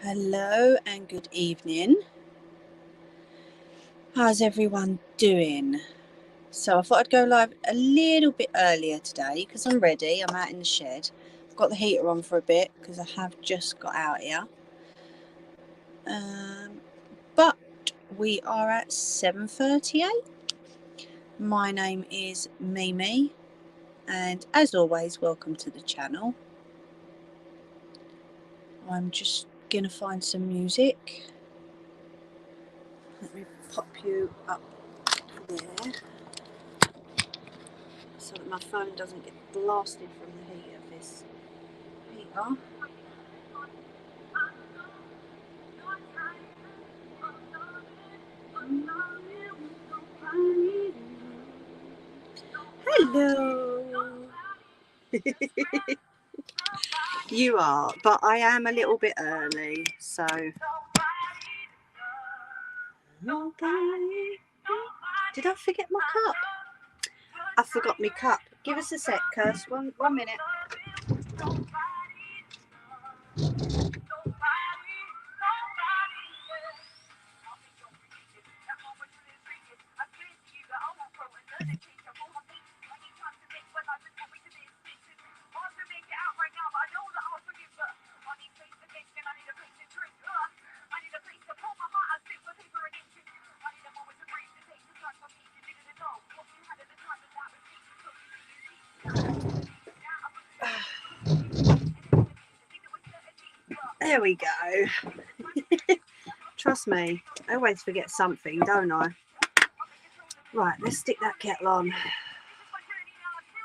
Hello and good evening. How's everyone doing? So I thought I'd go live a little bit earlier today because I'm ready. I'm out in the shed. I've got the heater on for a bit because I have just got out here. But we are at 7:38. My name is Mimi, and as always, welcome to the channel. I'm just gonna find some music. Let me pop you up there so that my phone doesn't get blasted from the heat of this heater. Hello. You are, but I am a little bit early, so. Did I forget my cup? I forgot my cup. Give us a sec, Kirst. One minute. There we go. Trust me, I always forget something, don't I? Right, let's stick that kettle on.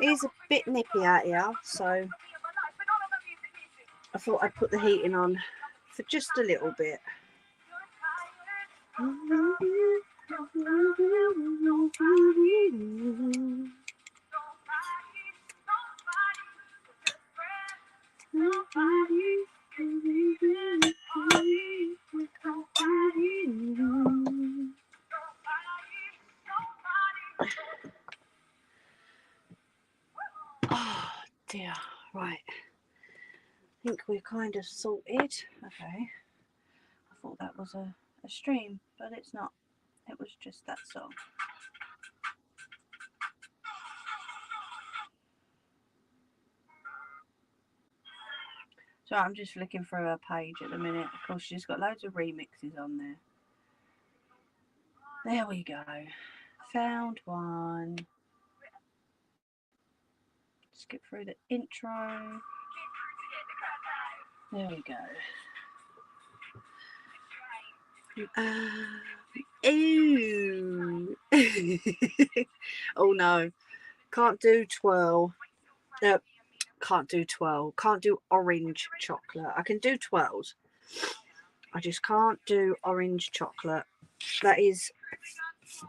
It is a bit nippy out here, so I thought I'd put the heating on for just a little bit. Oh dear, right. I think we're kind of sorted. Okay. I thought that was a stream, but it's not. It was just that song. So I'm just flicking through her page at the minute. Of course, she's got loads of remixes on there. There we go. Found one. Skip through the intro. There we go. Ew. Oh no. Can't do twirl. Can't do twirl. Can't do orange chocolate. I can do twirls. I just can't do orange chocolate. That is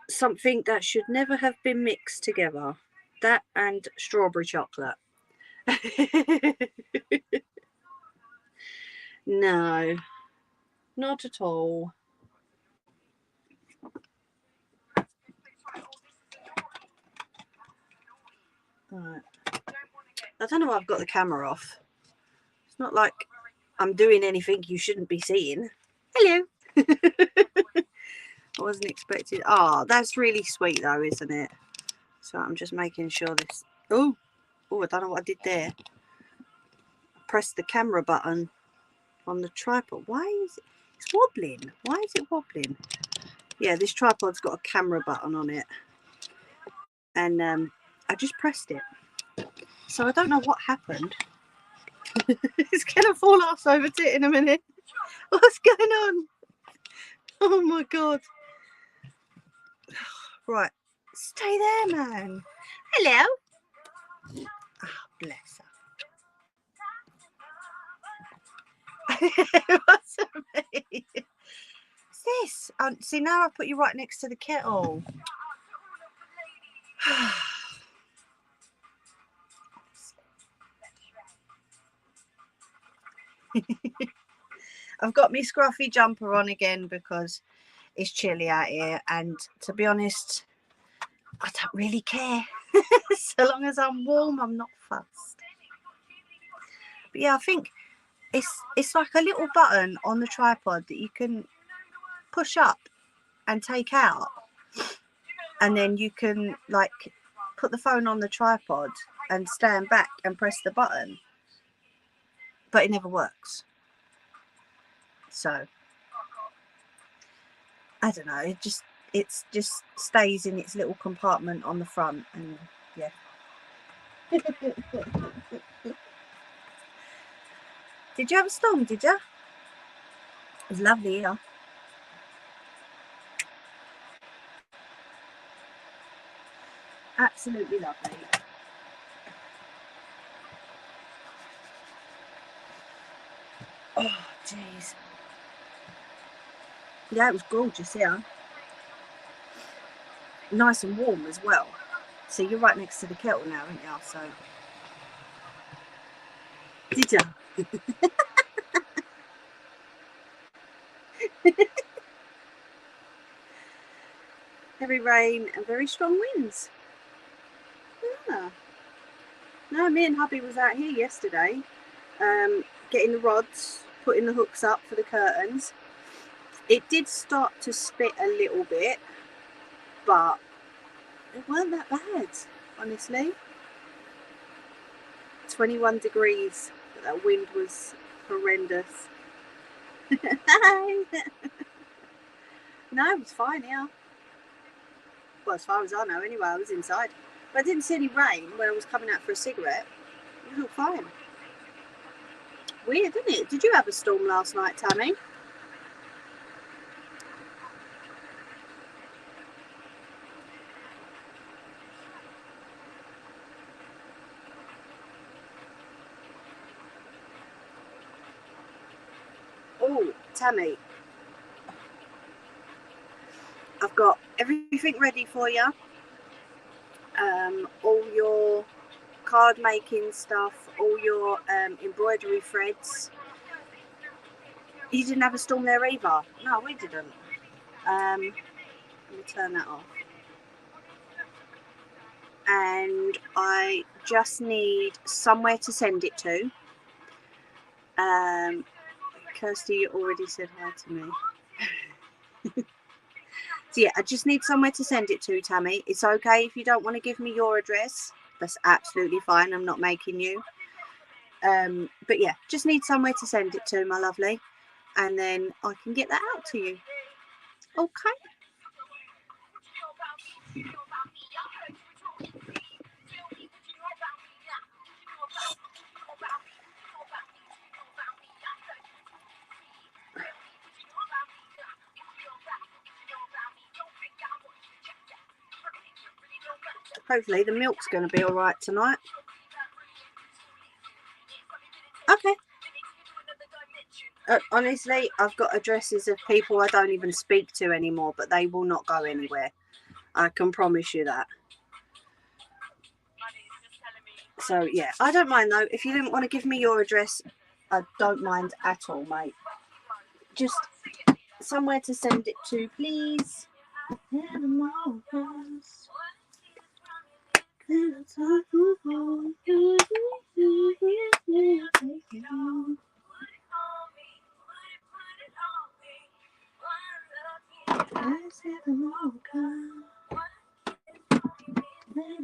something that should never have been mixed together. That and strawberry chocolate. No, not at all. Right. I don't know why I've got the camera off. It's not like I'm doing anything you shouldn't be seeing. Hello. I wasn't expecting. Oh, that's really sweet though, isn't it? So I'm just making sure this. Oh, I don't know what I did there. Press the camera button on the tripod. Why is it? It's wobbling. Why is it wobbling? Yeah, this tripod's got a camera button on it, and I just pressed it. So I don't know what happened. It's gonna fall off over it in a minute. What's going on? Oh my god. Right, stay there, man. Hello. Oh, bless her. What's me? What's this? See, now I put you right next to the kettle. I've got my scruffy jumper on again because it's chilly out here, and to be honest, I don't really care. So long as I'm warm, I'm not fussed. But yeah, I think it's like a little button on the tripod that you can push up and take out, and then you can like put the phone on the tripod and stand back and press the button, but it never works. So I don't know, it just stays in its little compartment on the front, and yeah. Did you have a storm, did you? It was lovely here. Absolutely lovely. Oh, jeez. Yeah, it was gorgeous here. Nice and warm as well. So you're right next to the kettle now, aren't you? So. Did you? Heavy rain and very strong winds. Yeah. No, me and hubby was out here yesterday, getting the rods, putting the hooks up for the curtains. It did start to spit a little bit, but it weren't that bad, honestly. 21 degrees, but that wind was horrendous. No, it was fine, yeah. Well, as far as I know, anyway, I was inside. But I didn't see any rain when I was coming out for a cigarette. It was all fine. Weird, isn't it? Did you have a storm last night, Tammy? Oh, Tammy, I've got everything ready for you. All your card making stuff, all your embroidery threads. You didn't have a storm there either? No, we didn't. Let me turn that off. And I just need somewhere to send it to. Kirsty already said hi to me. So yeah, I just need somewhere to send it to, Tammy. It's okay if you don't want to give me your address. That's absolutely fine. I'm not making you. But yeah, just need somewhere to send it to, my lovely. And then I can get that out to you. Okay. Hopefully the milk's going to be all right tonight. Okay. Honestly, I've got addresses of people I don't even speak to anymore, but they will not go anywhere. I can promise you that. So yeah, I don't mind though. If you didn't want to give me your address, I don't mind at all, mate. Just somewhere to send it to, please.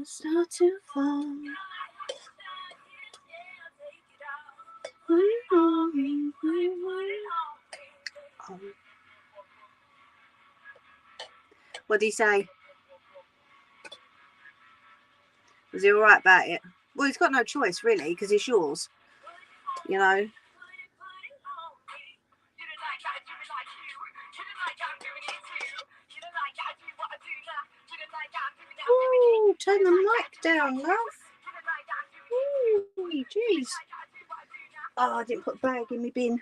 Start to fall. What did he say? Was he all right about it? Well, he's got no choice really, because it's yours. You know. Ooh, turn the mic down, love. Ooh, jeez. Oh, I didn't put a bag in my bin.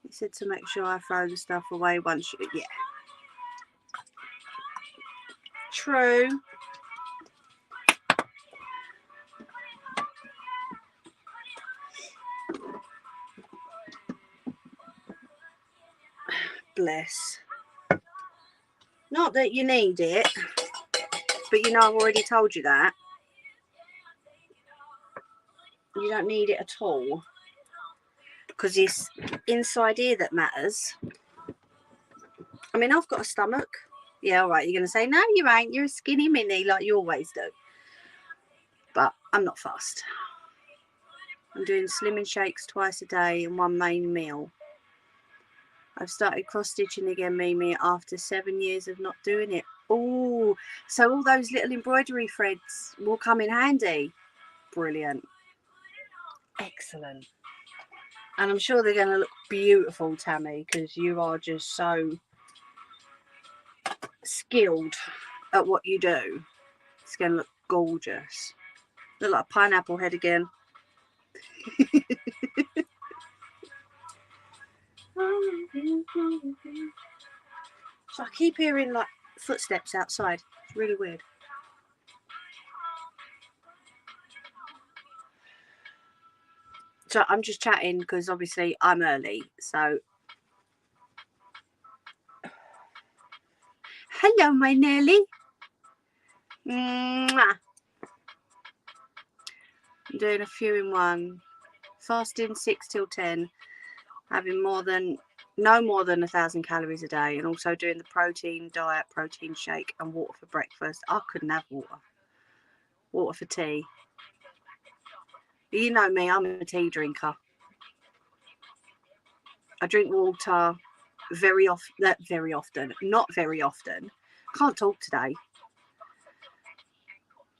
He said to make sure I throw the stuff away once you... Yeah. True. bless. Not that you need it, but you know I've already told you that. You don't need it at all. Because it's inside here that matters. I mean, I've got a stomach. Yeah, all right. You're going to say, no, you ain't. You're a skinny mini like you always do. But I'm not fast. I'm doing slimming shakes twice a day and one main meal. I've started cross-stitching again, Mimi, after 7 years of not doing it. Oh, so all those little embroidery threads will come in handy. Brilliant. Excellent. And I'm sure they're going to look beautiful, Tammy, because you are just so skilled at what you do. It's going to look gorgeous. Look like a pineapple head again. So I keep hearing like footsteps outside. It's really weird. So I'm just chatting because obviously I'm early. So hello, my Nelly. Mwah. I'm doing a few in one. Fasting 6 till 10. Having no more than 1,000 calories a day, and also doing the protein diet, protein shake, and water for breakfast. I couldn't have water. Water for tea. You know me, I'm a tea drinker. I drink water very often. Not very often. Can't talk today.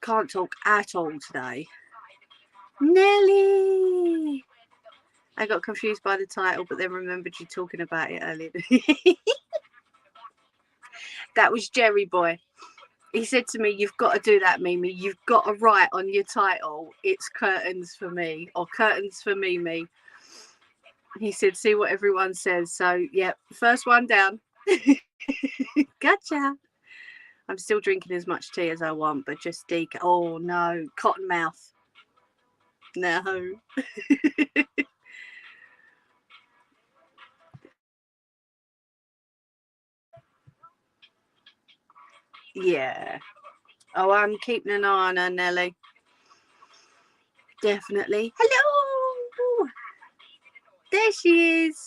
Can't talk at all today. Nelly! I got confused by the title, but then remembered you talking about it earlier. That was Jerry Boy. He said to me, you've got to do that, Mimi. You've got to write on your title, it's curtains for me, or curtains for Mimi. He said, see what everyone says. So, yeah, first one down. Gotcha. I'm still drinking as much tea as I want, but just oh, no. Cotton mouth. No. Yeah. Oh, I'm keeping an eye on her, Nelly. Definitely. Hello. There she is.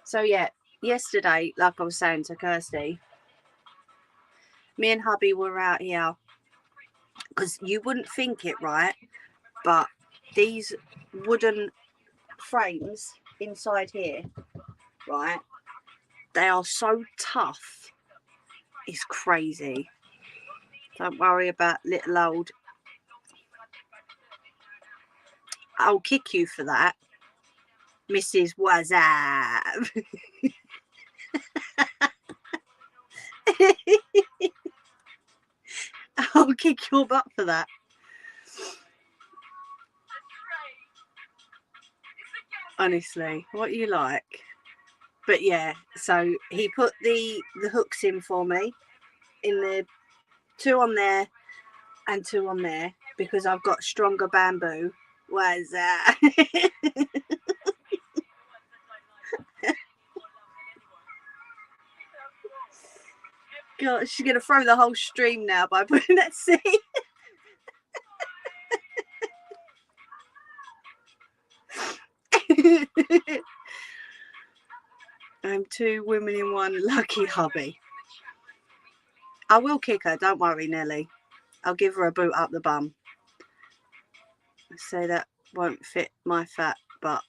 So, yeah, yesterday, like I was saying to Kirsty, me and hubby were out here because you wouldn't think it, right? But these wooden frames inside here, right? They are so tough. It's crazy. Don't worry about little old. I'll kick you for that, Mrs. Wazab. I'll kick your butt for that. Honestly, what you like. But yeah, so he put the hooks in for me, in the 2 on there and 2 on there, because I've got stronger bamboo. What's that? God, she's gonna throw the whole stream now by putting that seat. I'm 2 women in one, lucky hubby. I will kick her, don't worry, Nelly. I'll give her a boot up the bum. I say that won't fit my fat, but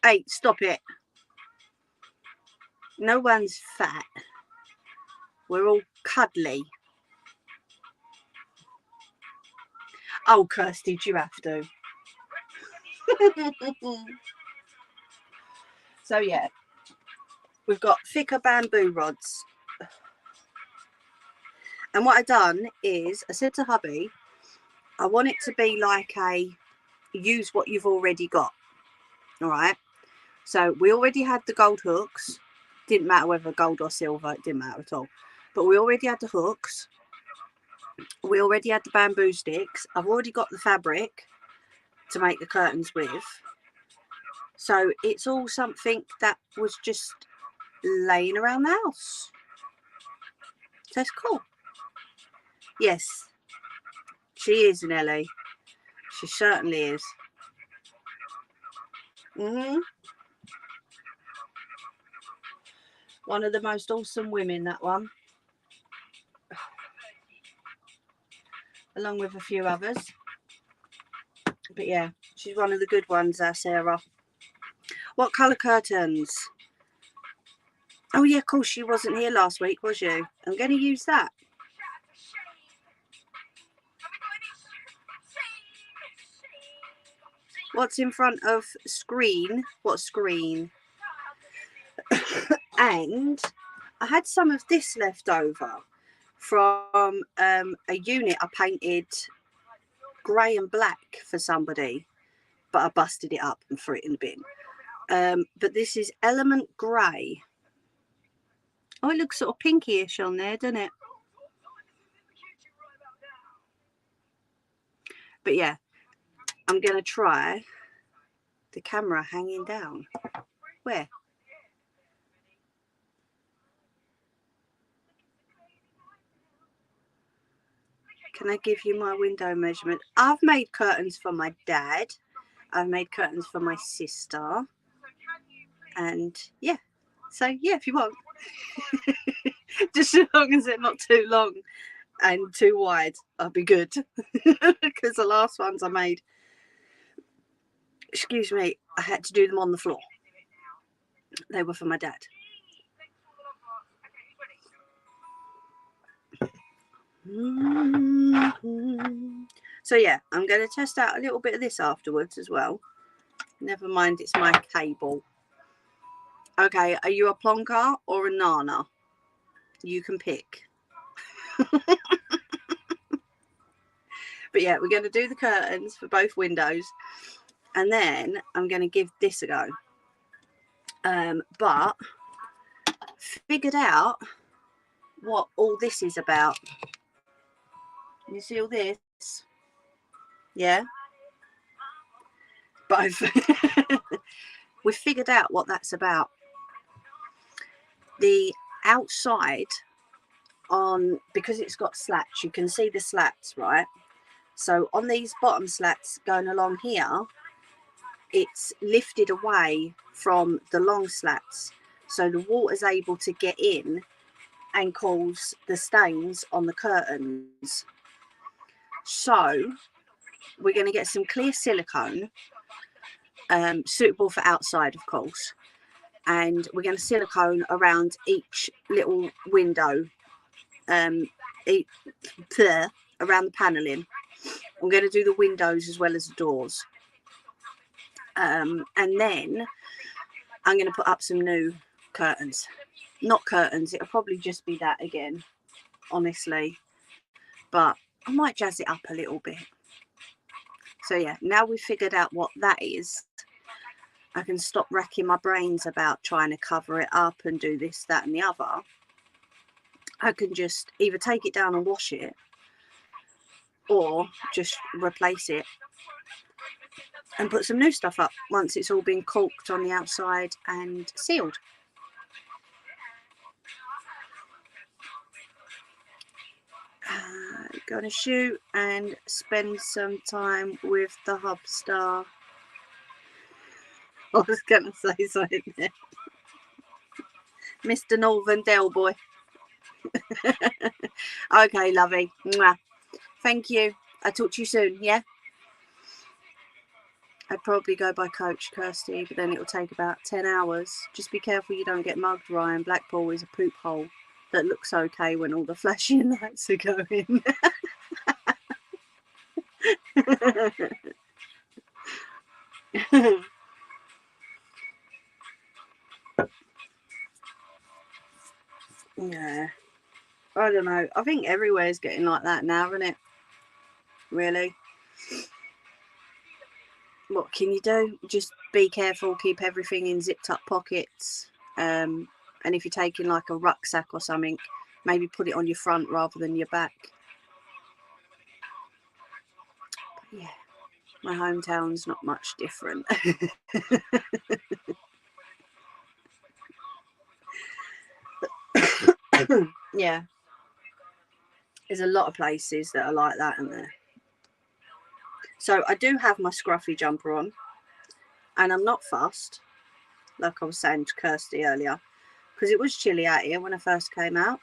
hey, stop it. No one's fat. We're all cuddly. Oh, Kirsty, do you have to? So, yeah. We've got thicker bamboo rods. And what I done is, I said to hubby, I want it to be like a use what you've already got. All right. So we already had the gold hooks. Didn't matter whether gold or silver. It didn't matter at all. But we already had the hooks. We already had the bamboo sticks. I've already got the fabric to make the curtains with. So it's all something that was just laying around the house. So it's cool. Yes, she is, Nelly. She certainly is. One of the most awesome women, that one. Along with a few others. But yeah, she's one of the good ones, Sarah. What colour curtains? Oh yeah, of course, she wasn't here last week, was you? I'm going to use that. What's in front of screen? What screen? And I had some of this left over from a unit I painted grey and black for somebody, but I busted it up and threw it in the bin. But this is Element Grey. Oh, it looks sort of pinkyish on there, doesn't it? But yeah, I'm going to try the camera hanging down. Where? Can I give you my window measurement? I've made curtains for my dad. I've made curtains for my sister. And yeah, so yeah, if you want. Just as long as they're not too long and too wide, I'll be good. Because the last ones I made, excuse me, I had to do them on the floor. They were for my dad. So yeah, I'm going to test out a little bit of this afterwards as well. Never mind, it's my cable. Okay, are you a plonker or a nana? You can pick. But yeah, we're going to do the curtains for both windows, and then I'm going to give this a go. But figured out what all this is about. You see all this? Yeah. But we've figured out what that's about. The outside because it's got slats, you can see the slats, right? So on these bottom slats going along here, it's lifted away from the long slats, so the water's able to get in and cause the stains on the curtains. So we're going to get some clear silicone, suitable for outside, of course, and we're going to silicone around each little window, around the paneling. I'm going to do the windows as well as the doors, and then I'm going to put up some new curtains. Not curtains, it'll probably just be that again, honestly, but I might jazz it up a little bit. So yeah, now we've figured out what that is, I can stop racking my brains about trying to cover it up and do this, that and the other. I can just either take it down and wash it, or just replace it and put some new stuff up once it's all been caulked on the outside and sealed. Gonna shoot and spend some time with the Hubstar. I was gonna say something there. Mr. Northern Del boy. Okay, lovey. Mwah. Thank you. I'll talk to you soon, yeah? I'd probably go by coach, Kirsty, but then it'll take about 10 hours. Just be careful you don't get mugged, Ryan. Blackpool is a poop hole that looks okay when all the flashing lights are going. Yeah. I don't know. I think everywhere's getting like that now, isn't it? Really? What can you do? Just be careful, keep everything in zipped up pockets. And if you're taking like a rucksack or something, maybe put it on your front rather than your back. But yeah. My hometown's not much different. Yeah, there's a lot of places that are like that, isn't there? So I do have my scruffy jumper on, and I'm not fussed, like I was saying to Kirsty earlier, because it was chilly out here when I first came out.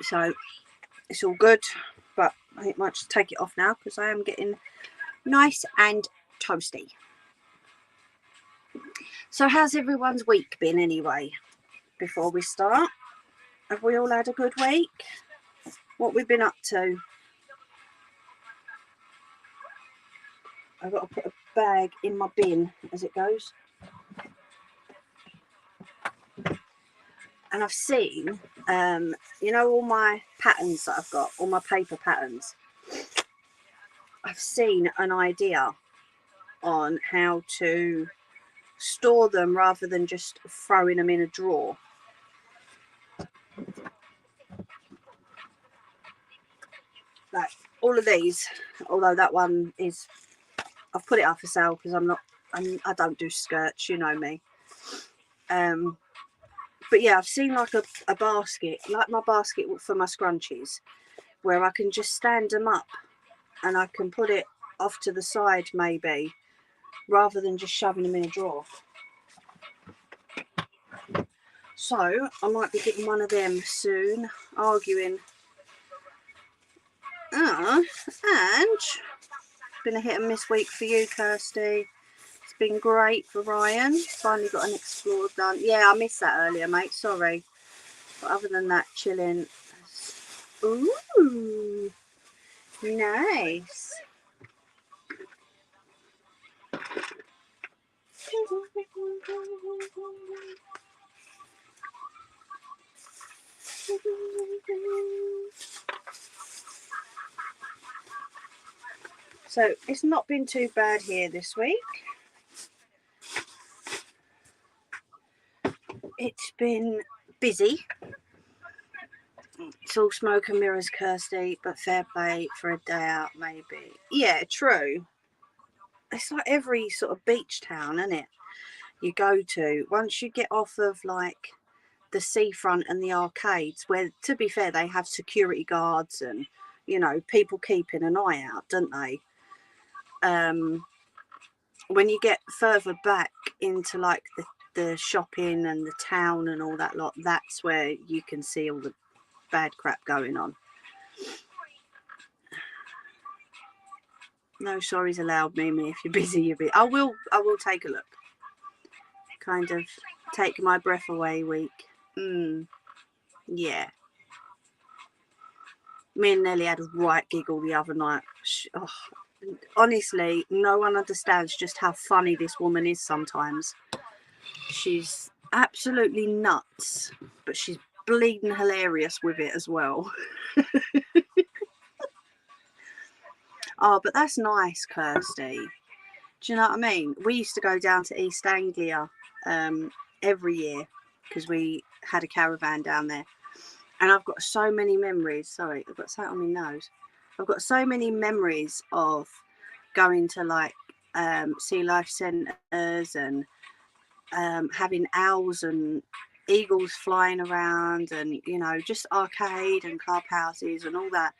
So it's all good, but I think I might just take it off now because I am getting nice and toasty. So how's everyone's week been anyway? Before we start, have we all had a good week? What we've been up to? I've got to put a bag in my bin as it goes. And I've seen, you know, all my patterns that I've got, all my paper patterns. I've seen an idea on how to store them rather than just throwing them in a drawer. Like all of these, although that one is, I've put it up for sale because I don't do skirts, you know me. But yeah, I've seen like a basket, like my basket for my scrunchies, where I can just stand them up and I can put it off to the side maybe, rather than just shoving them in a drawer. So I might be getting one of them soon, arguing. And been a hit and miss week for you, Kirsty. It's been great for Ryan. Finally got an explore done. Yeah, I missed that earlier, mate. Sorry. But other than that, chilling. Ooh, nice. So it's not been too bad here this week. It's been busy. It's all smoke and mirrors, Kirsty, but fair play for a day out, maybe. Yeah, true. It's like every sort of beach town, isn't it? You go to, once you get off of like the seafront and the arcades, where to be fair, they have security guards and, you know, people keeping an eye out, don't they? When you get further back into like the shopping and the town and all that lot, that's where you can see all the bad crap going on. No sorries allowed, Mimi. If you're busy, you're busy. I will take a look. Kind of take my breath away week. Yeah. Me and Nelly had a right giggle the other night. Honestly, no one understands just how funny this woman is sometimes. She's absolutely nuts, but she's bleeding hilarious with it as well. Oh, but that's nice, Kirsty. Do you know what I mean? We used to go down to East Anglia every year because we had a caravan down there. And I've got so many memories. Sorry, I've got something on my nose. I've got so many memories of going to like sea life centres and having owls and eagles flying around and, you know, just arcade and clubhouses and all that.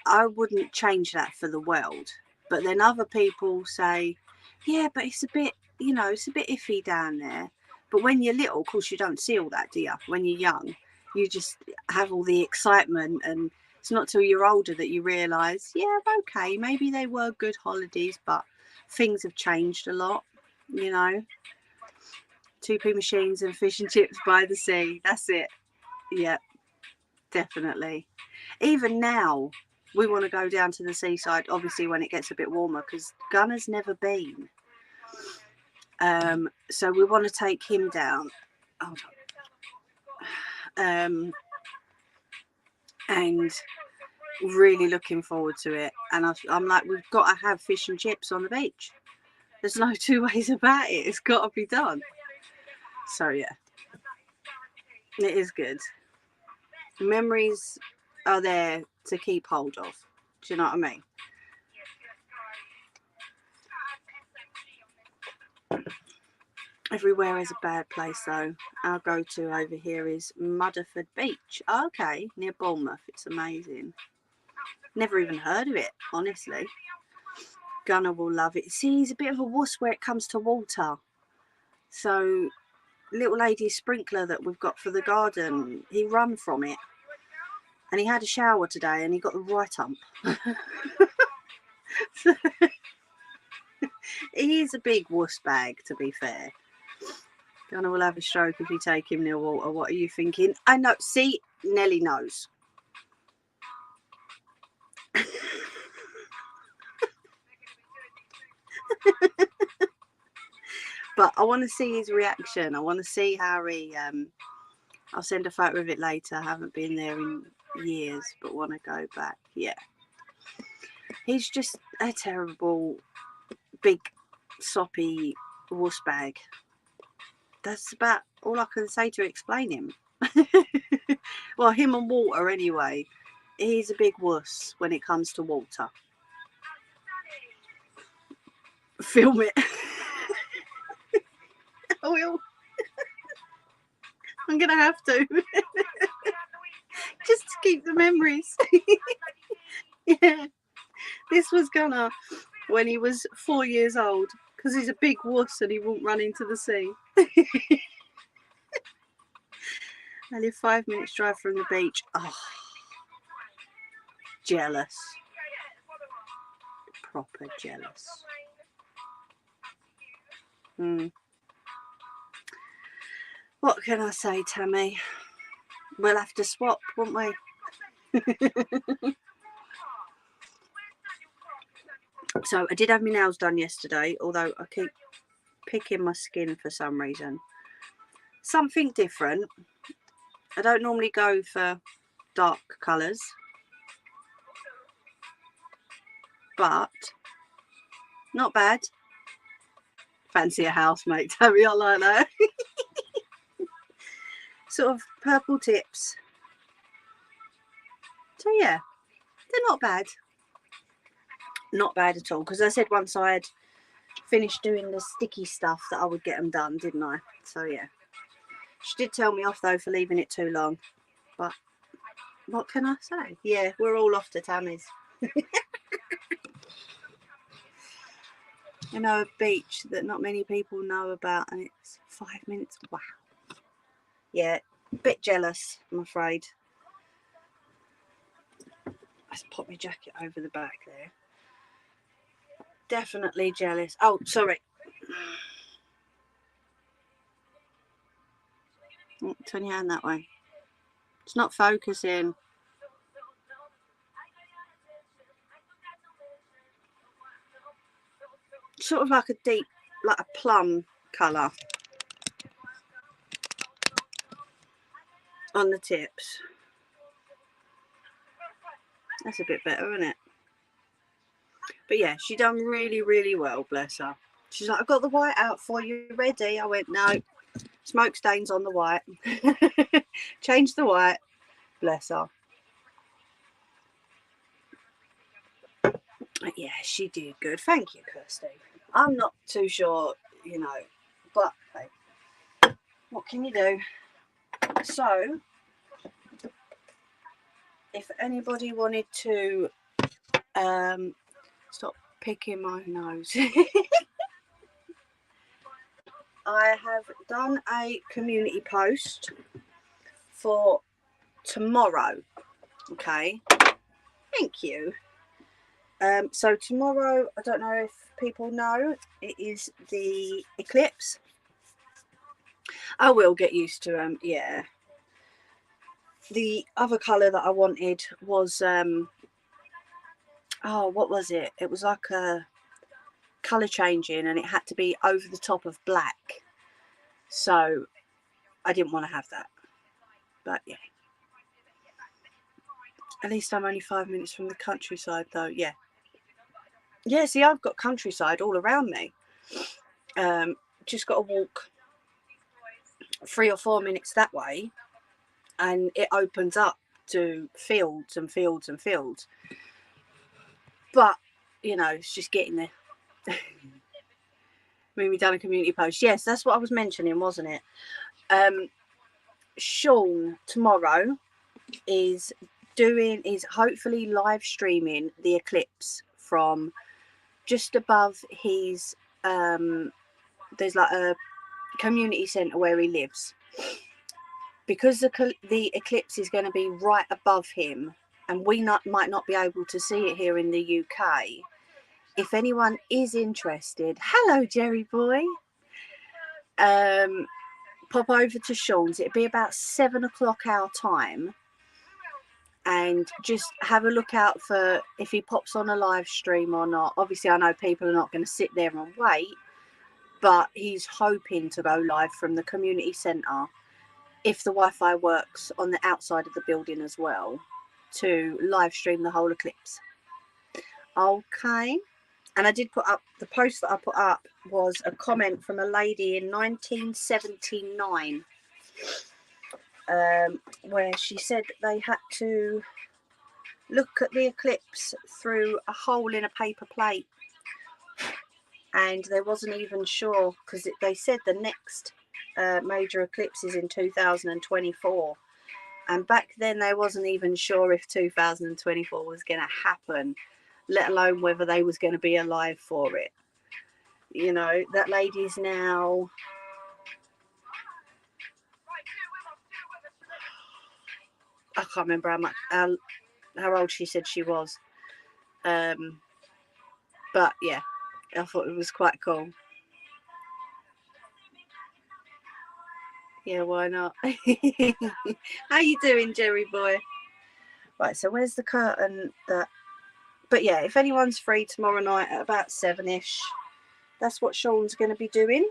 I wouldn't change that for the world. But then other people say, yeah, but it's a bit, you know, it's a bit iffy down there. But when you're little, of course, you don't see all that, do you? When you're young, you just have all the excitement, and it's not till you're older that you realise, yeah, okay, maybe they were good holidays, but things have changed a lot, you know. 2p machines and fish and chips by the sea. That's it. Yeah, definitely. Even now, we want to go down to the seaside, obviously, when it gets a bit warmer, because Gunner's never been. So we want to take him down. Hold on. And really looking forward to it. And I'm like, we've got to have fish and chips on the beach. There's no two ways about it. It's got to be done. So yeah, it is good. Memories are there to keep hold of. Do you know what I mean? Everywhere is a bad place though. Our go-to over here is Mudderford Beach. Oh, okay, near Bournemouth. It's amazing. Never even heard of it, honestly. Gunnar will love it. See, he's a bit of a wuss where it comes to water. So, little lady sprinkler that we've got for the garden, he run from it. And he had a shower today and he got the right hump. He is a big wuss bag, to be fair. Gunnar will have a stroke if you take him near water. What are you thinking? I know. See, Nelly knows. But I want to see his reaction. I want to see how he... I'll send a photo of it later. I haven't been there in years, but want to go back. Yeah. He's just a terrible, big, soppy wuss bag. That's about all I can say to explain him. Well, him and water anyway. He's a big wuss when it comes to water. Film it. I will. I'm going to have to. Just to keep the memories. Yeah. This was Gunnar when he was 4 years old. Because he's a big wuss and he won't run into the sea. I live 5 minutes drive from the beach. Oh, jealous. Proper jealous. What can I say, Tammy? We'll have to swap, won't we? So I did have my nails done yesterday, although I keep picking my skin for some reason. Something different. I don't normally go for dark colours, but not bad. Fancy a housemate, Tammy, I like that. Sort of purple tips. So yeah, they're not bad. Not bad at all, because I said once I had finished doing the sticky stuff that I would get them done, didn't I? So yeah. She did tell me off though for leaving it too long, but what can I say? Yeah, we're all off to Tammy's. You know, a beach that not many people know about, and it's 5 minutes. Wow. Yeah, a bit jealous, I'm afraid. Let's pop my jacket over the back there. Definitely jealous. Oh, sorry. Turn your hand that way. It's not focusing. Sort of like a deep, like a plum colour on the tips. That's a bit better, isn't it? But yeah, she done really, really well, bless her. She's like, I've got the white out for you, ready? I went, no, smoke stains on the white. Change the white, bless her. But yeah, she did good. Thank you, Kirsty. I'm not too sure, you know, but hey, what can you do? So, if anybody wanted to stop picking my nose. I have done a community post for tomorrow. Okay, thank you. So tomorrow, I don't know if people know, it is the eclipse. I will get used to yeah. The other colour that I wanted was oh, what was it? It was like a colour changing, and it had to be over the top of black. So I didn't want to have that. But yeah. At least I'm only 5 minutes from the countryside though. Yeah. Yeah, see, I've got countryside all around me. Just got to walk 3 or 4 minutes that way and it opens up to fields and fields and fields. But, you know, it's just getting there. We've done a community post. Yes, that's what I was mentioning, wasn't it? Sean tomorrow is hopefully live streaming the eclipse from just above his there's like a community centre where he lives, because the eclipse is going to be right above him, and we might not be able to see it here in the UK. If anyone is interested, hello Jerry boy, pop over to Sean's. It'll be about 7 o'clock our time, and just have a look out for if he pops on a live stream or not. Obviously I know people are not going to sit there and wait, but he's hoping to go live from the community centre, if the Wi-Fi works on the outside of the building as well, to live stream the whole eclipse. Okay. And I did put up, the post that I put up was a comment from a lady in 1979, where she said they had to look at the eclipse through a hole in a paper plate, and they wasn't even sure, because they said the next major eclipse is in 2024, and back then they wasn't even sure if 2024 was going to happen, let alone whether they was going to be alive for it. You know, that lady's now, I can't remember how old she said she was, but yeah, I thought it was quite cool. Yeah, why not? How you doing, Jerry boy? Right, so where's the curtain that... But yeah, if anyone's free tomorrow night at about 7ish, that's what Sean's going to be doing.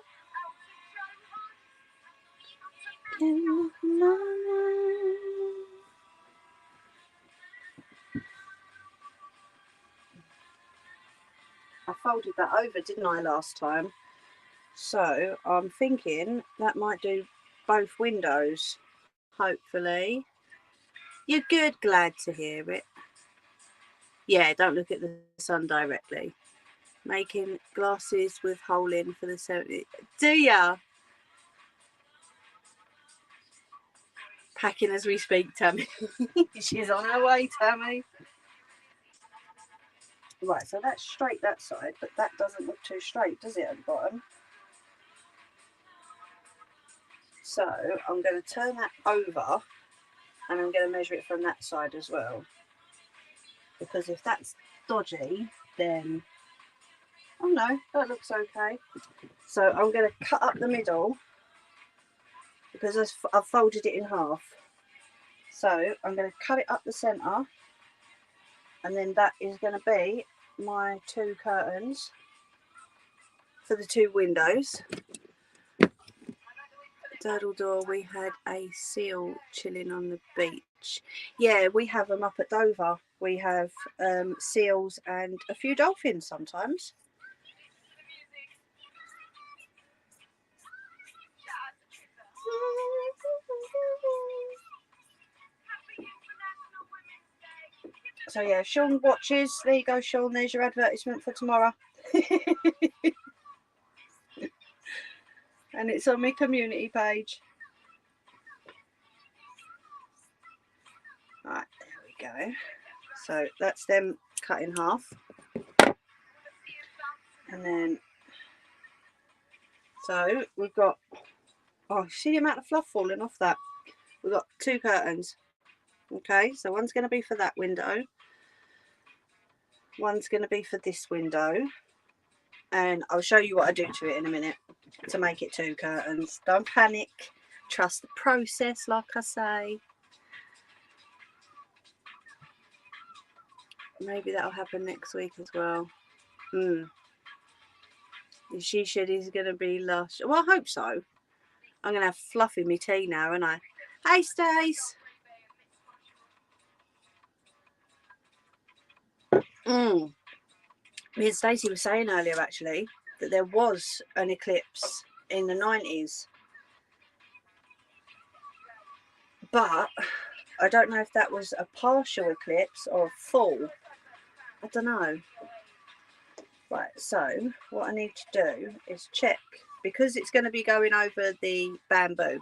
I folded that over, didn't I, last time? So I'm thinking that might do both windows, hopefully. You're good, glad to hear it. Yeah, don't look at the sun directly. Making glasses with hole in for the 70. Do ya? Packing as we speak, Tammy. She's on her way, Tammy. Right, so that's straight that side, but that doesn't look too straight, does it, at the bottom? So I'm going to turn that over, and I'm going to measure it from that side as well. Because if that's dodgy, then... Oh no, that looks okay. So I'm going to cut up the middle, because I've folded it in half. So I'm going to cut it up the centre, and then that is going to be my 2 curtains for the 2 windows. Daddledore, we had a seal chilling on the beach. Yeah, we have them up at Dover. We have seals and a few dolphins sometimes. So yeah, Sean watches. There you go, Sean. There's your advertisement for tomorrow. And it's on my community page. Right, there we go. So that's them cut in half. And then, so we've got, oh, see the amount of fluff falling off that? We've got 2 curtains. Okay, so one's going to be for that window. One's going to be for this window. And I'll show you what I do to it in a minute to make it 2 curtains. Don't panic. Trust the process, like I say. Maybe that'll happen next week as well. She said he's going to be lush. Well, I hope so. I'm going to have fluff in my tea now, aren't I? Hey, Stace. Me and Stacey were saying earlier, actually, that there was an eclipse in the 90s. But I don't know if that was a partial eclipse or full. I don't know. Right, so what I need to do is check, because it's going to be going over the bamboo.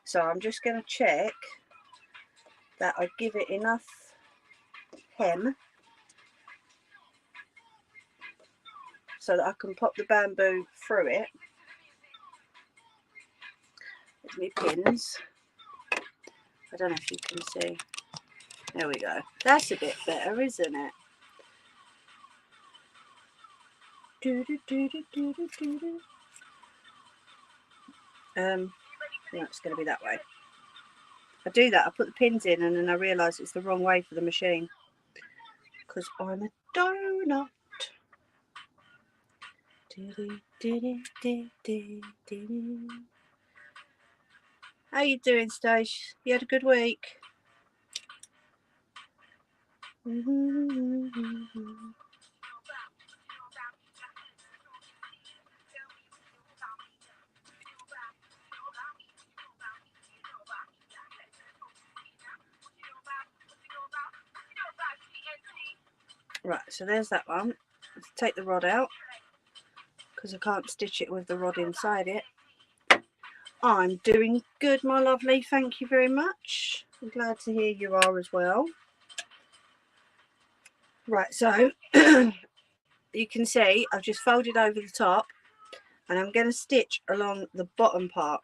So I'm just going to check that I give it enough hem so that I can pop the bamboo through it. There's my pins. I don't know if you can see. There we go. That's a bit better, isn't it? No, it's going to be that way. I do that. I put the pins in and then I realise it's the wrong way for the machine. Because I'm a donut. How you doing, Stace? You had a good week? Right, so there's that one. Let's take the rod out because I can't stitch it with the rod inside it. I'm doing good, my lovely. Thank you very much. I'm glad to hear you are as well. Right, so you can see I've just folded over the top and I'm going to stitch along the bottom part,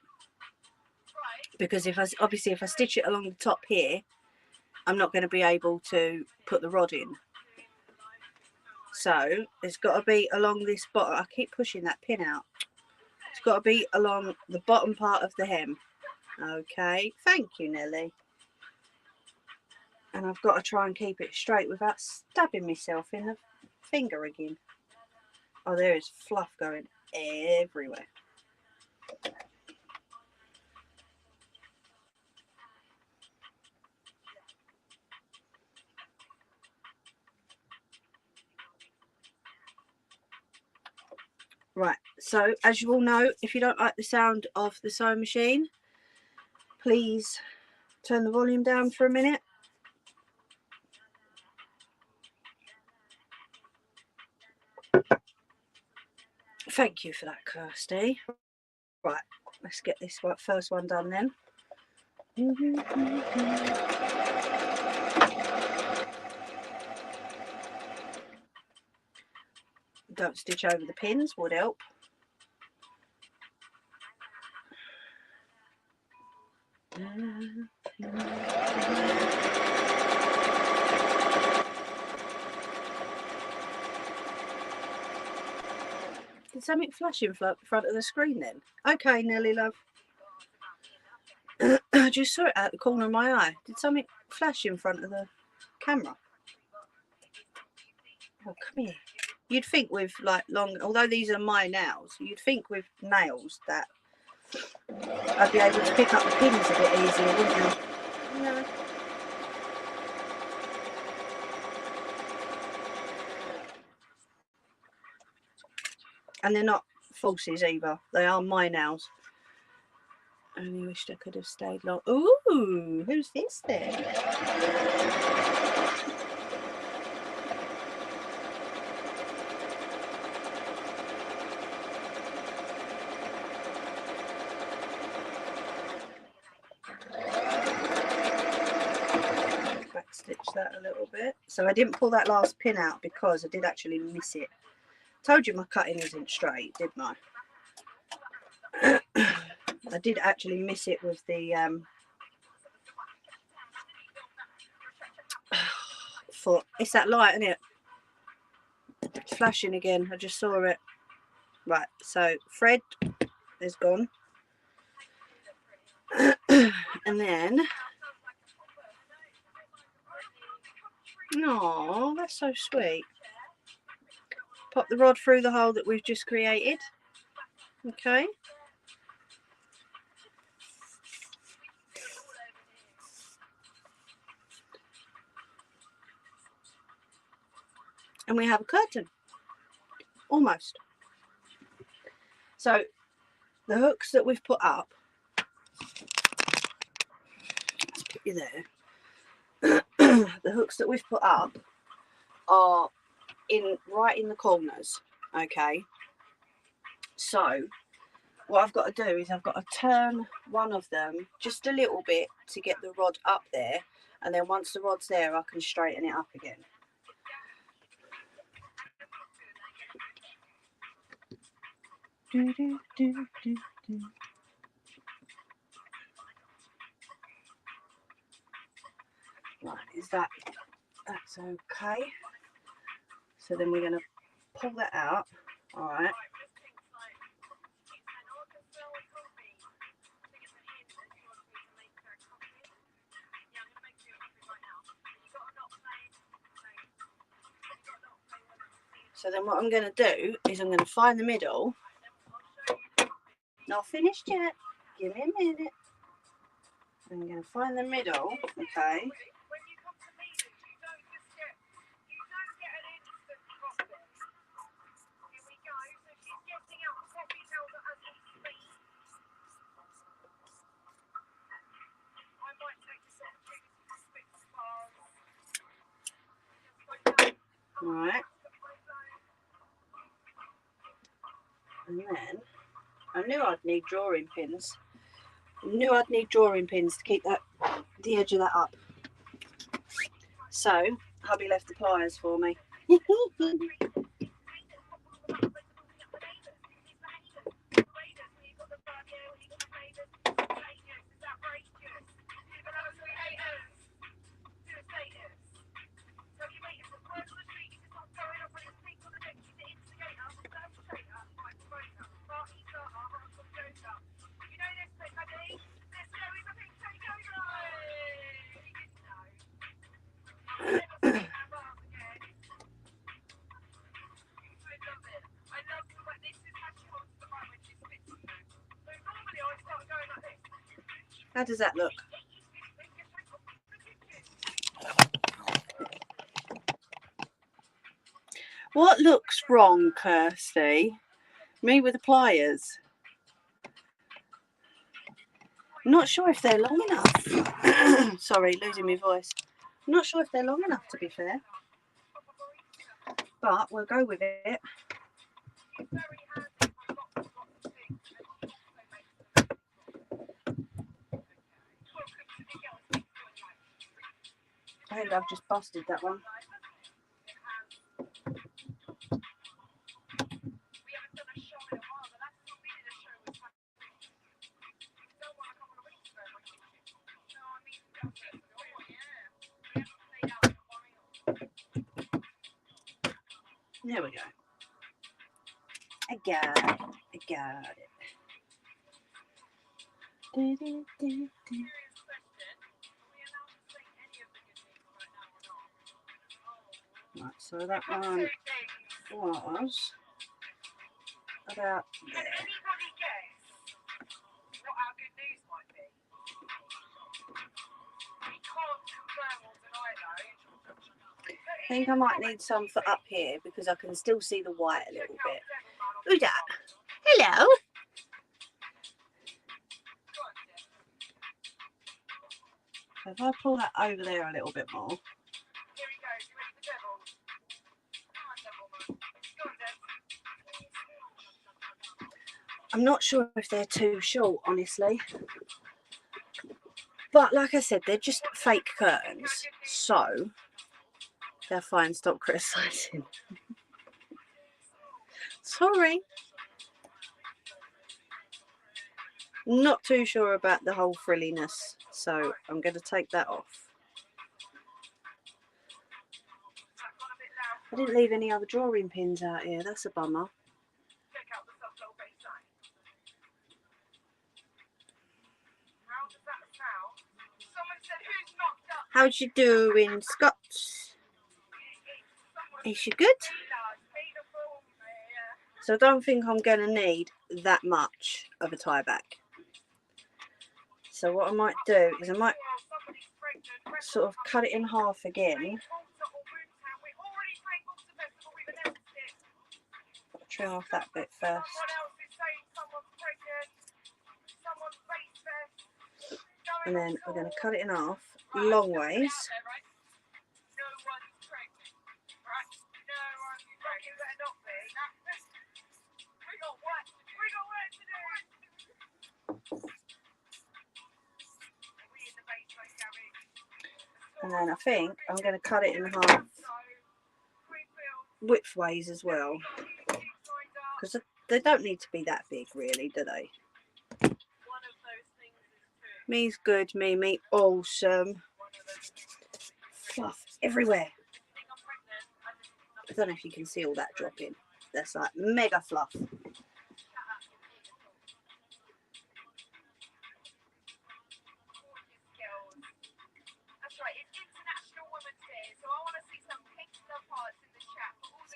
because if I stitch it along the top here, I'm not going to be able to put the rod in. So it's got to be along this bottom. I keep pushing that pin out. It's got to be along the bottom part of the hem. Okay, thank you, Nelly. And I've got to try and keep it straight without stabbing myself in the finger again. Oh, there is fluff going everywhere. Right, so as you all know, if you don't like the sound of the sewing machine, please turn the volume down for a minute. Thank you for that, Kirsty. Right, let's get this first one done then. Don't stitch over the pins, would help. Did something flash in front of the screen then? Okay, Nelly, love. I just saw it out the corner of my eye. Did something flash in front of the camera? Oh, come here. You'd think with like long, although these are my nails, you'd think with nails that I'd be able to pick up the pins a bit easier, wouldn't you? No. And they're not falsies either. They are my nails. I only wished I could have stayed long. Ooh, who's this then? Backstitch that a little bit. So I didn't pull that last pin out because I did actually miss it. Told you my cutting isn't straight, didn't I? I did actually miss it with the foot. It's that light, isn't it? It's flashing again. I just saw it. Right, so thread is gone. And then, oh, that's so sweet. Pop the rod through the hole that we've just created. Okay. And we have a curtain. Almost. So the hooks that we've put up, let's put you there. the hooks that we've put up are right in the corners. Okay, so what I've got to do is I've got to turn one of them just a little bit to get the rod up there, and then once the rod's there I can straighten it up again. Right, that's okay. So then we're going to pull that out. All right. So then what I'm going to do is I'm going to find the middle. Not finished yet. Give me a minute. I'm going to find the middle. Okay. Right. And then I knew I'd need drawing pins. To keep the edge of that up. So hubby left the pliers for me. How does that look? What looks wrong, Kirsty? Me with the pliers. I'm not sure if they're long enough. Sorry, losing my voice. I'm not sure if they're long enough, to be fair. But we'll go with it. I think I've just busted that one. There we go. I got it. Right, so that one was about there. I think I might need some for up here because I can still see the white a little bit. Who's that? Hello. So if I pull that over there a little bit more. I'm not sure if they're too short, honestly. But like I said, they're just fake curtains. So they're fine. Stop criticising. Sorry. Not too sure about the whole frilliness. So I'm going to take that off. I didn't leave any other drawing pins out here. That's a bummer. How's you doing, Scott? Is you good? So I don't think I'm going to need that much of a tie back. So what I might do is I might sort of cut it in half again. Trim off that bit first. And then we're going to cut it in half long ways. And then I think I'm going to cut it in half widthways as well, because they don't need to be that big really, do they? Me's good, me awesome. Fluff everywhere. I don't know if you can see all that dropping. That's like mega fluff.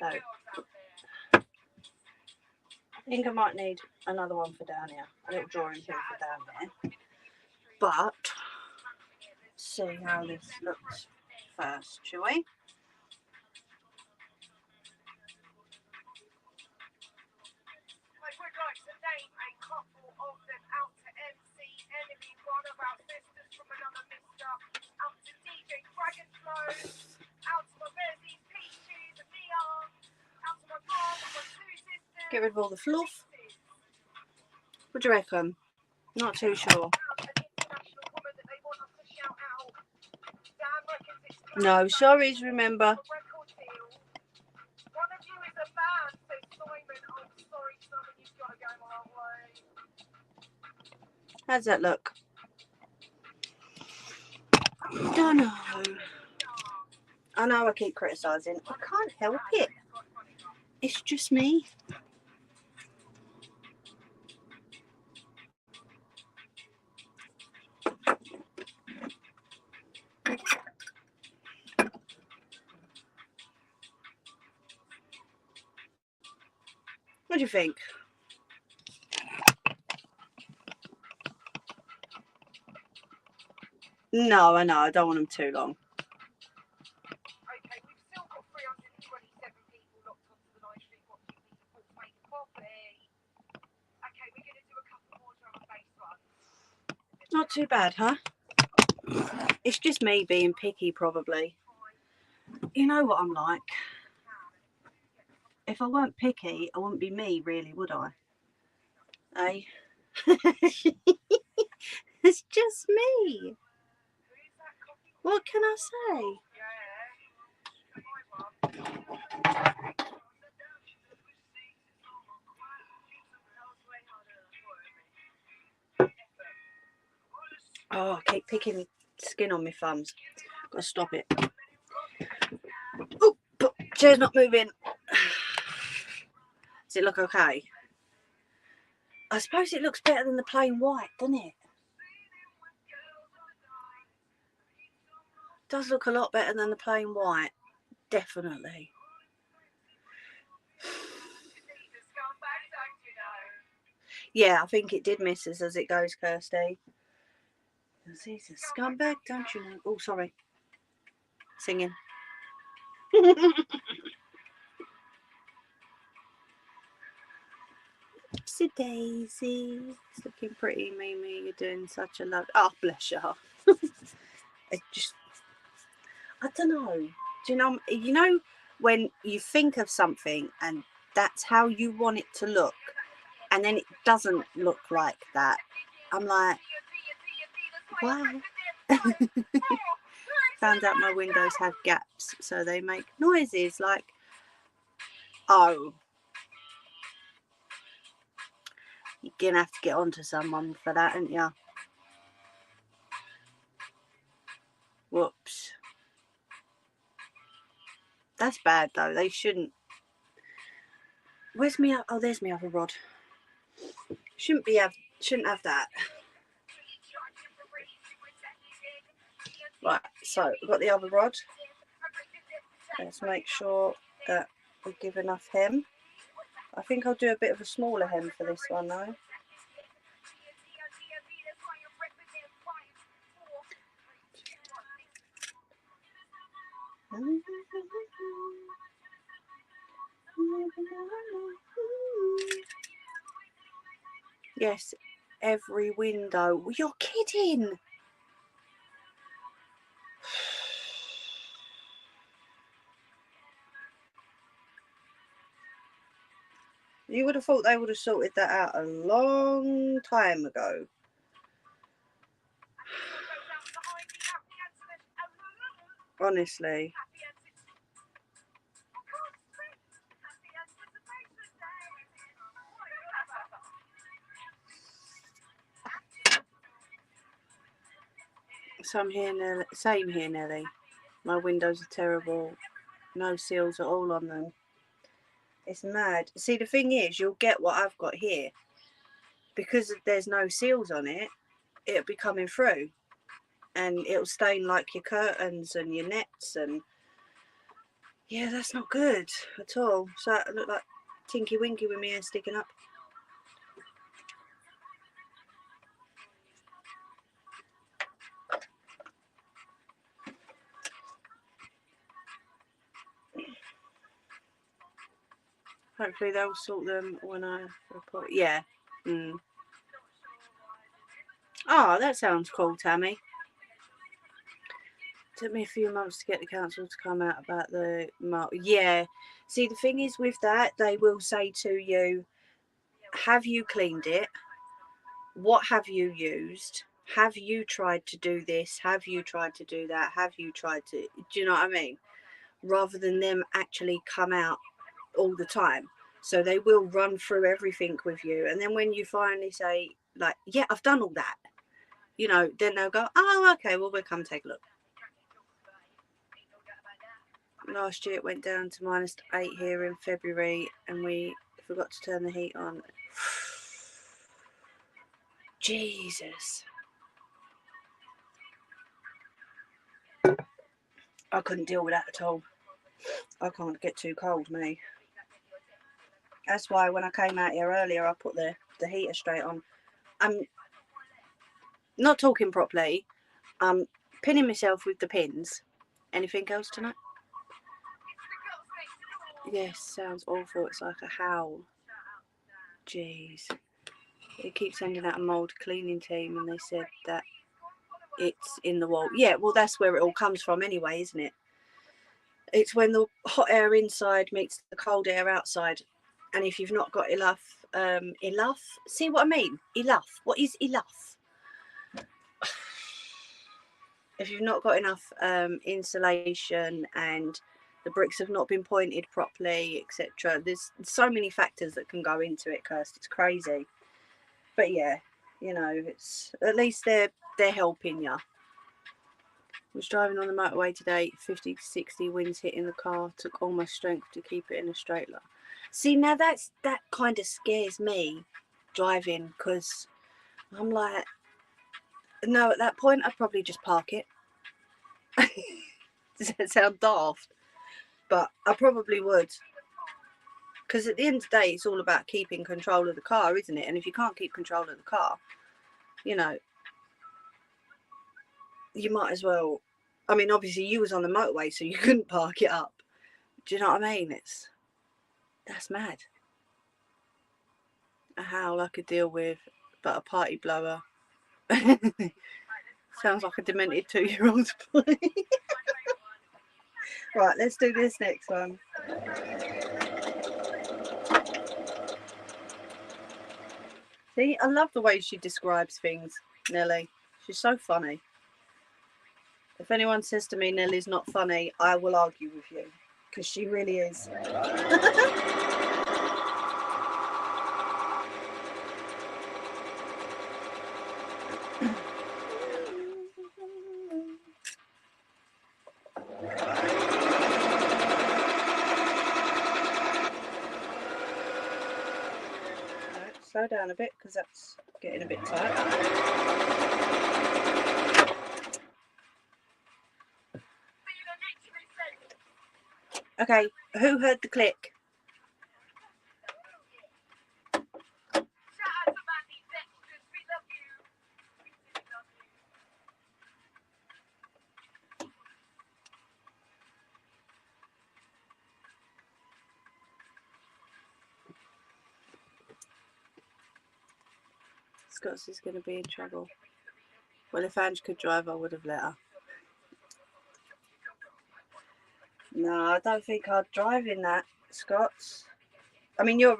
So I think I might need another one for down here, a little drawing pin for down there. But see how this looks first, shall we? Get rid of all the fluff. What do you reckon? Not too sure. No, sorries, remember. How's that look? Don't know. I know I keep criticising. I can't help it. It's just me. What do you think? No, I know. I don't want them too long. Okay, we've still got 327 people locked onto the live stream watching me support Make a Coffee. Okay, we're going to do a couple more drum and bass ones. Not too bad, huh? It's just me being picky, probably. You know what I'm like. If I weren't picky, I wouldn't be me, really, would I? Eh? It's just me. What can I say? Oh, I keep picking skin on my thumbs. Gotta stop it. Oh, chair's not moving. Does it look okay? I suppose it looks better than the plain white, doesn't it? Does look a lot better than the plain white, definitely. Yeah, I think it did miss us as it goes, Kirsty. He's a scumbag, don't you know? Oh, sorry. Singing. Oopsie daisy. It's looking pretty, Mimi. You're doing such a love. Oh, bless you. It just, I don't know. Do you know when you think of something and that's how you want it to look, and then it doesn't look like that? I'm like, why? Found out my windows have gaps, so they make noises like, oh. You're going to have to get onto someone for that, aren't you? Whoops. That's bad, though. They shouldn't. Where's me? Oh, there's my other rod. Shouldn't have that. Right, so I've got the other rod. Let's make sure that we give enough hem. I think I'll do a bit of a smaller hem for this one, though. Yes, every window. You're kidding. You would have thought they would have sorted that out a long time ago. Honestly. Same here, Nelly. My windows are terrible. No seals at all on them. It's mad. See, the thing is, you'll get what I've got here. Because there's no seals on it, it'll be coming through. And it'll stain like your curtains and your nets. And yeah, that's not good at all. So I look like Tinky Winky with my hair sticking up. Hopefully they'll sort them when I report. Yeah. Mm. Oh, that sounds cool, Tammy. Took me a few months to get the council to come out about the mark. Yeah. See, the thing is with that, they will say to you, have you cleaned it? What have you used? Have you tried to do this? Have you tried to do that? Have you tried to... Do you know what I mean? Rather than them actually come out all the time. So they will run through everything with you. And then when you finally say, like, yeah, I've done all that, you know, then they'll go, oh, okay, well, we'll come take a look. Last year it went down to -8 here in February and we forgot to turn the heat on. Jesus. I couldn't deal with that at all. I can't get too cold, me. That's why when I came out here earlier, I put the heater straight on. I'm not talking properly. I'm pinning myself with the pins. Anything else tonight? Yes, sounds awful. It's like a howl. Jeez. They keep sending out a mould cleaning team and they said that it's in the wall. Yeah, well, that's where it all comes from anyway, isn't it? It's when the hot air inside meets the cold air outside. And if you've not got enough, see what I mean? What is enough? If you've not got enough insulation and the bricks have not been pointed properly, etc. There's so many factors that can go into it, Kirst. It's crazy. But yeah, you know, it's at least they're helping you. Was driving on the motorway today, 50 to 60 winds hitting the car, took all my strength to keep it in a straight line. See, now that kind of scares me, driving, because I'm like, no, at that point I'd probably just park it. Does that sound daft? But I probably would. Because at the end of the day, it's all about keeping control of the car, isn't it? And if you can't keep control of the car, you know, you might as well... I mean, obviously you was on the motorway, so you couldn't park it up. Do you know what I mean? That's mad. A howl I could deal with, but a party blower... Sounds like a demented 2-year-old's boy. Right, let's do this next one. See, I love the way she describes things, Nelly. She's so funny. If anyone says to me Nelly's not funny, I will argue with you, because she really is. Slow down a bit because that's getting a bit tight. Okay, who heard the click? Scots is going to be in trouble. Well, if Ange could drive, I would have let her. No, I don't think I'd drive in that, Scots. I mean, you're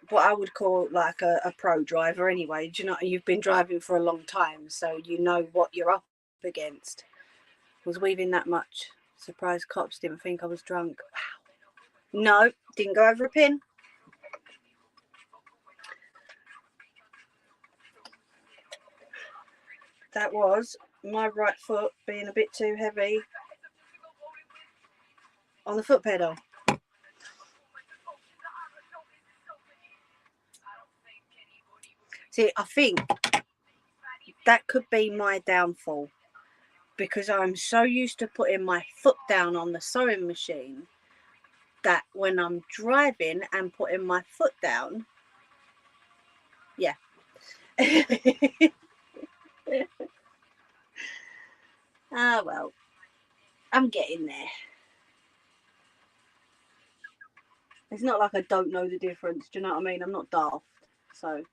what I would call like a pro driver anyway. Do you know, you've been driving for a long time, so you know what you're up against. Was weaving that much. Surprised cops didn't think I was drunk. Wow. No, didn't go over a pin. That was my right foot being a bit too heavy on the foot pedal. See, I think that could be my downfall, because I'm so used to putting my foot down on the sewing machine that when I'm driving and putting my foot down, yeah. Ah, well, I'm getting there. It's not like I don't know the difference, do you know what I mean? I'm not daft, so.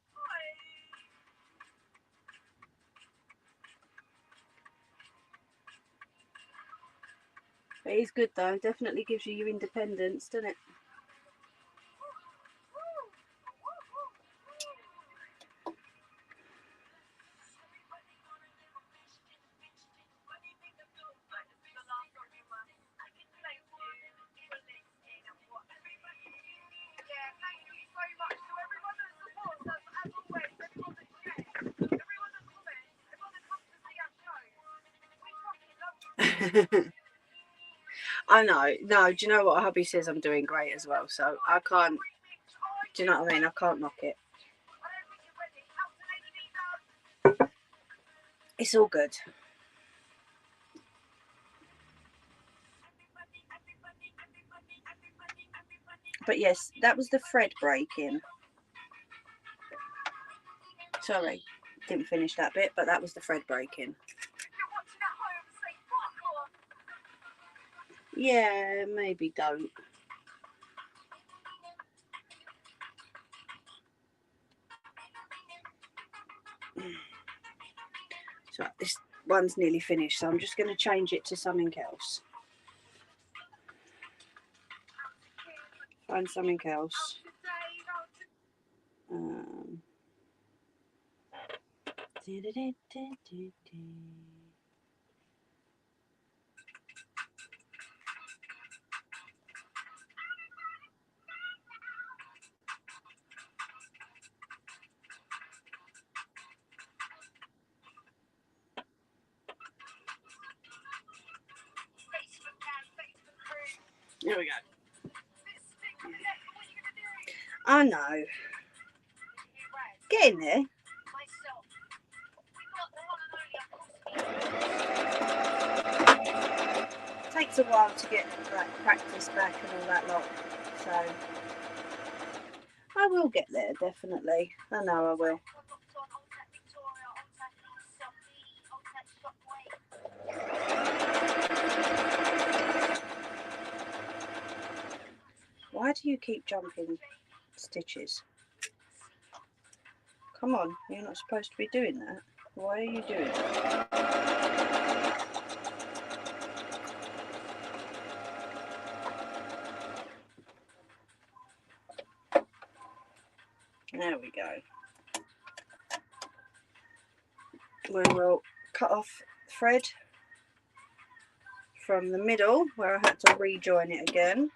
It is good though, definitely gives you your independence, doesn't it? I know. No, do you know what? Hubby says I'm doing great as well, so I can't. Do you know what I mean? I can't knock it. It's all good. But yes, that was the thread breaking. Sorry, didn't finish that bit, but that was the thread breaking. Yeah, maybe don't. So this one's nearly finished, so I'm just going to change it to something else. Find something else. There we go. I know. Get in there. It takes a while to get like practice back and all that lot. So I will get there, definitely. I know I will. Why do you keep jumping stitches? Come on, you're not supposed to be doing that. Why are you doing that? There we go. We will cut off thread from the middle where I had to rejoin it again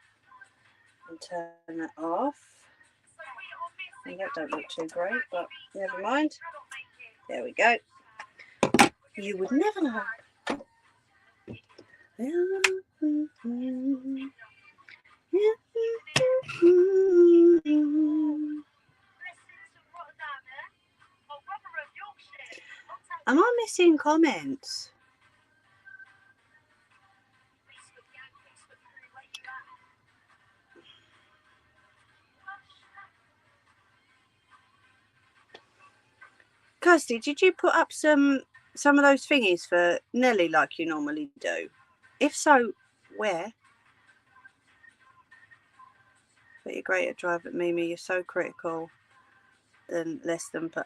and turn that off. And that don't look too great, but never mind. There we go. You would never know. Am I missing comments? Kirsty, did you put up some of those thingies for Nelly like you normally do? If so, where? But you're great at driving, Mimi. You're so critical. Then less than put.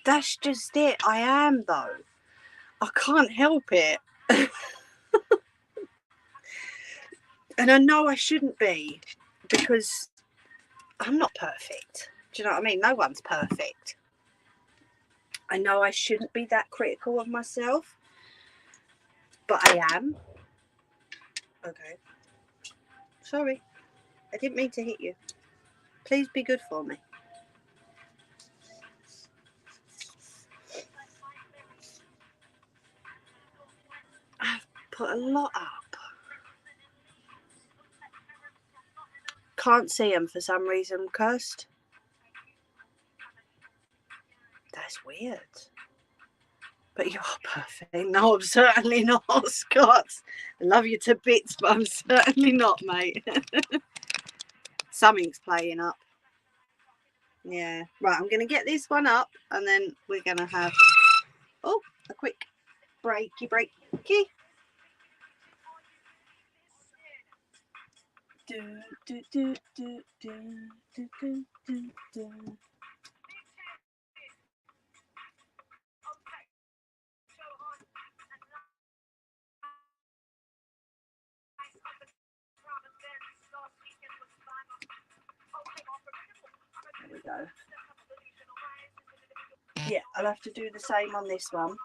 That's just it. I am though. I can't help it. And I know I shouldn't be, because I'm not perfect. Do you know what I mean? No one's perfect. I know I shouldn't be that critical of myself, but I am. Okay. Sorry. I didn't mean to hit you. Please be good for me. I've put a lot up. Can't see them for some reason, cursed. That's weird. But you're perfect. No, I'm certainly not, Scott. I love you to bits, but I'm certainly not, mate. Something's playing up. Yeah. Right, I'm going to get this one up and then we're going to have, a quick breaky. There we go. Yeah, I'll have to do the same on this one.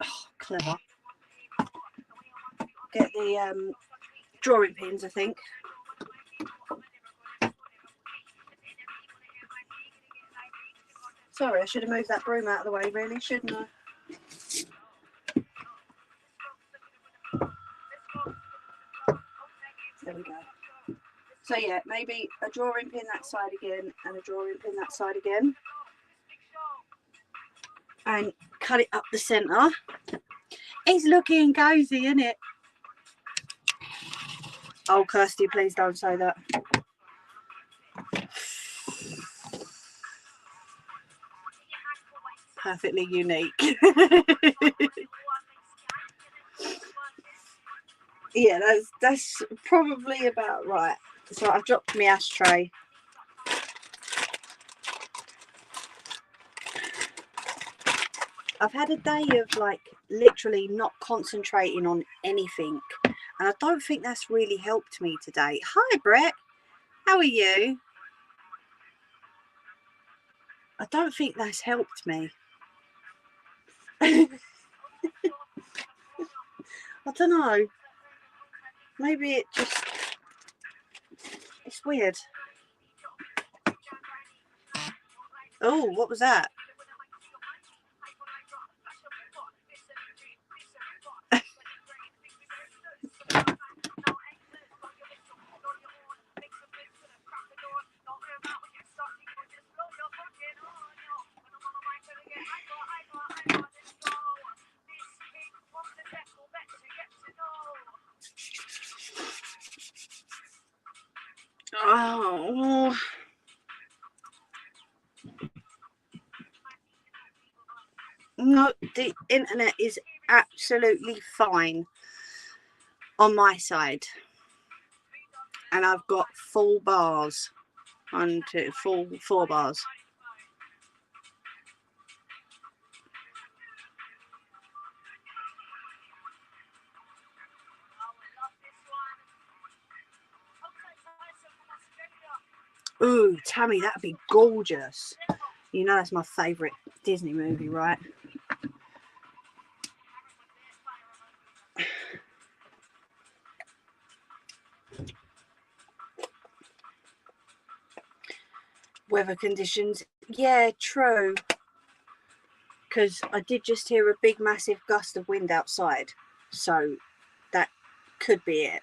Oh, clever. Get the drawing pins, I think. Sorry, I should have moved that broom out of the way, really, shouldn't I? There we go. So yeah, maybe a drawing pin that side again and a drawing pin that side again. And cut it up the centre. It's looking cozy, isn't it? Oh, Kirsty, please don't say that. Perfectly unique. Yeah, that's probably about right. So I've dropped my ashtray. I've had a day of like literally not concentrating on anything, and I don't think that's really helped me today. Hi Brett, how are you? I don't think that's helped me. I don't know. Maybe it just, it's weird. Oh, what was that? Oh. No, the internet is absolutely fine on my side. And I've got full bars. 1, 2, full 4 bars. Ooh, Tammy, that'd be gorgeous. You know that's my favourite Disney movie, right? Weather conditions. Yeah, true. Because I did just hear a big, massive gust of wind outside. So that could be it.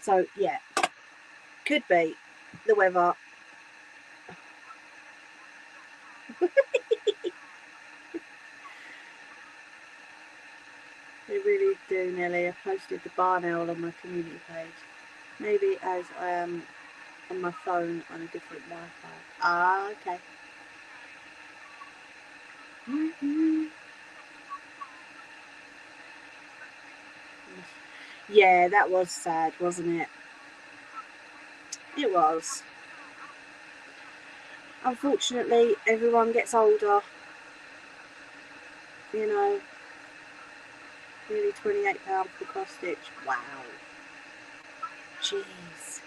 So, yeah. Could be the weather. They really do, Nelly. I posted the barn owl on my community page. Maybe as I am on my phone on a different Wi-Fi. Ah, okay. Yeah, that was sad, wasn't it? It was. Unfortunately, everyone gets older. You know, nearly £28 for cross stitch. Wow. Jeez.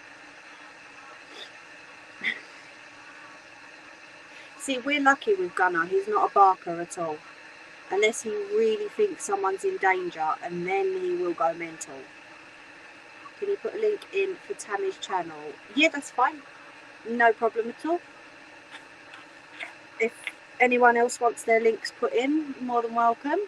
See, we're lucky with Gunnar. He's not a barker at all. Unless he really thinks someone's in danger, and then he will go mental. Can you put a link in for Tammy's channel? Yeah, that's fine. No problem at all. If anyone else wants their links put in, more than welcome.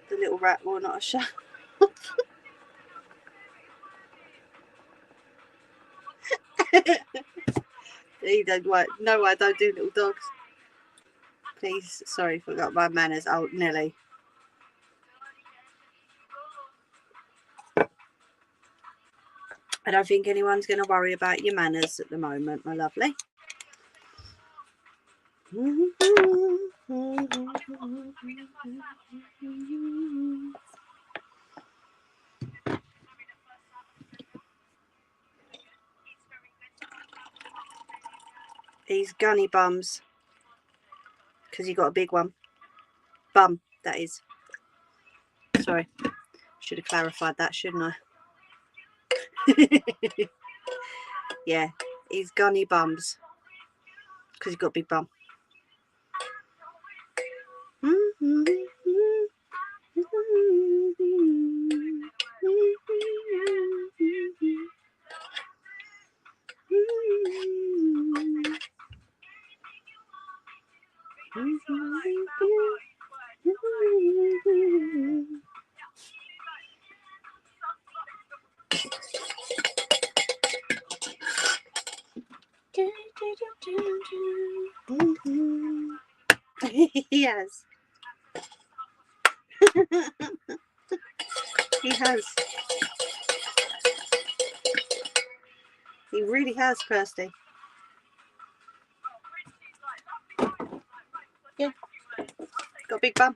The little rat will not shut. He don't like. No, I don't do little dogs. Please, sorry, forgot my manners. Oh, Nelly. I don't think anyone's going to worry about your manners at the moment, my lovely. These gunny bums. Because you got a big one. Bum, that is. Sorry. Should have clarified that, shouldn't I? Yeah, he's gunny bums. Because he's got a big bum. He has. He has. He really has, Kirsty. Yeah. Got a big bum.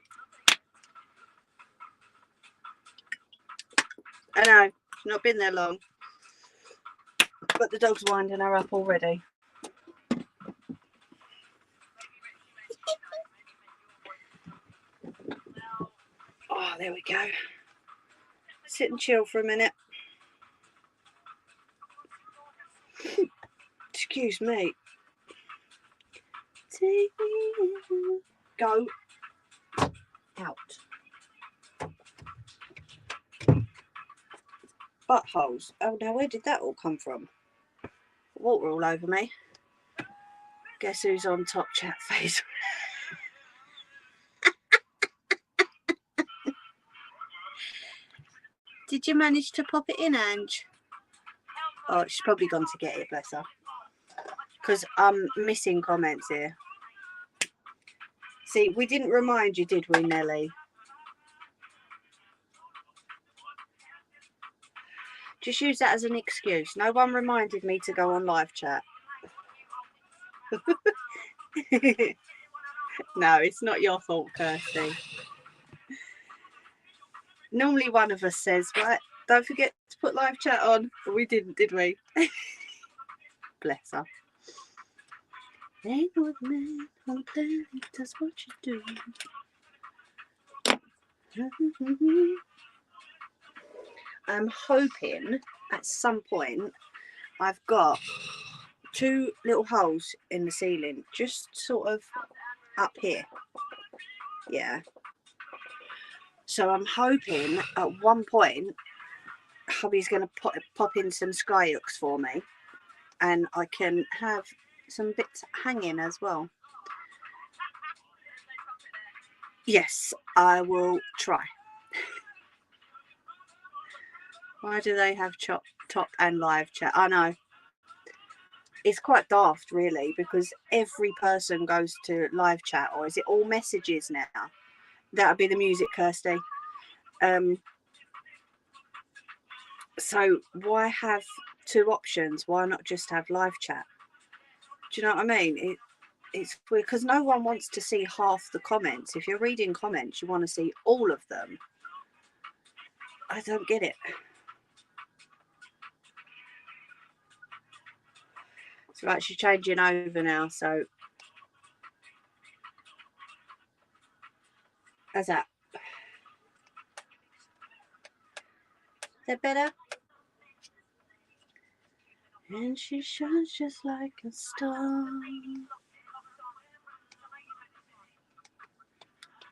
I know. She's not been there long. But the dog's winding her up already. Oh, there we go. Sit and chill for a minute. Excuse me. Take me. Go out. Buttholes. Oh, now where did that all come from? Water all over me. Guess who's on top chat face? Did you manage to pop it in, Ange? Oh, she's probably gone to get it, bless her. Because I'm missing comments here. See, we didn't remind you, did we, Nelly? Just use that as an excuse. No one reminded me to go on live chat. No, it's not your fault, Kirsty. Normally one of us says, right, don't forget to put live chat on. But we didn't, did we? Bless her. Ain't no man on planet does what you do. I'm hoping at some point I've got 2 little holes in the ceiling, just sort of up here. Yeah. So I'm hoping at one point hubby's going to pop in some sky hooks for me, and I can have some bits hanging as well. Yes, I will try. Why do they have top and live chat? I know. It's quite daft, really, because every person goes to live chat, or is it all messages now? That would be the music, Kirsty. So why have 2 options? Why not just have live chat? Do you know what I mean? It's weird because no one wants to see half the comments. If you're reading comments, you want to see all of them. I don't get it. It's right, she's changing over now, so how's that? Is that better? And she shines just like a star.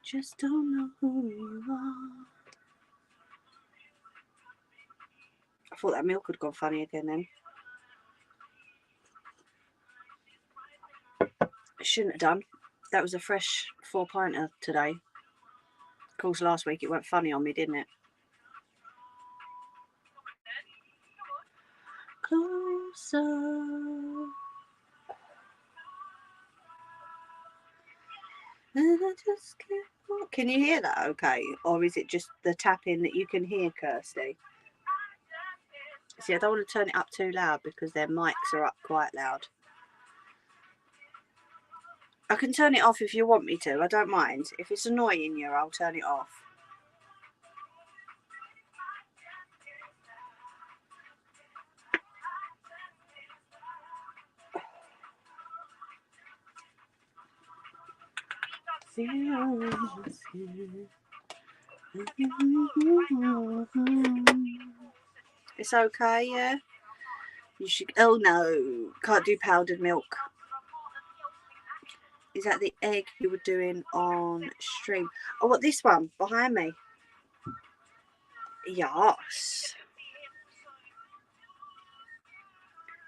Just don't know who you are. I thought that milk had gone funny again then. I shouldn't have done. That was a fresh 4-pinter today. Of course, last week it went funny on me, didn't it? Closer. And I just can't. Can you hear that okay? Or is it just the tapping that you can hear, Kirsty? See, I don't want to turn it up too loud because their mics are up quite loud. I can turn it off if you want me to. I don't mind. If it's annoying you, I'll turn it off. It's okay, yeah? You should. Oh no, can't do powdered milk. Is that the egg you were doing on stream? Oh, what, this one behind me? Yes.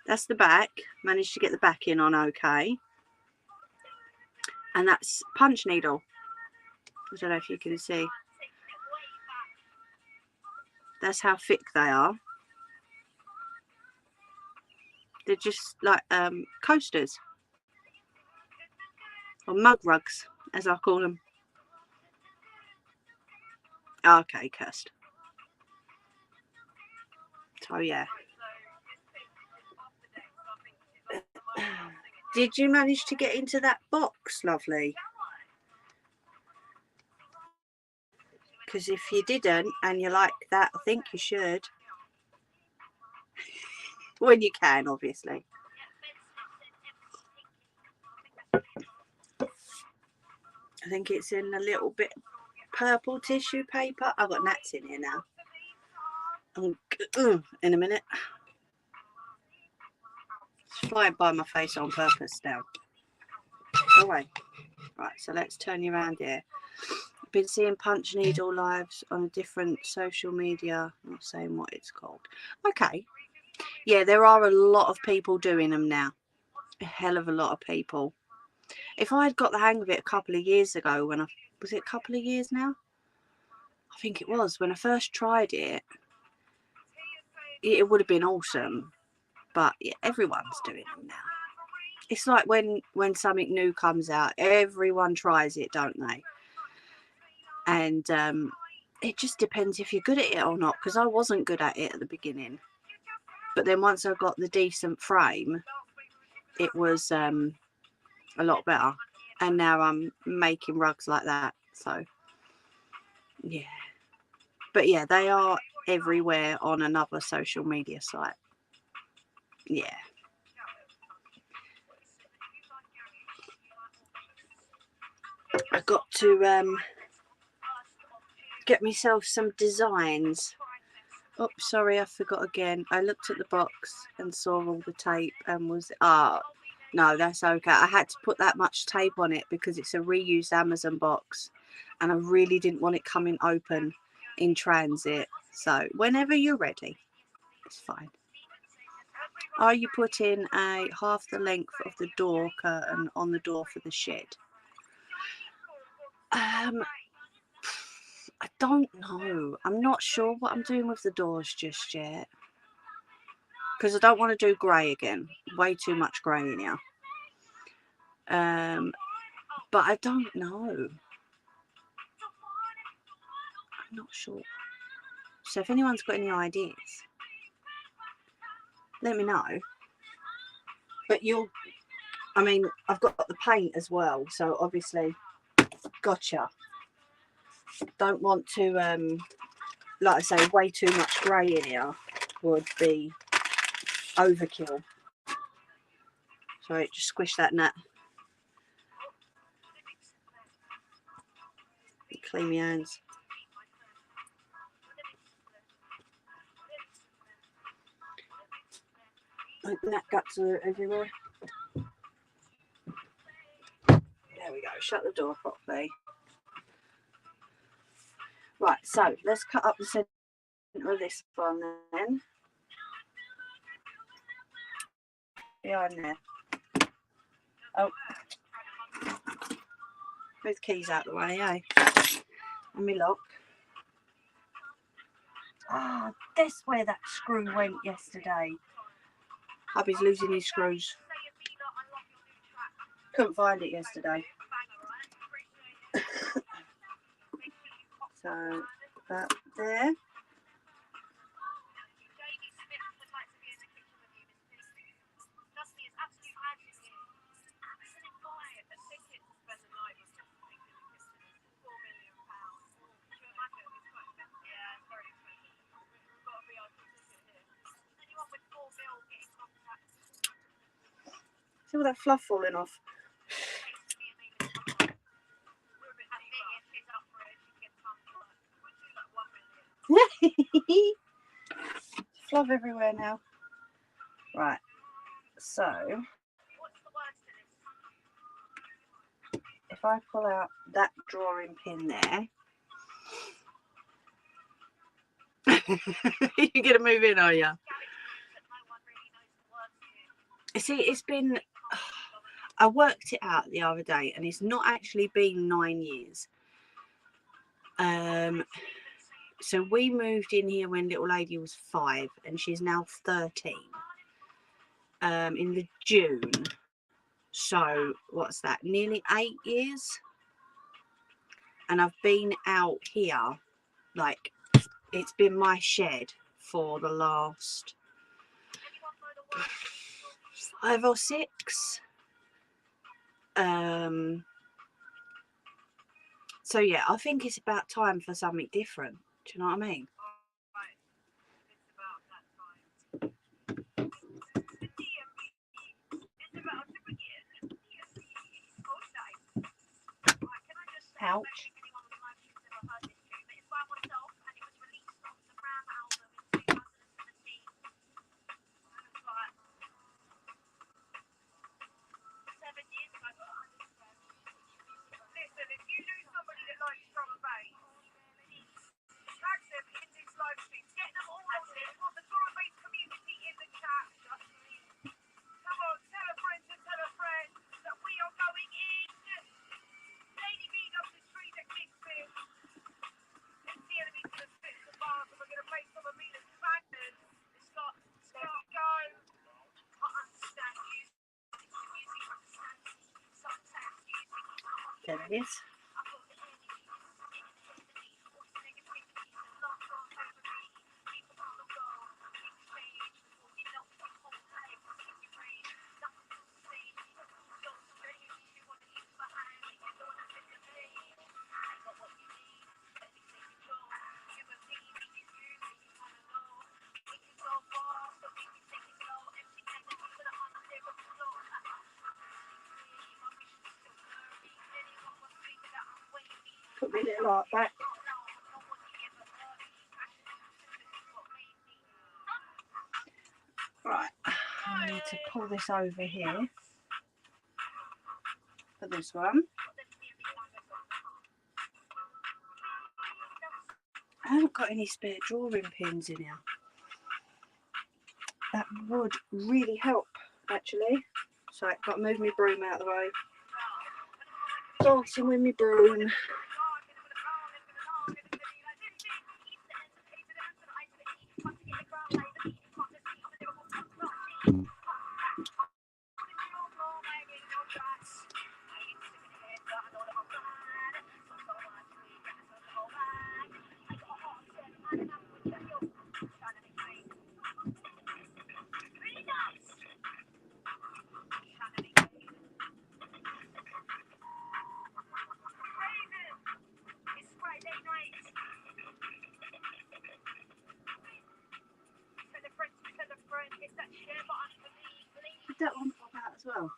That's the back. Managed to get the back in on okay. And that's punch needle. I don't know if you can see. That's how thick they are. They're just like coasters. Or mug rugs, as I call them. Okay, Kirst. So yeah. Did you manage to get into that box, lovely? Because if you didn't and you like that, I think you should. When you can, obviously. I think it's in a little bit purple tissue paper. I've got gnats in here now. In a minute. It's flying by my face on purpose now. Away. Right, so let's turn you around here. I've been seeing punch needle lives on a different social media. I'm not saying what it's called. Okay. Yeah, there are a lot of people doing them now. A hell of a lot of people. If I had got the hang of it a couple of years ago, was it a couple of years now? I think it was. When I first tried it, it would have been awesome. But yeah, everyone's doing them now. It's like when something new comes out, everyone tries it, don't they? And it just depends if you're good at it or not, because I wasn't good at it at the beginning. But then once I got the decent frame, it was a lot better. And now I'm making rugs like that. So, yeah. But yeah, they are everywhere on another social media site. Yeah. I got to get myself some designs. Oh, sorry, I forgot again. I looked at the box and saw all the tape and was... no, that's okay. I had to put that much tape on it because it's a reused Amazon box. And I really didn't want it coming open in transit. So, whenever you're ready, it's fine. Are you putting a half the length of the door curtain on the door for the shed? I don't know. I'm not sure what I'm doing with the doors just yet. Because I don't want to do grey again. Way too much grey in here. But I don't know. I'm not sure. So if anyone's got any ideas, let me know. But I mean, I've got the paint as well, so obviously, gotcha. Don't want to, like I say, way too much grey in here would be overkill. Sorry, just squish that nut. Clean my hands. Nut guts are everywhere. There we go. Shut the door properly. Right, so let's cut up the centre of this one then. Behind there. Oh. Move the keys out of the way, eh? And me lock. Ah, that's where that screw went yesterday. Hubby's losing his screws. Couldn't find it yesterday. So that there. See all that fluff falling off? Fluff everywhere now. Right, so if I pull out that drawing pin there, you're gonna move in, are you? See, it's been, I worked it out the other day, and it's not actually been 9 years. So we moved in here when little lady was 5, and she's now 13. In the June. So what's that? Nearly 8 years. And I've been out here, like, it's been my shed for the last 5 or 6. So yeah, I think it's about time for something different. Do you know what I mean? Pouch. There it is. Put my little art back. Right, I need to pull this over here for this one. I haven't got any spare drawing pins in here. That would really help, actually. So I've got to move my broom out of the way. Dancing with my broom. that one pop out as well?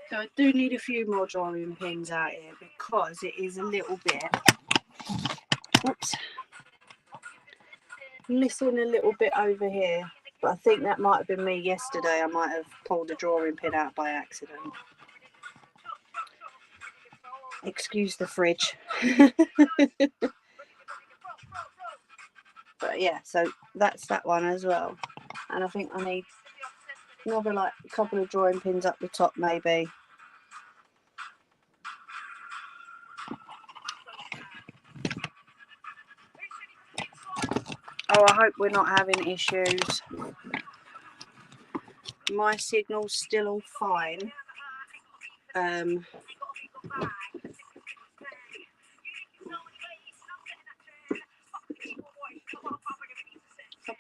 So I do need a few more drawing pins out here because it is a little bit, oops, missing a little bit over here. But I think that might have been me yesterday. I might have pulled a drawing pin out by accident. Excuse the fridge. But yeah, so that's that one as well. And I think I need another like a couple of drawing pins up the top maybe. Oh, I hope we're not having issues. My signal's still all fine. I'll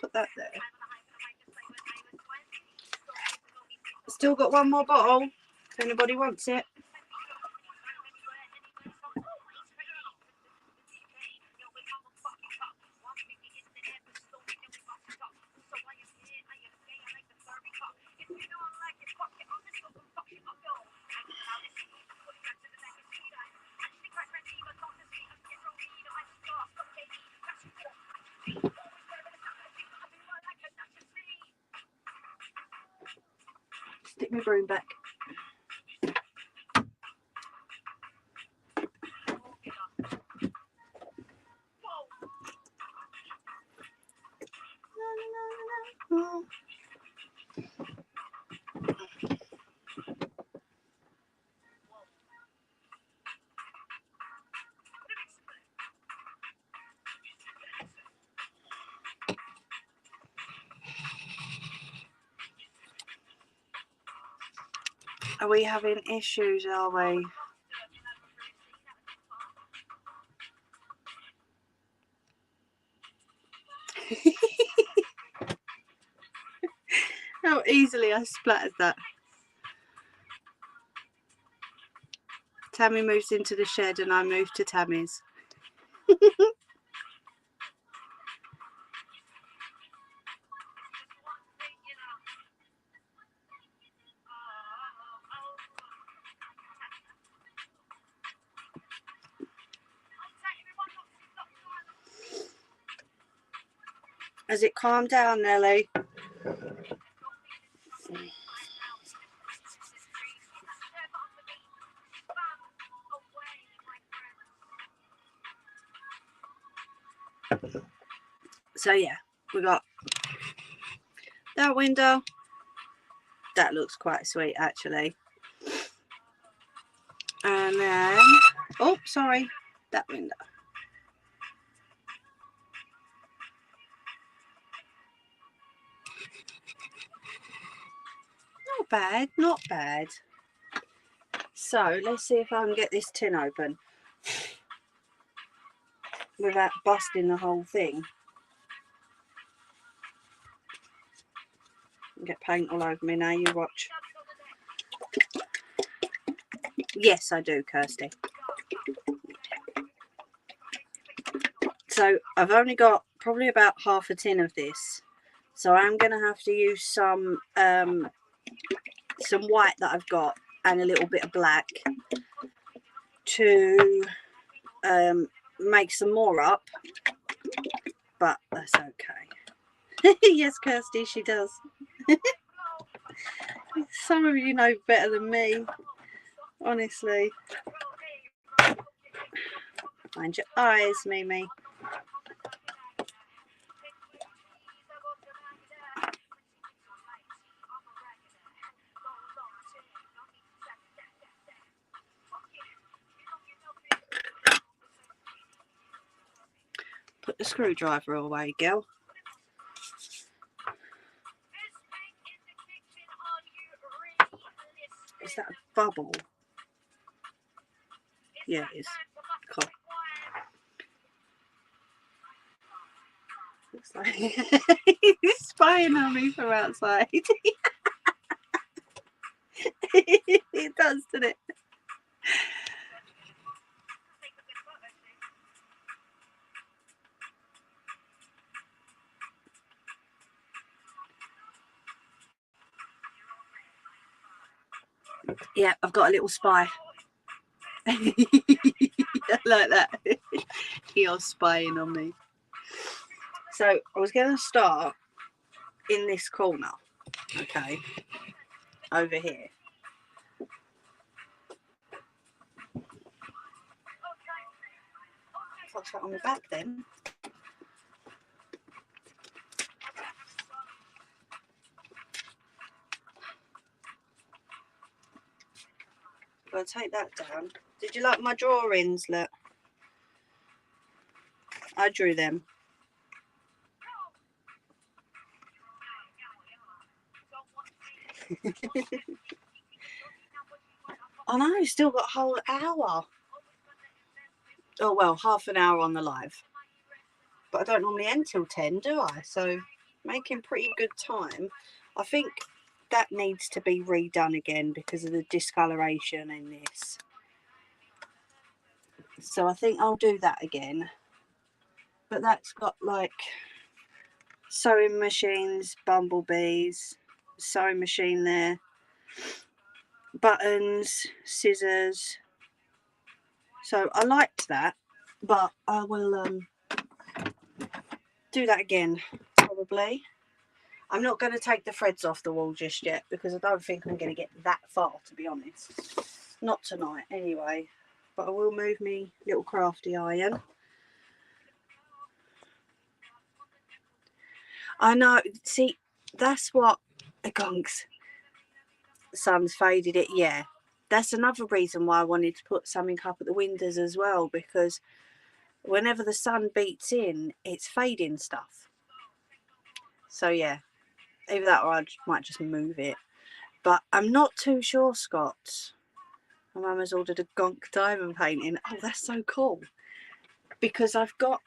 put that there. Still got one more bottle if anybody wants it. Stick my broom back. Are we having issues, are we? How easily I splattered that. Tammy moves into the shed and I move to Tammy's. Has it calmed down, Nelly? So yeah, we got that window. That looks quite sweet actually. And then, oh sorry, that window. Not bad, not bad. So let's see if I can get this tin open without busting the whole thing. Get paint all over me now, you watch. Yes, I do, Kirsty. So I've only got probably about half a tin of this. So I'm going to have to use some white that I've got and a little bit of black to make some more up. But that's okay. Yes, Kirsty, she does. Some of you know better than me, honestly. Mind your eyes, Mimi. Put the screwdriver away, girl. Is that a bubble? Yeah, it is. Cool. Looks like he's spying on me from outside. It does, doesn't it? Yeah, I've got a little spy. Like that. You're spying on me. So I was going to start in this corner, okay, over here. What's that on the back then? I'll take that down. Did you like my drawings? Look, I drew them. I know, still got a whole hour. Oh well, half an hour on the live. But I don't normally end till 10, do I? So making pretty good time. I think that needs to be redone again because of the discoloration in this. So I think I'll do that again. But that's got like sewing machines, bumblebees, sewing machine there, buttons, scissors. So I liked that, but I will do that again probably. I'm not going to take the threads off the wall just yet because I don't think I'm going to get that far, to be honest. Not tonight anyway, but I will move me little crafty iron. I know, see, that's what a gonks. Sun's faded it, yeah. That's another reason why I wanted to put something up at the windows as well, because whenever the sun beats in, it's fading stuff. So yeah, either that or I might just move it. But I'm not too sure, Scott. My mum has ordered a gonk diamond painting. Oh, that's so cool. Because I've got,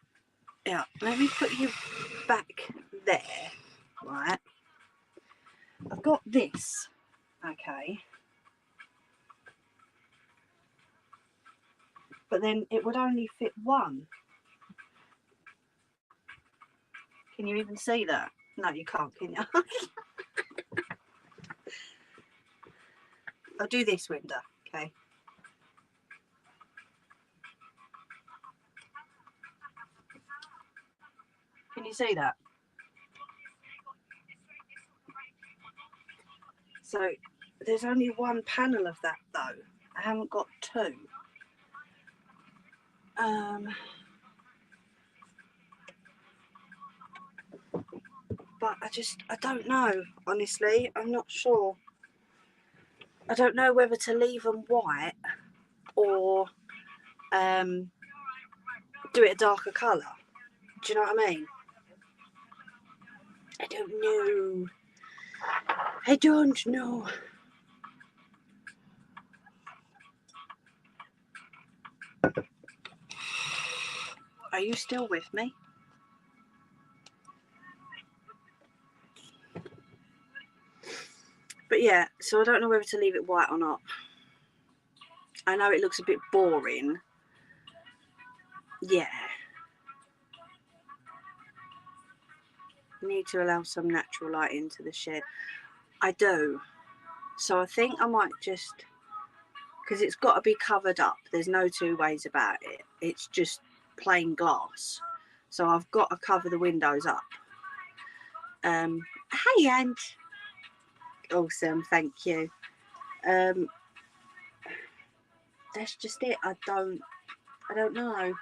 yeah, let me put you back there, right? I've got this, okay. But then it would only fit one. Can you even see that? No, you can't, can you? I'll do this window, okay. Can you see that? So there's only one panel of that though. I haven't got two. But I don't know, honestly. I'm not sure. I don't know whether to leave them white or do it a darker colour. Do you know what I mean? I don't know. I don't know. Are you still with me? But yeah, so I don't know whether to leave it white or not. I know it looks a bit boring. Yeah. Need to allow some natural light into the shed. I do. So I think I might just, because it's got to be covered up. There's no two ways about it. It's just plain glass. So I've got to cover the windows up. Hey, Ange. Awesome, thank you. That's just it. I don't know.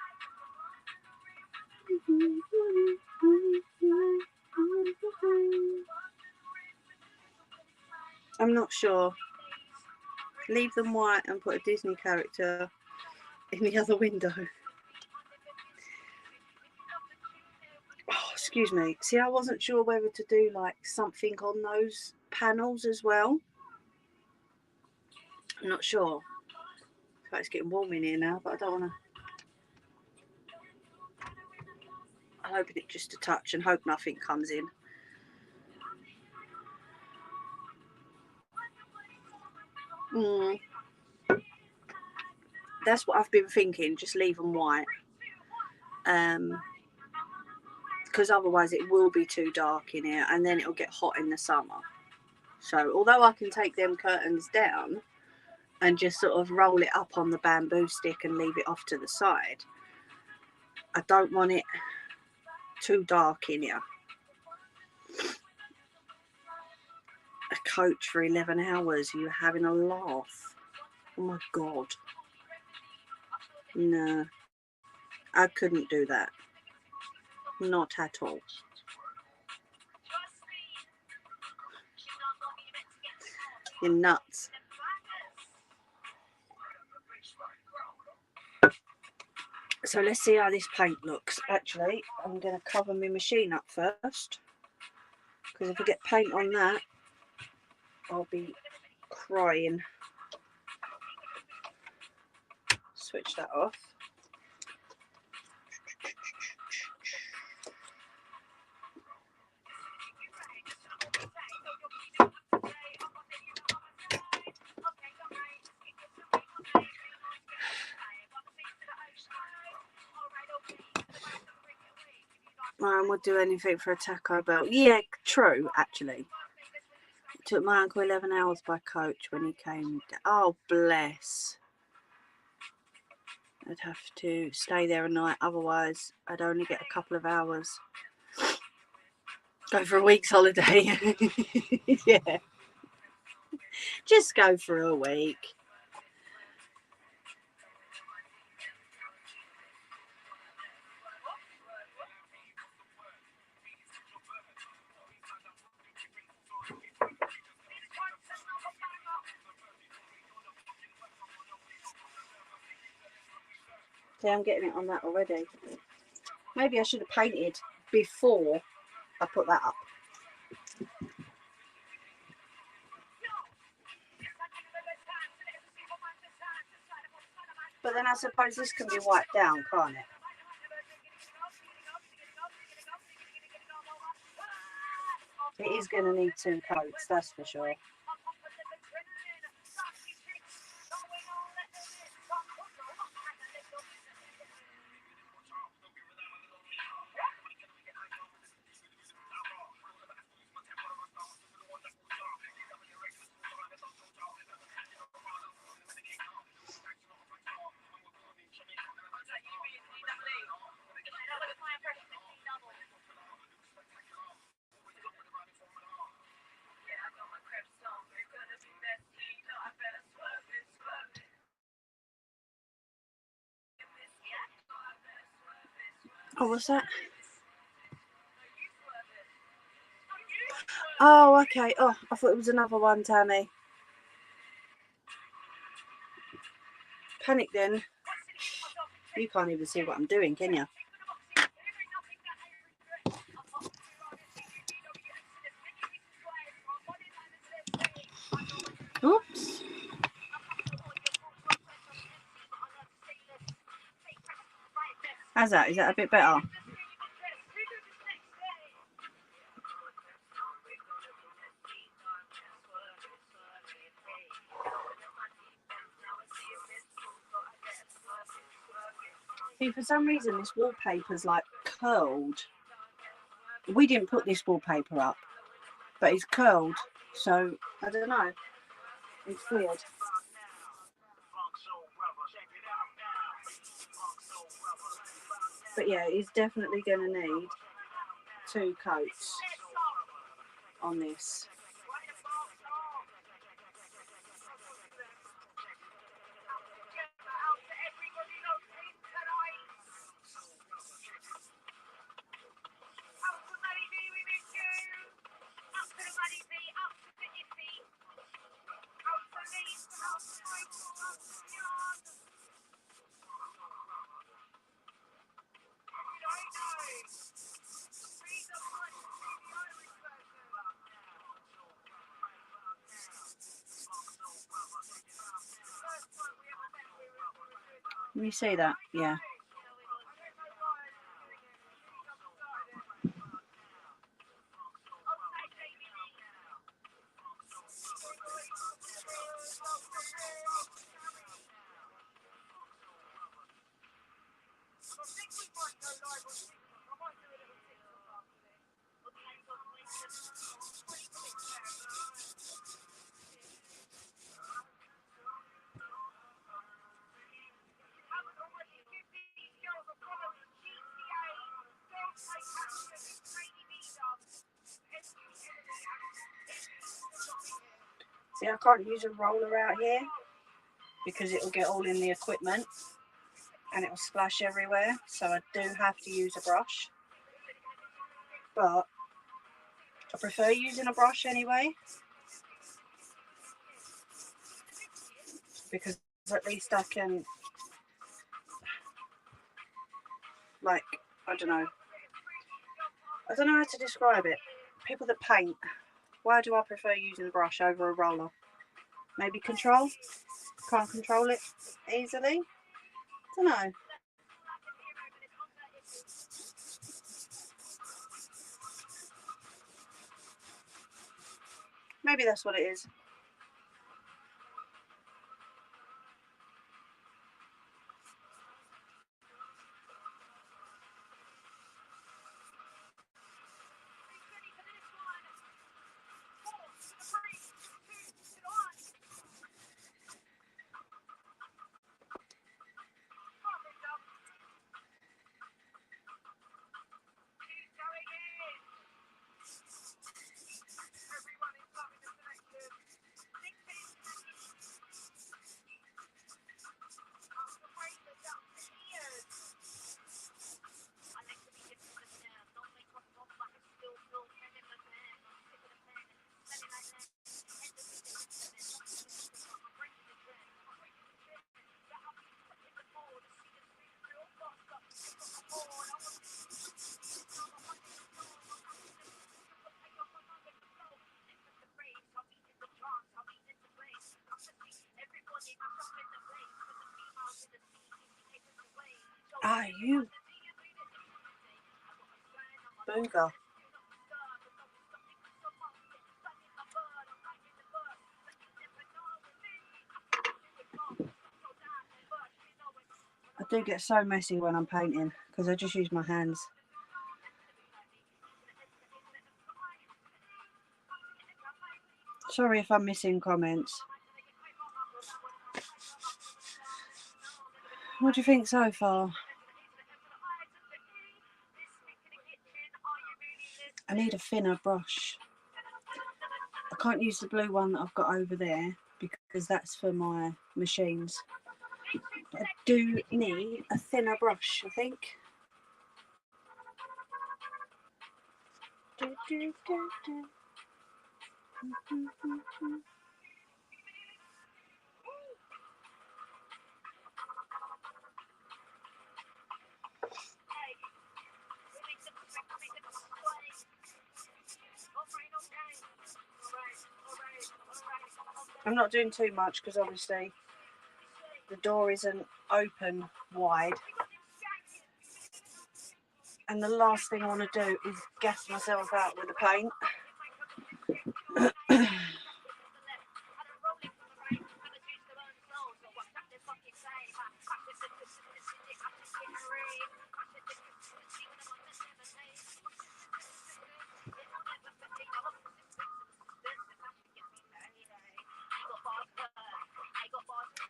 I'm not sure. Leave them white and put a Disney character in the other window. Oh, excuse me. See, I wasn't sure whether to do like something on those panels as well. I'm not sure. It's getting warm in here now, but I don't want to. I'll open it just a touch and hope nothing comes in. That's what I've been thinking. Just leave them white. Because otherwise it will be too dark in here and then it'll get hot in the summer. So although I can take them curtains down and just sort of roll it up on the bamboo stick and leave it off to the side, I don't want it too dark in here. A coach for 11 hours, you're having a laugh. Oh my God. No, I couldn't do that. Not at all. You're nuts. So let's see how this paint looks. Actually, I'm going to cover my machine up first, because if I get paint on that, I'll be crying. Switch that off. Mine would do anything for a Taco Bell. Yeah, true, actually. It took my uncle 11 hours by coach when he came. Oh, bless. I'd have to stay there a night, otherwise I'd only get a couple of hours. Go for a week's holiday. Yeah. Just go for a week. See, I'm getting it on that already. Maybe I should have painted before I put that up. But then I suppose this can be wiped down, can't it? It is going to need 2 coats, that's for sure. Oh, what's that? Oh, okay. Oh, I thought it was another one, Tammy. Panic then. You can't even see what I'm doing, can you? Oops. How's that? Is that a bit better? See, for some reason this wallpaper's like curled. We didn't put this wallpaper up, but it's curled, so I don't know. It's weird. But yeah, it's definitely going to need 2 coats. on this. Can you see that? Yeah. See, I can't use a roller out here because it'll get all in the equipment and it'll splash everywhere. So I do have to use a brush. But I prefer using a brush anyway, because at least I can, like, I don't know how to describe it. People that paint, why do I prefer using a brush over a roller? Maybe control? Can't control it easily? I don't know. Maybe that's what it is. Ah, you booger. I do get so messy when I'm painting because I just use my hands. Sorry if I'm missing comments. What do you think so far? I need a thinner brush. I can't use the blue one that I've got over there because that's for my machines. I do need a thinner brush, I think. I'm not doing too much because obviously the door isn't open wide. And the last thing I want to do is gas myself out with the paint.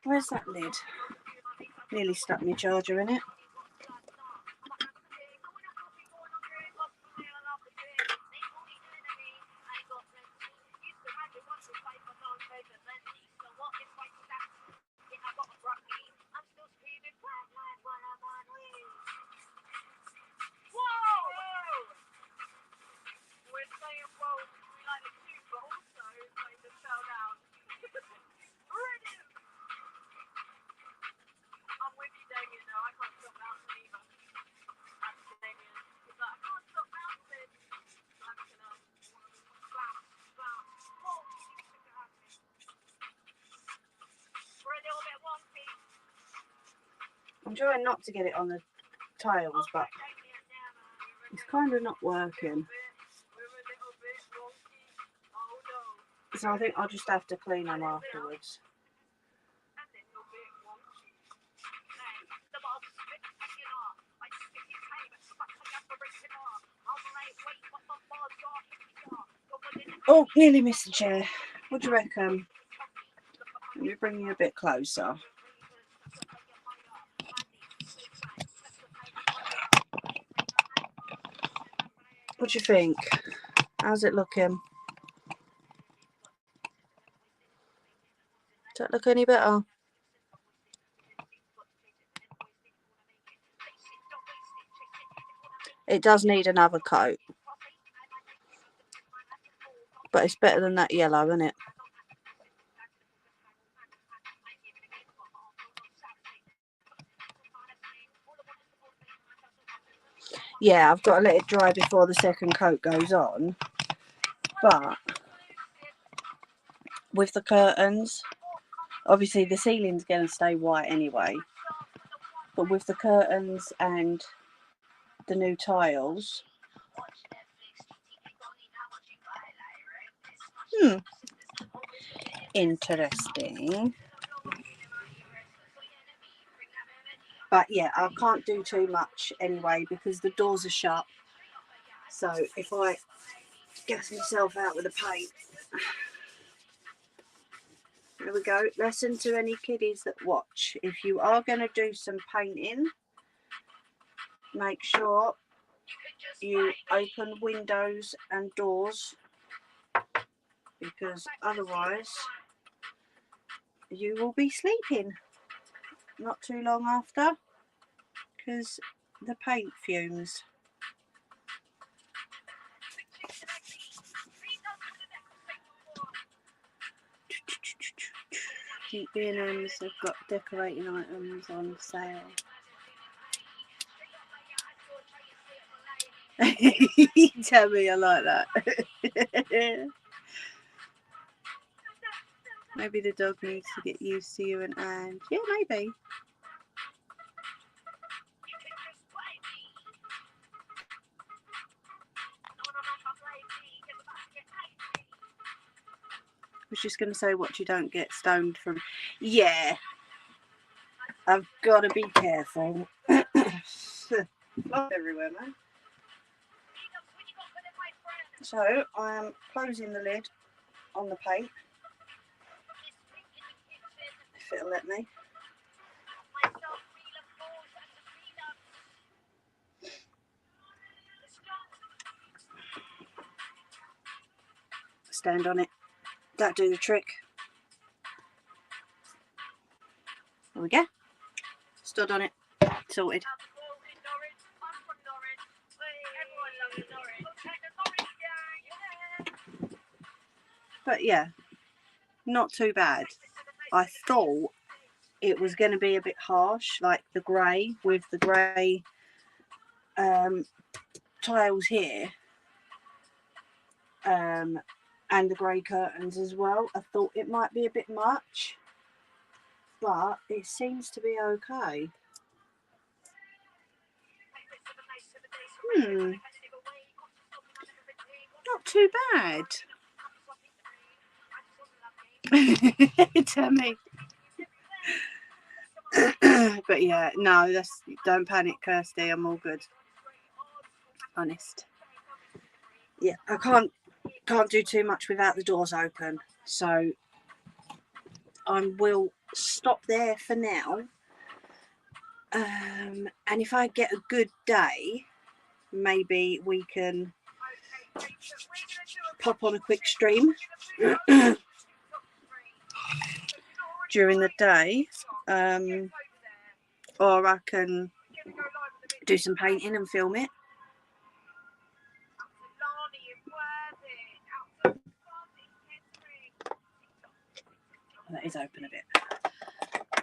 Where's that lid? Nearly stuck my charger in it. I'm trying not to get it on the tiles, but it's kind of not working. So I think I'll just have to clean them afterwards. Oh, nearly missed the chair. What do you reckon? Let me bring you a bit closer. What do you think? How's it looking? Does that look any better? It does need another coat. But it's better than that yellow, isn't it? Yeah, I've got to let it dry before the second coat goes on. But with the curtains, obviously the ceiling's going to stay white anyway. But with the curtains and the new tiles, interesting. But yeah, I can't do too much anyway because the doors are shut. So if I get myself out with the paint. There we go. Lesson to any kiddies that watch. If you are going to do some painting, make sure you open windows and doors, because otherwise you will be sleeping not too long after, because the paint fumes. I think B&M's have got decorating items on sale. Tell me I like that. Maybe the dog needs to get used to you and Anne. Yeah, maybe. I was just going to say what you don't get stoned from. Yeah. I've got to be careful. Fly everywhere, man. So I am closing the lid on the paint, if it'll let me. Stand on it. That'll do the trick. There we go. Stood on it. Sorted. But yeah, not too bad. I thought it was going to be a bit harsh, like the grey, with the grey tiles here, and the grey curtains as well. I thought it might be a bit much, but it seems to be okay. Not too bad. Tell me. But yeah, no, don't panic, Kirsty. I'm all good. Honest. Yeah, I can't do too much without the doors open, so I will stop there for now. And if I get a good day, maybe we can pop on a quick stream during the day, or I can do some painting and film it. That is open a bit,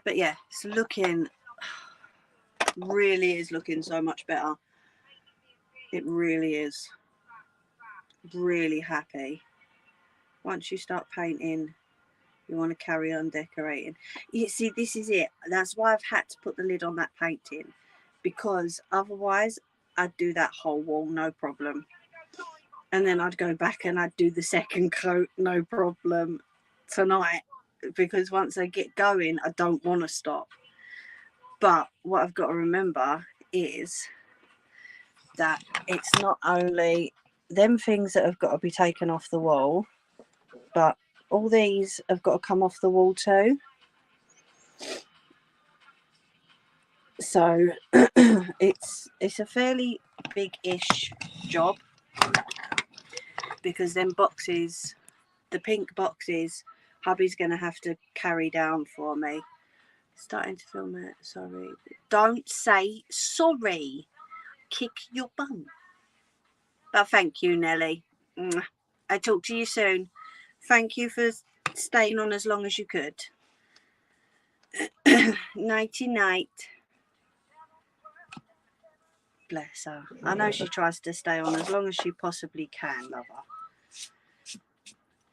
but yeah, it's really is looking so much better. It really is. Really happy. Once you start painting, You want to carry on decorating. You see, this is it. That's why I've had to put the lid on that painting, because otherwise I'd do that whole wall, no problem. And then I'd go back and I'd do the second coat, no problem, tonight. Because once I get going, I don't want to stop. But what I've got to remember is that it's not only them things that have got to be taken off the wall, but all these have got to come off the wall too. So it's a fairly big-ish job, because them boxes, the pink boxes, hubby's going to have to carry down for me. Starting to film it. Sorry. Don't say sorry. Kick your bum. But thank you, Nelly. I talk to you soon. Thank you for staying on as long as you could. Nighty night. Bless her. I know she tries to stay on as long as she possibly can, love her.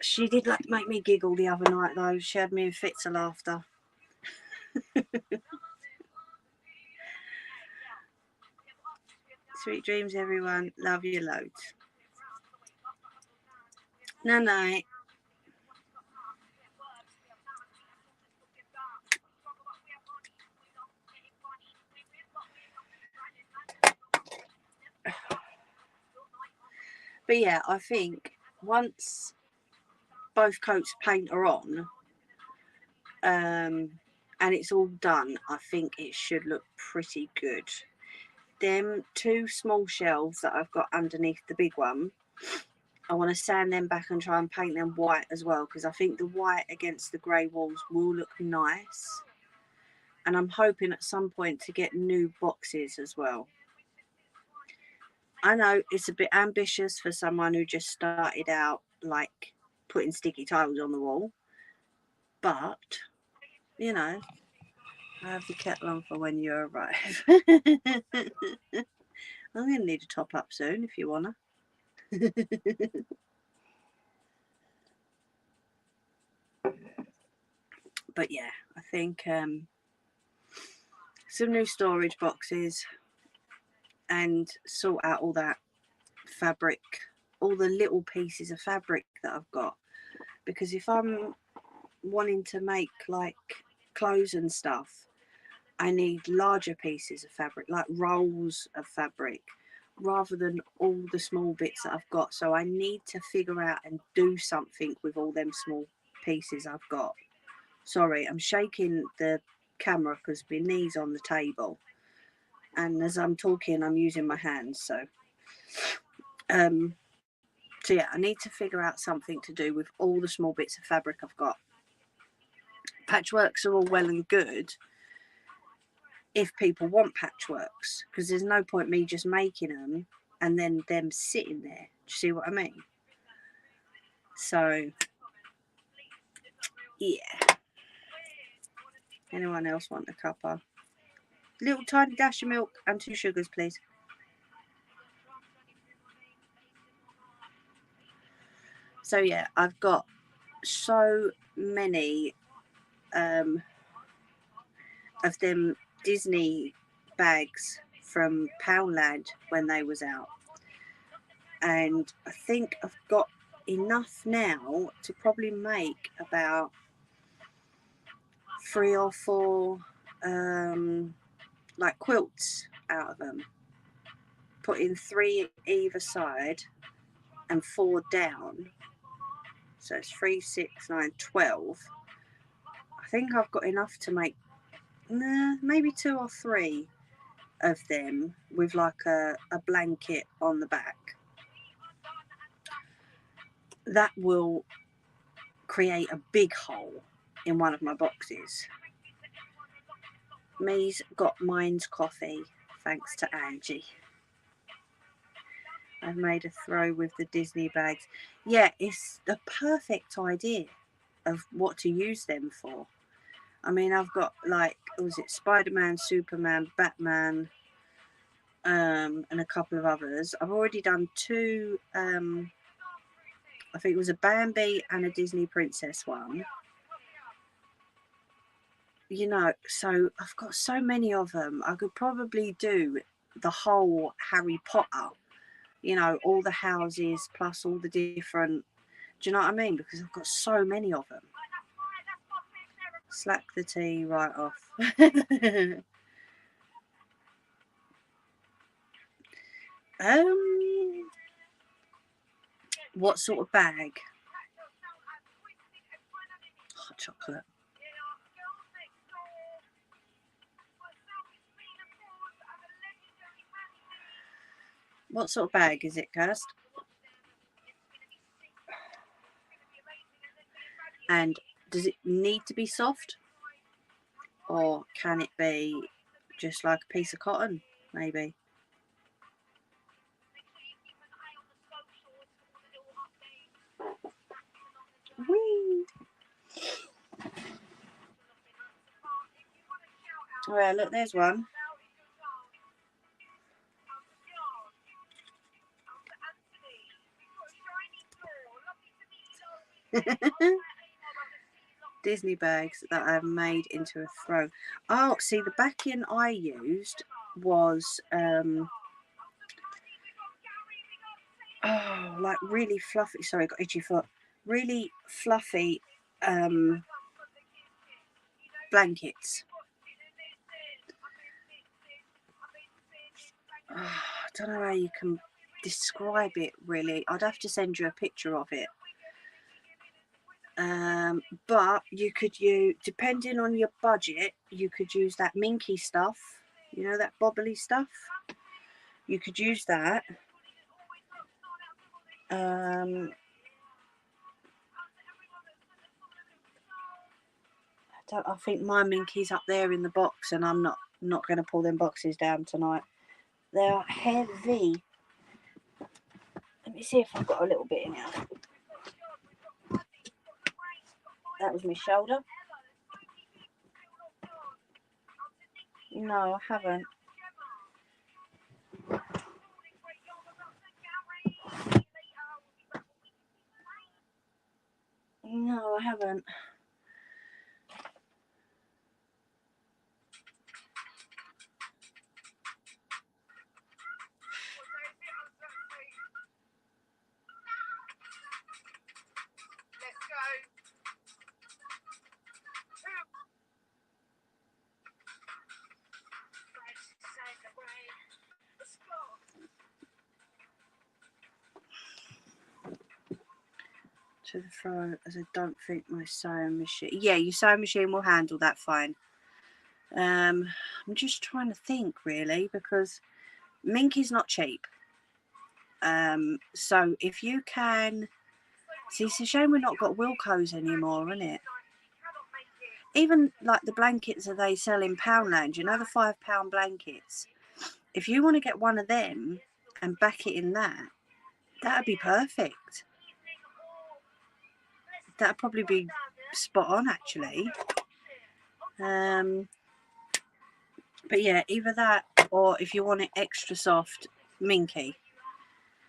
She did like make me giggle the other night though. She had me in fits of laughter. Sweet dreams, everyone. Love you loads. Night night. But yeah, I think once both coats of paint are on, and it's all done, I think it should look pretty good. Them two small shelves that I've got underneath the big one, I want to sand them back and try and paint them white as well, because I think the white against the grey walls will look nice. And I'm hoping at some point to get new boxes as well. I know it's a bit ambitious for someone who just started out like putting sticky tiles on the wall, but you know, I have the kettle on for when you arrive. I'm going to need a top up soon if you wanna. But yeah, I think some new storage boxes, and sort out all that fabric, all the little pieces of fabric that I've got, because if I'm wanting to make like clothes and stuff, I need larger pieces of fabric, like rolls of fabric, rather than all the small bits that I've got. So I need to figure out and do something with all them small pieces I've got. Sorry, I'm shaking the camera because my knee's on the table, and as I'm talking I'm using my hands. So yeah, I need to figure out something to do with all the small bits of fabric I've got. Patchworks are all well and good if people want patchworks, because there's no point me just making them and then them sitting there. Do you see what I mean? So yeah. Anyone else want a cuppa? Little tiny dash of milk and 2 sugars, please. So yeah, I've got so many of them Disney bags from Poundland when they was out, and I think I've got enough now to probably make about 3 or 4 like quilts out of them, putting 3 either side and 4 down, so it's 3, 6, 9, 12. I think I've got enough to make maybe 2 or 3 of them with like a blanket on the back. That will create a big hole in one of my boxes. Me's got mine's coffee, thanks to Angie. I've made a throw with the Disney bags. Yeah, it's the perfect idea of what to use them for. I mean, I've got like, was it Spider-Man, Superman, Batman, and a couple of others. I've already done 2, I think it was a Bambi and a Disney Princess one. you know, so I've got so many of them. I could probably do the whole Harry Potter, you know, all the houses plus all the different, do you know what I mean? Because I've got so many of them. Slack the tea right off. What sort of bag? Hot chocolate. What sort of bag is it, Kirst? And does it need to be soft? Or can it be just like a piece of cotton, maybe? Whee! Oh yeah, look, there's one. Disney bags that I've made into a throne. Oh, see, the backing I used was like really fluffy. Sorry, I got itchy foot. Really fluffy blankets. Oh, I don't know how you can describe it really. I'd have to send you a picture of it. But you could use, depending on your budget, you could use that minky stuff, you know, that bobbly stuff. You could use that. I think my minky's up there in the box, and I'm not going to pull them boxes down tonight. They're heavy. Let me see if I've got a little bit in here. That was my shoulder. No, I haven't. No, I haven't. To the front, as I don't think my sewing machine. Yeah, your sewing machine will handle that fine. I'm just trying to think really, because minky's not cheap. So if you can, see, it's a shame we've not got Wilko's anymore, isn't it? Even like the blankets that they sell in Poundland, you know, the £5 blankets. If you want to get one of them and back it in that, that'd be perfect. That'd probably be spot on, actually. But yeah, either that or if you want it extra soft, minky.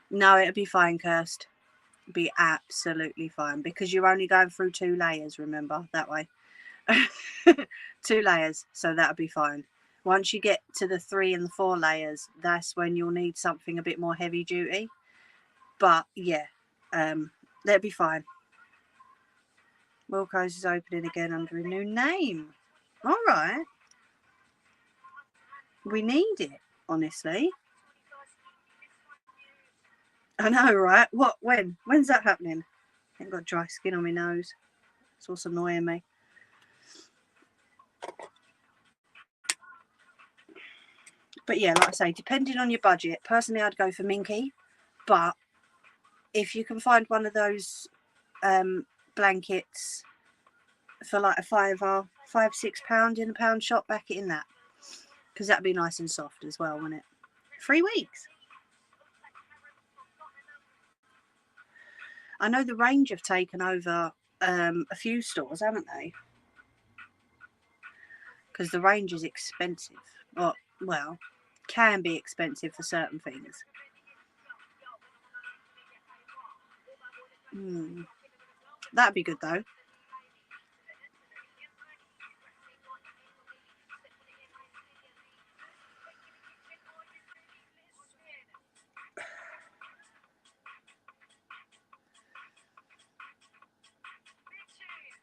No, it'll be fine, Kirst. It'll be absolutely fine because you're only going through 2 layers, remember, that way. 2 layers, so that'll be fine. Once you get to the 3 and the 4 layers, that's when you'll need something a bit more heavy duty. But yeah, that'll be fine. Wilko's is opening again under a new name. All right. We need it, honestly. I know, right? What? When? When's that happening? I ain't got dry skin on my nose. It's what's annoying me. But yeah, like I say, depending on your budget, personally I'd go for minky. But if you can find one of those blankets for like a £5, £6 in a pound shop, back it in that. Because that'd be nice and soft as well, wouldn't it? 3 weeks. I know the Range have taken over a few stores, haven't they? Because the Range is expensive. Well, can be expensive for certain things. That'd be good though.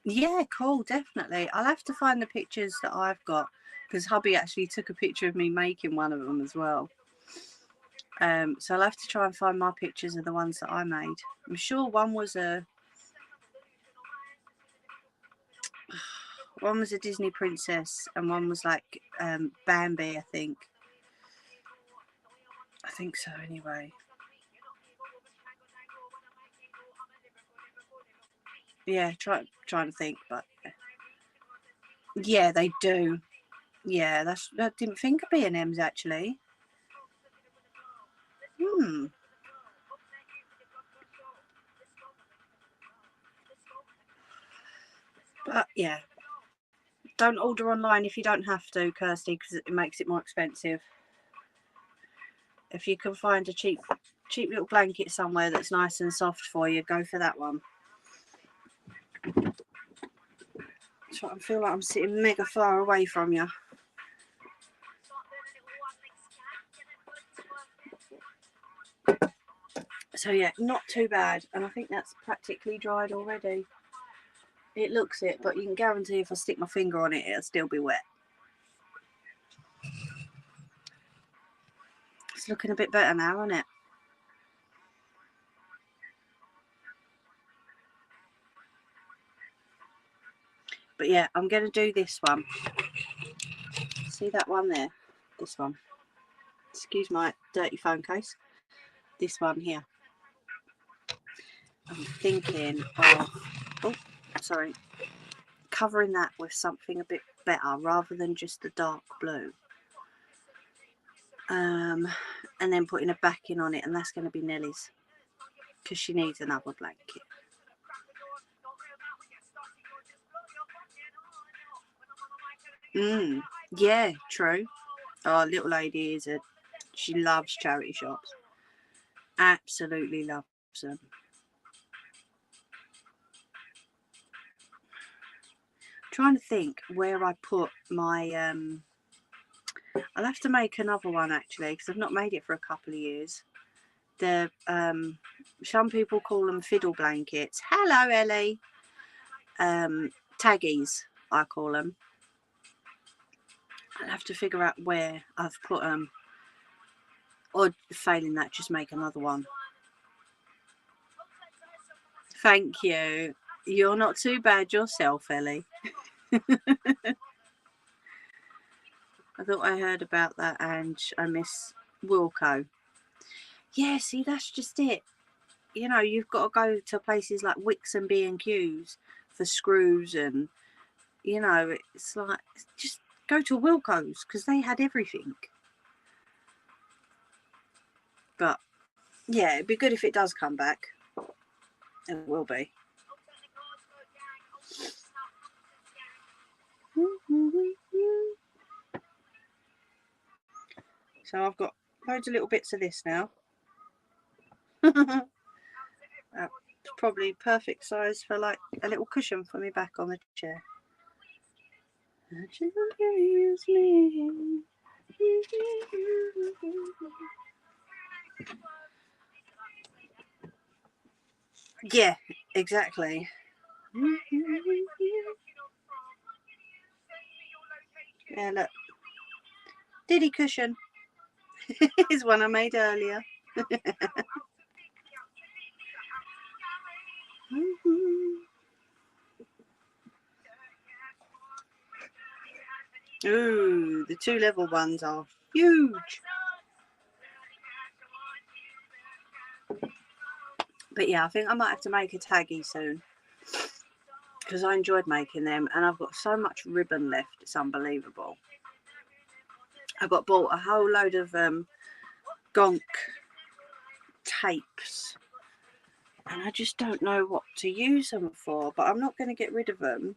Yeah, cool, definitely. I'll have to find the pictures that I've got, because hubby actually took a picture of me making one of them as well. So I'll have to try and find my pictures of the ones that I made. I'm sure one was a Disney princess and one was like Bambi, I think so anyway. Yeah, trying to think, but yeah, they do. Yeah, I didn't think of B&M's actually. But yeah, don't order online if you don't have to, Kirsty, because it makes it more expensive. If you can find a cheap little blanket somewhere that's nice and soft for you, go for that one. So I feel like I'm sitting mega far away from you. So yeah, not too bad, and I think that's practically dried already. It looks it, but you can guarantee if I stick my finger on it, it'll still be wet. It's looking a bit better now, isn't it? But yeah, I'm going to do this one. See that one there? This one. Excuse my dirty phone case. This one here. I'm thinking of, covering that with something a bit better rather than just the dark blue. And then putting a backing on it, and that's going to be Nellie's, because she needs another blanket. Yeah, true. Our little lady she loves charity shops. Absolutely loves them. Trying to think where I put my I'll have to make another one actually, because I've not made it for a couple of years. The some people call them fiddle blankets. Hello, Ellie. Taggies, I call them. I'll have to figure out where I've put them, or failing that, just make another one. Thank you. You're not too bad yourself, Ellie. I thought I heard about that, and I miss Wilco. Yeah, see, that's just it. You know, you've got to go to places like Wickes and B&Q's for screws, and you know, it's like, just go to Wilco's because they had everything. But yeah, it'd be good if it does come back. It will be. So I've got loads of little bits of this now. It's probably perfect size for like a little cushion for me back on the chair. Yeah, exactly. Yeah, look. Diddy cushion. Is one I made earlier. Ooh, the 2 level ones are huge. But yeah, I think I might have to make a taggy soon, because I enjoyed making them, and I've got so much ribbon left, it's unbelievable. I got bought a whole load of gonk tapes, and I just don't know what to use them for, but I'm not going to get rid of them.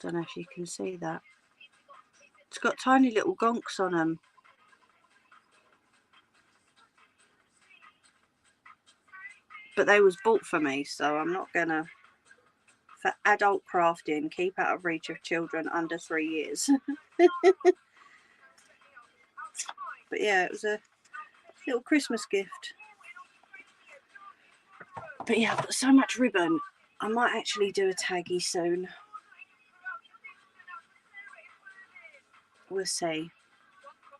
Don't know if you can see that. It's got tiny little gonks on them. But they was bought for me, so I'm not going to. For adult crafting, keep out of reach of children under 3 years. But yeah, it was a little Christmas gift. But yeah, I've got so much ribbon. I might actually do a taggy soon. We'll see.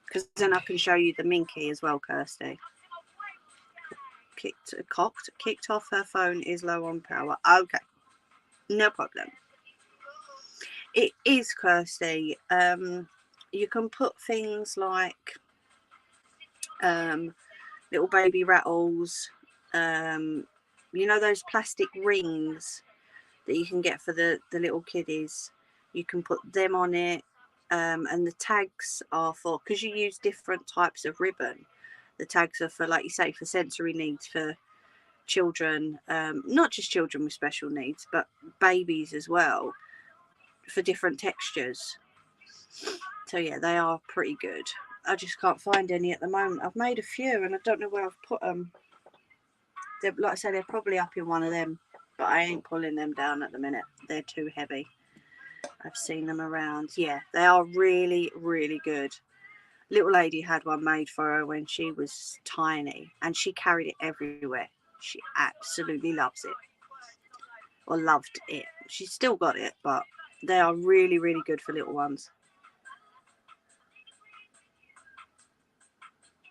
Because then I can show you the Minky as well, Kirsty. Kicked off. Her phone is low on power. Okay, no problem. It is, Kirsty. You can put things like little baby rattles. You know those plastic rings that you can get for the little kiddies. You can put them on it. And the tags are for, because you use different types of ribbon. The tags are for, like you say, for sensory needs, for children, not just children with special needs, but babies as well, for different textures. So yeah, they are pretty good. I just can't find any at the moment. I've made a few and I don't know where I've put them. They're, like I say, they're probably up in one of them, but I ain't pulling them down at the minute. They're too heavy. I've seen them around. Yeah, they are really, really good. Little lady had one made for her when she was tiny and she carried it everywhere. She absolutely loves it, or loved it. She's still got it, but they are really, really good for little ones.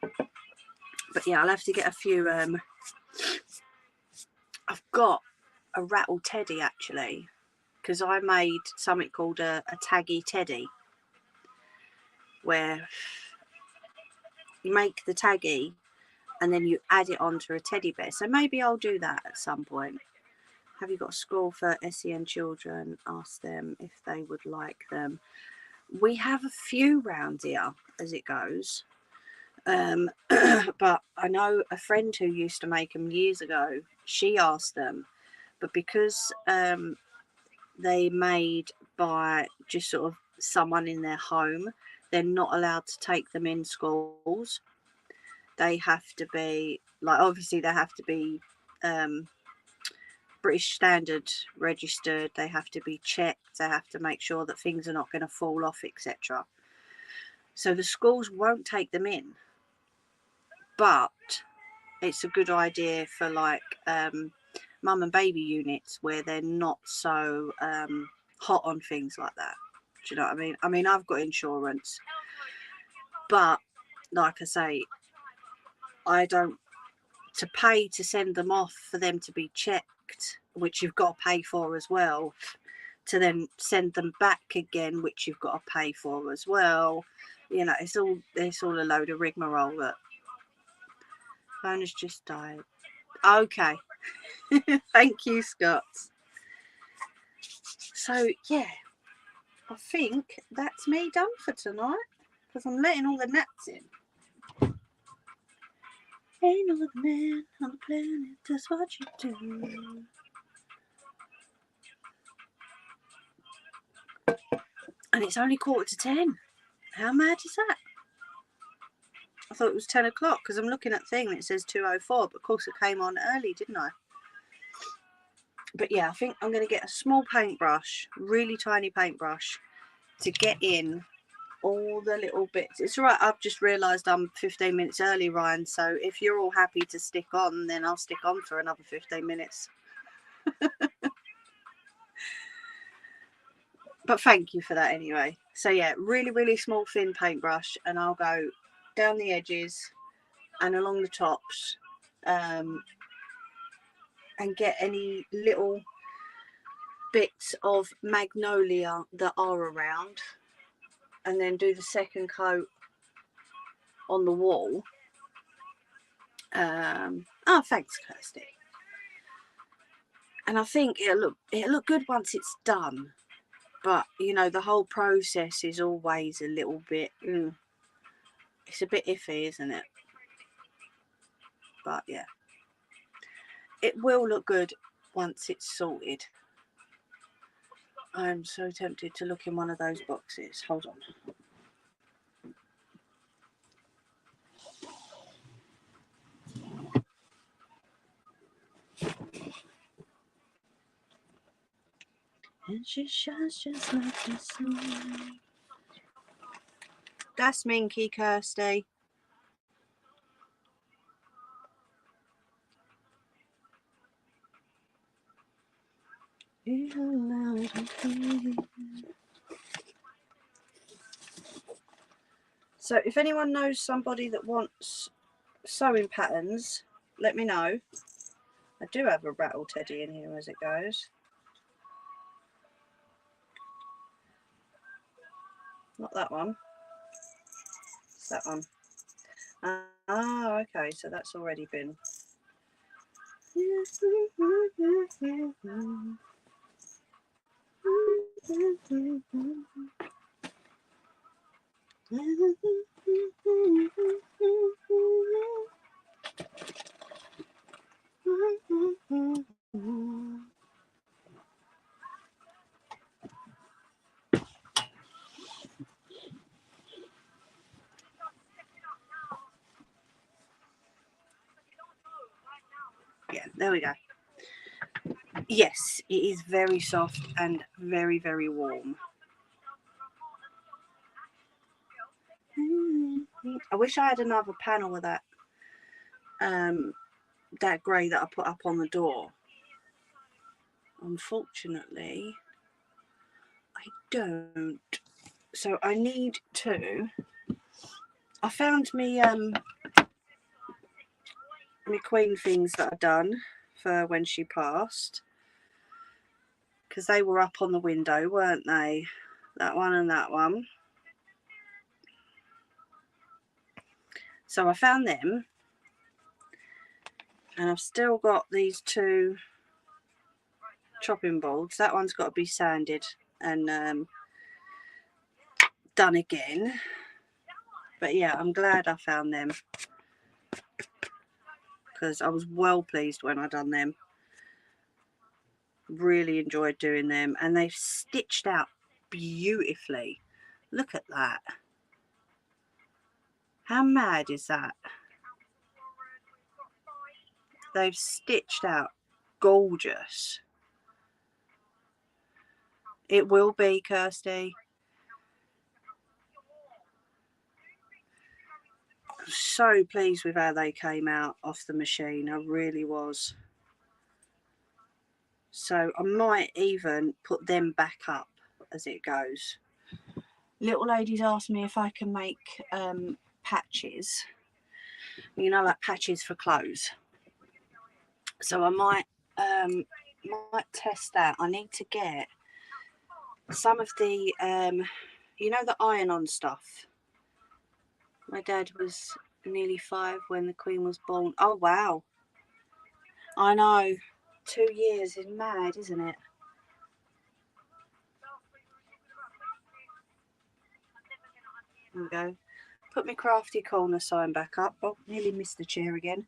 But yeah, I'll have to get a few. I've got a rattle teddy actually, because I made something called a taggy teddy, where you make the taggy and then you add it onto a teddy bear. So maybe I'll do that at some point. Have you got a school for SEN children? Ask them if they would like them. We have a few round here as it goes. But I know a friend who used to make them years ago. She asked them, but because they made by just sort of someone in their home, they're not allowed to take them in schools. They have to be, like, obviously they have to be British Standard registered. They have to be checked. They have to make sure that things are not going to fall off, etc. So the schools won't take them in, but it's a good idea for like mum and baby units where they're not so hot on things like that. Do you know what I mean? I mean, I've got insurance, but like I say, I don't, to pay to send them off for them to be checked, which you've got to pay for as well, to then send them back again, which you've got to pay for as well. You know, it's all a load of rigmarole. That phone has just died. Okay. Thank you, Scott. So yeah, I think that's me done for tonight, because I'm letting all the gnats in. Ain't no other man on the planet does what you do. And it's only 9:45. How mad is that? I thought it was 10 o'clock because I'm looking at the thing and it says 2:04, but of course it came on early, didn't I? But yeah, I think I'm going to get a small paintbrush, really tiny paintbrush, to get in all the little bits. It's all right, I've just realised I'm 15 minutes early, Ryan, so if you're all happy to stick on, then I'll stick on for another 15 minutes. But thank you for that anyway. So yeah, really, really small thin paintbrush, and I'll go down the edges and along the tops, and get any little bits of magnolia that are around, and then do the second coat on the wall. Oh, thanks, Kirsty. And I think it'll look good once it's done. But you know, the whole process is always a little bit. It's a bit iffy, isn't it? But yeah, it will look good once it's sorted. I'm so tempted to look in one of those boxes. Hold on. And she shines just like the sun. That's Minky, Kirsty. So if anyone knows somebody that wants sewing patterns, let me know. I do have a rattle teddy in here as it goes. Not that one. It's that one. Ah, okay, so that's already been. Yeah, there we go. Yes, it is very soft and very, very warm. I wish I had another panel of that that grey that I put up on the door. Unfortunately, I don't. So I need to. I found me my Queen things that I've done for when she passed, because they were up on the window, weren't they? That one and that one. So I found them, and I've still got these two chopping boards. That one's got to be sanded and done again. But yeah, I'm glad I found them, because I was well pleased when I done them. Really enjoyed doing them, and they've stitched out beautifully. Look at that. How mad is that? They've stitched out gorgeous. It will be, Kirsty. I'm so pleased with how they came out off the machine. I really was. So I might even put them back up as it goes. Little lady's asked me if I can make patches. You know, like patches for clothes. So I might test that. I need to get some of the you know, the iron-on stuff. My dad was nearly 5 when the Queen was born. Oh wow, I know, 2 years is mad, isn't it? There we go. Put my crafty corner sign back up. Oh, nearly missed the chair again.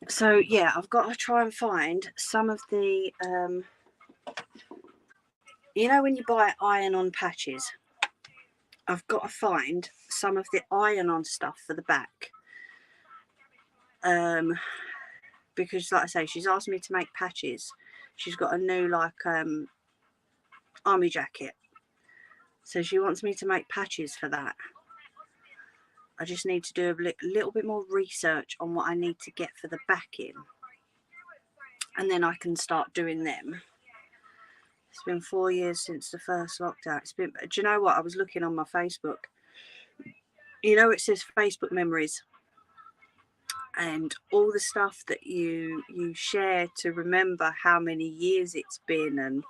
So yeah, I've got to try and find some of the you know, when you buy iron-on patches, I've got to find some of the iron-on stuff for the back, because like I say, she's asked me to make patches. She's got a new like army jacket, so she wants me to make patches for that. I just need to do a little bit more research on what I need to get for the backing, and then I can start doing them. It's been 4 years since the first lockdown. It's been, do you know what? I was looking on my Facebook. You know, it says Facebook memories, and all the stuff that you share to remember how many years it's been, and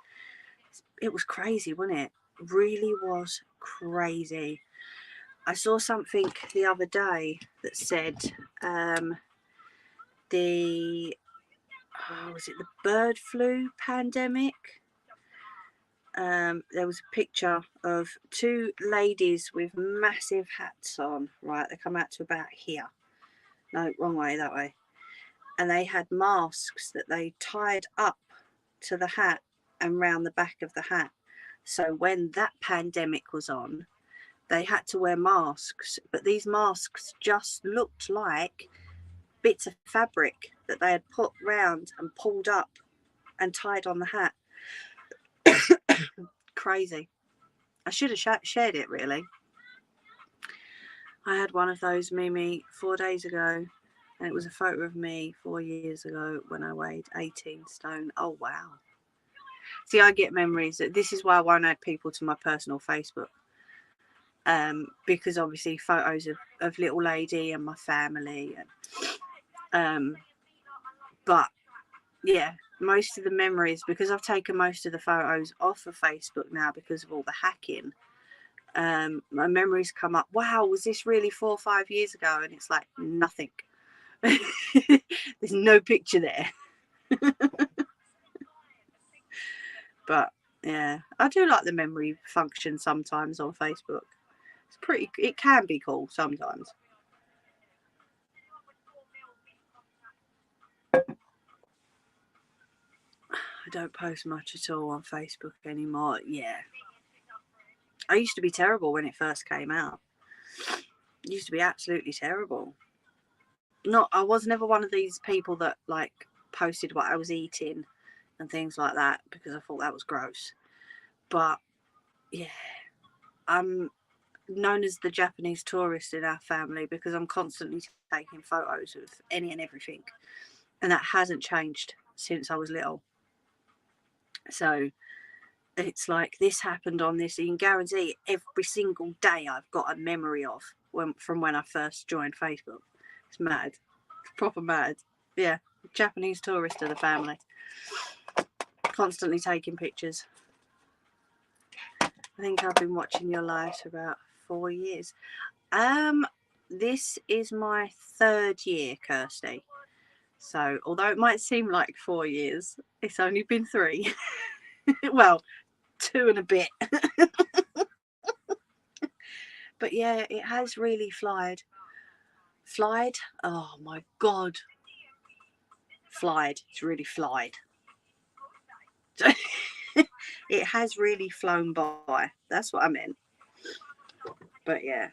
it was crazy, wasn't it? Really was crazy. I saw something the other day that said was it the bird flu pandemic? There was a picture of 2 ladies with massive hats on, right? They come out to about here. No, wrong way, that way. And they had masks that they tied up to the hat and round the back of the hat. So when that pandemic was on, they had to wear masks, but these masks just looked like bits of fabric that they had put round and pulled up and tied on the hat. Crazy. I should have shared it, really. I had one of those, Mimi, 4 days ago. And it was a photo of me 4 years ago when I weighed 18 stone. Oh, wow. See, I get memories. This is why I won't add people to my personal Facebook. Because obviously photos of little lady and my family. But, yeah, most of the memories, because I've taken most of the photos off of Facebook now because of all the hacking, my memories come up. Wow, was this really 4 or 5 years ago? And it's like nothing. There's no picture there. But yeah, I do like the memory function sometimes on Facebook. It's pretty, it can be cool sometimes. I don't post much at all on Facebook anymore. Yeah, I used to be terrible when it first came out. Used to be absolutely terrible. I was never one of these people that like posted what I was eating and things like that because I thought that was gross. But yeah, I'm known as the Japanese tourist in our family because I'm constantly taking photos of any and everything, and that hasn't changed since I was little. So it's like this happened on this. You can guarantee every single day I've got a memory of from when I first joined Facebook. It's mad. It's proper mad. Yeah, Japanese tourist of the family. Constantly taking pictures. I think I've been watching your lives for about 4 years. This is my 3rd year, Kirsty. So although it might seem like 4 years, it's only been 3. Well, 2 and a bit. But yeah, it has really flied. Flied? Oh my god. Flied. It's really flied. It has really flown by. That's what I meant. But yeah,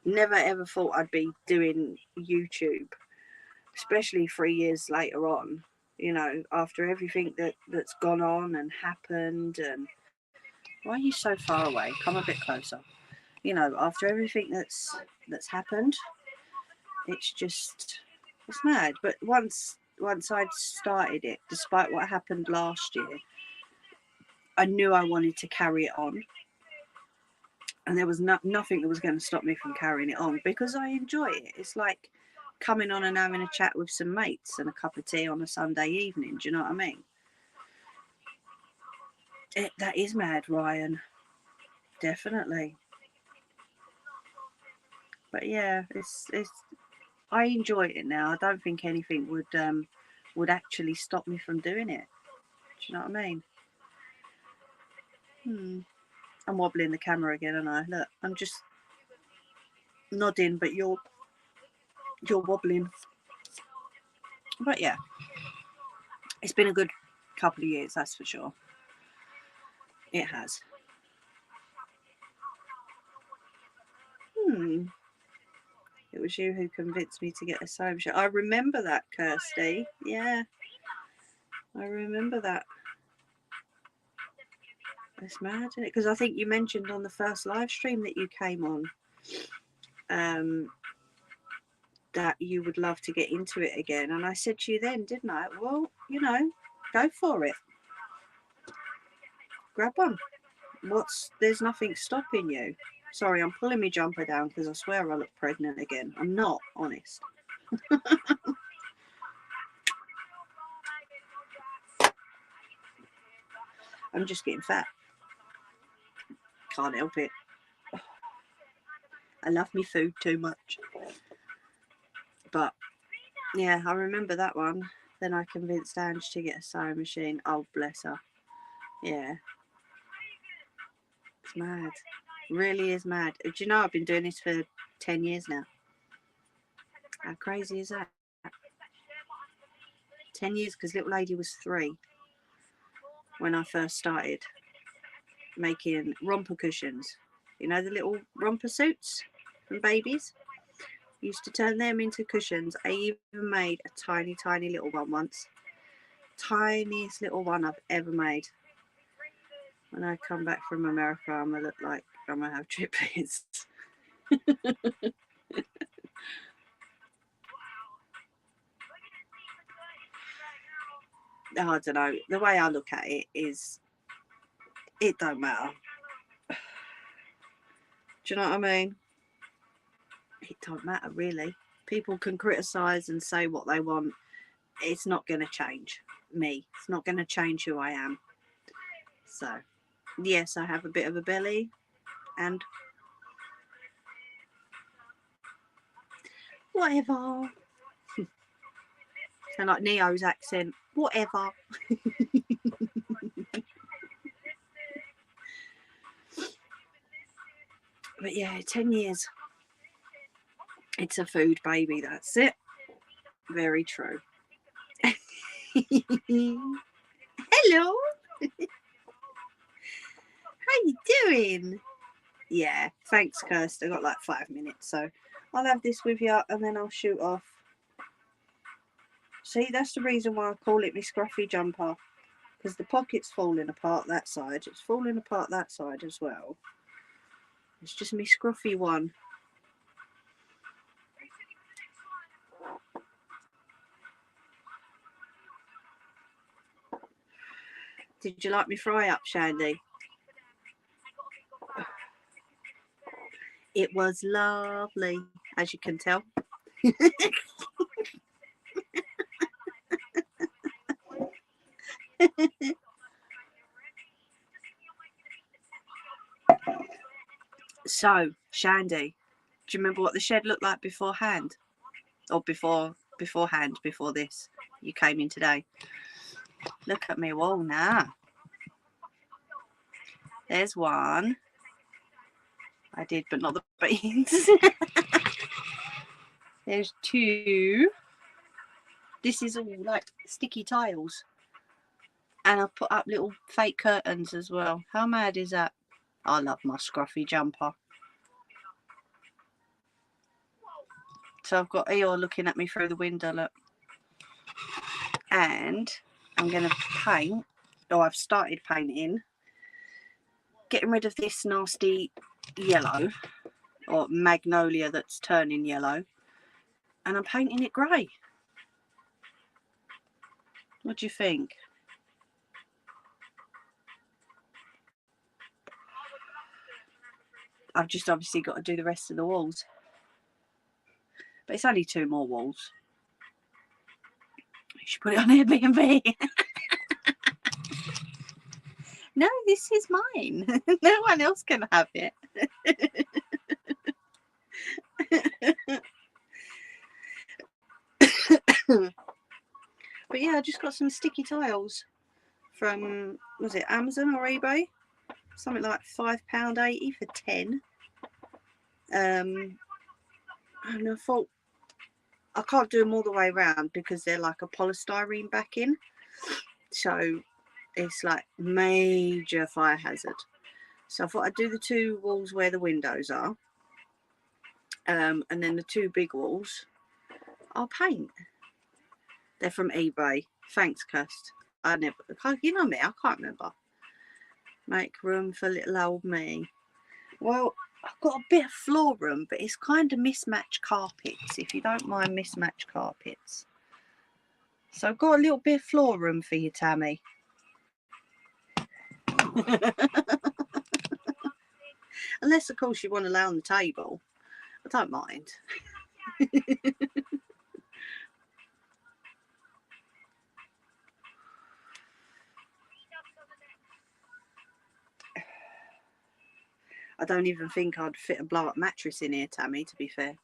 never ever thought I'd be doing YouTube, especially 3 years later on. You know, after everything that's gone on and happened. And why are you so far away? Come a bit closer. You know, after everything that's happened, it's mad. But once I'd started it, despite what happened last year, I knew I wanted to carry it on, and there was nothing that was going to stop me from carrying it on because I enjoy it. It's like coming on and having a chat with some mates and a cup of tea on a Sunday evening. Do you know what I mean? That is mad, Ryan. Definitely. But yeah, it's I enjoy it now. I don't think anything would actually stop me from doing it. Do you know what I mean? I'm wobbling the camera again, and I look. I'm just nodding, but you're wobbling. But yeah, it's been a good couple of years, that's for sure. It has. It was you who convinced me to get a sewing machine. I remember that, Kirsty. Yeah, I remember that. It's mad, isn't it? Because I think you mentioned on the first live stream that you came on, that you would love to get into it again. And I said to you then, didn't I? Well, you know, go for it. Grab one. There's nothing stopping you. Sorry, I'm pulling my jumper down because I swear I look pregnant again. I'm not, honest. I'm just getting fat. Can't help it. I love me food too much. But yeah, I remember that one. Then I convinced Ange to get a sewing machine. Oh, bless her. Yeah. It's mad. Really is mad. Do you know I've been doing this for 10 years now? How crazy is that? 10 years, because little lady was 3 when I first started making romper cushions. You know, the little romper suits from babies? Used to turn them into cushions. I even made a tiny, tiny little one once. Tiniest little one I've ever made. When I come back from America, I'm going to look like I'm going to have triplets. I don't know. The way I look at it is, it don't matter. Do you know what I mean? It don't matter, really. People can criticise and say what they want. It's not going to change me. It's not going to change who I am. So, yes, I have a bit of a belly, and whatever. Sound like Neo's accent. Whatever. But yeah, 10 years. It's a food baby, that's it. Very true. Hello. How you doing? Yeah, thanks, Kirst. I got like 5 minutes, so I'll have this with you and then I'll shoot off. See, that's the reason why I call it my scruffy jumper, because the pocket's falling apart that side. It's falling apart that side as well. It's just my scruffy one. Did you like me fry up, Shandy? It was lovely, as you can tell. So, Shandy, do you remember what the shed looked like beforehand? Or beforehand, before this? You came in today. Look at me wall now. There's one. I did, but not the beans. There's two. This is all like sticky tiles. And I put up little fake curtains as well. How mad is that? I love my scruffy jumper. So I've got Eeyore looking at me through the window, look. And I'm going to paint, or I've started painting, getting rid of this nasty yellow, or magnolia that's turning yellow. And I'm painting it grey. What do you think? I've just obviously got to do the rest of the walls. But it's only 2 more walls. You should put it on Airbnb. No, this is mine. No one else can have it. But yeah, I just got some sticky tiles from, was it Amazon or eBay? Something like £5.80 for 10. And I thought, I can't do them all the way around because they're like a polystyrene backing. So it's like major fire hazard. So I thought I'd do the 2 walls where the windows are. And then the 2 big walls I'll paint. They're from eBay. Thanks, Kirst. You know me, I can't remember. Make room for little old me. Well, I've got a bit of floor room, but it's kind of mismatched carpets, if you don't mind mismatched carpets. So I've got a little bit of floor room for you, Tammy. Unless, of course, you want to lay on the table. I don't mind. I don't even think I'd fit a blow-up mattress in here, Tammy, to be fair.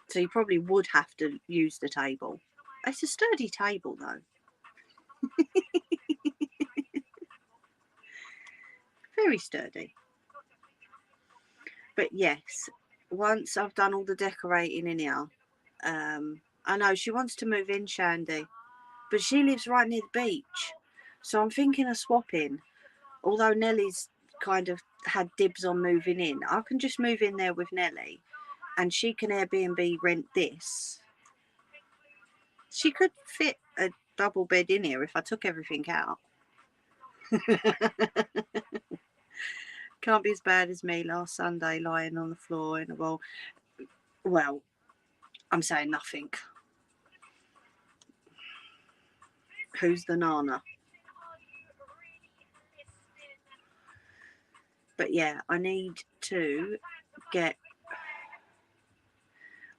So you probably would have to use the table. It's a sturdy table, though. Very sturdy. But yes, once I've done all the decorating in here, I know she wants to move in, Shandy, but she lives right near the beach. So I'm thinking of swapping. Although Nellie's kind of had dibs on moving in, I can just move in there with Nellie and she can Airbnb rent this. She could fit a double bed in here if I took everything out. Can't be as bad as me last Sunday lying on the floor in a bowl. Well, I'm saying nothing. who's the Nana. But yeah, I need to get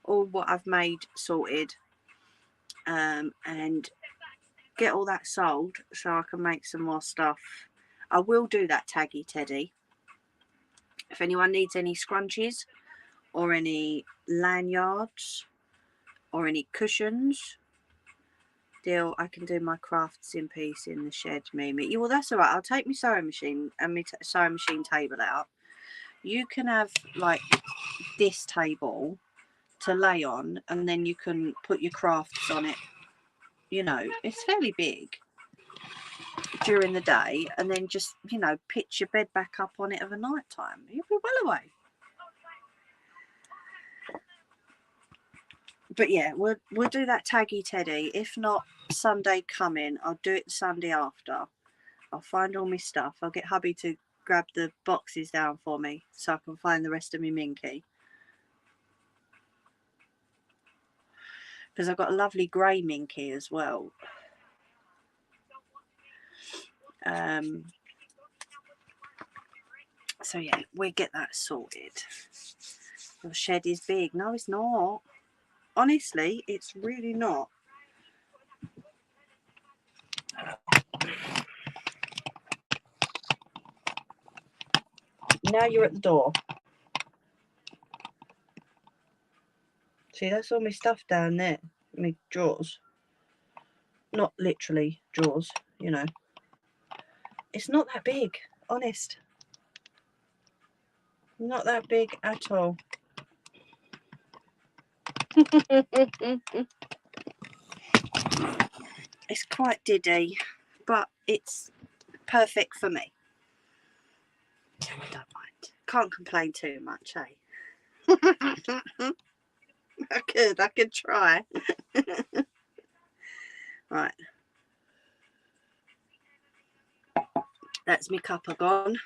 all what I've made sorted, and get all that sold so I can make some more stuff. I will do that taggy teddy. If anyone needs any scrunchies or any lanyards or any cushions, deal, I can do my crafts in peace in the shed, Mimi. Yeah, well, that's all right. I'll take my sewing machine and my sewing machine table out. You can have like this table to lay on, and then you can put your crafts on it. You know, it's fairly big during the day, and then just, you know, pitch your bed back up on it of a night time. You'll be well away. But yeah, we'll do that taggy teddy. If not Sunday coming, I'll do it the Sunday after. I'll find all my stuff. I'll get hubby to grab the boxes down for me so I can find the rest of my minky. Because I've got a lovely grey minky as well. So yeah, we'll get that sorted. Your shed is big. No, it's not. Honestly, it's really not. Now you're at the door. See, that's all my stuff down there. My drawers. Not literally drawers, you know. It's not that big, honest. Not that big at all. It's quite diddy, but it's perfect for me. I don't mind. Can't complain too much, eh? I could try. Right. That's my cuppa gone.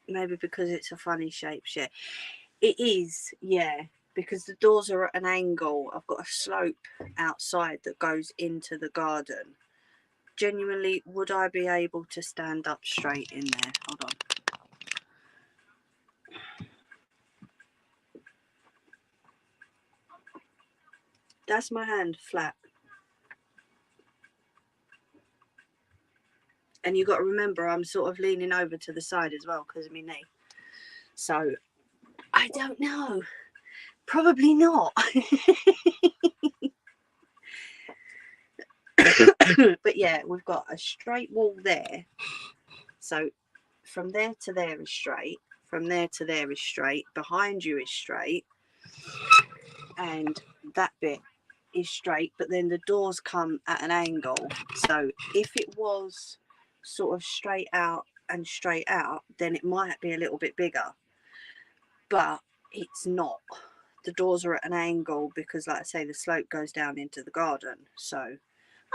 Maybe because it's a funny shape, yeah. It is, yeah, because the doors are at an angle. I've got a slope outside that goes into the garden. Genuinely, would I be able to stand up straight in there? Hold on. That's my hand flat. And you've got to remember, I'm sort of leaning over to the side as well because of my knee. So, I don't know. Probably not. But yeah, we've got a straight wall there. So, from there to there is straight. From there to there is straight. Behind you is straight. And that bit is straight. But then the doors come at an angle. So, if it was sort of straight out and straight out, then it might be a little bit bigger, but it's not. The doors are at an angle because, like I say, the slope goes down into the garden. So,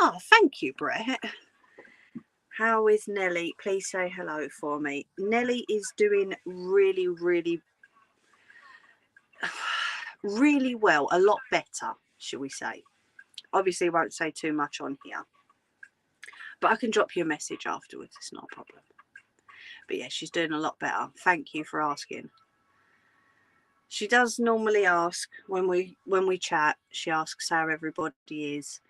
oh, thank you, Brett. How is Nelly? Please say hello for me. Nelly is doing really, really, really well. A lot better, shall we say. Obviously, I won't say too much on here, but I can drop you a message afterwards. It's not a problem. But yeah, she's doing a lot better. Thank you for asking. She does normally ask when we chat. She asks how everybody is.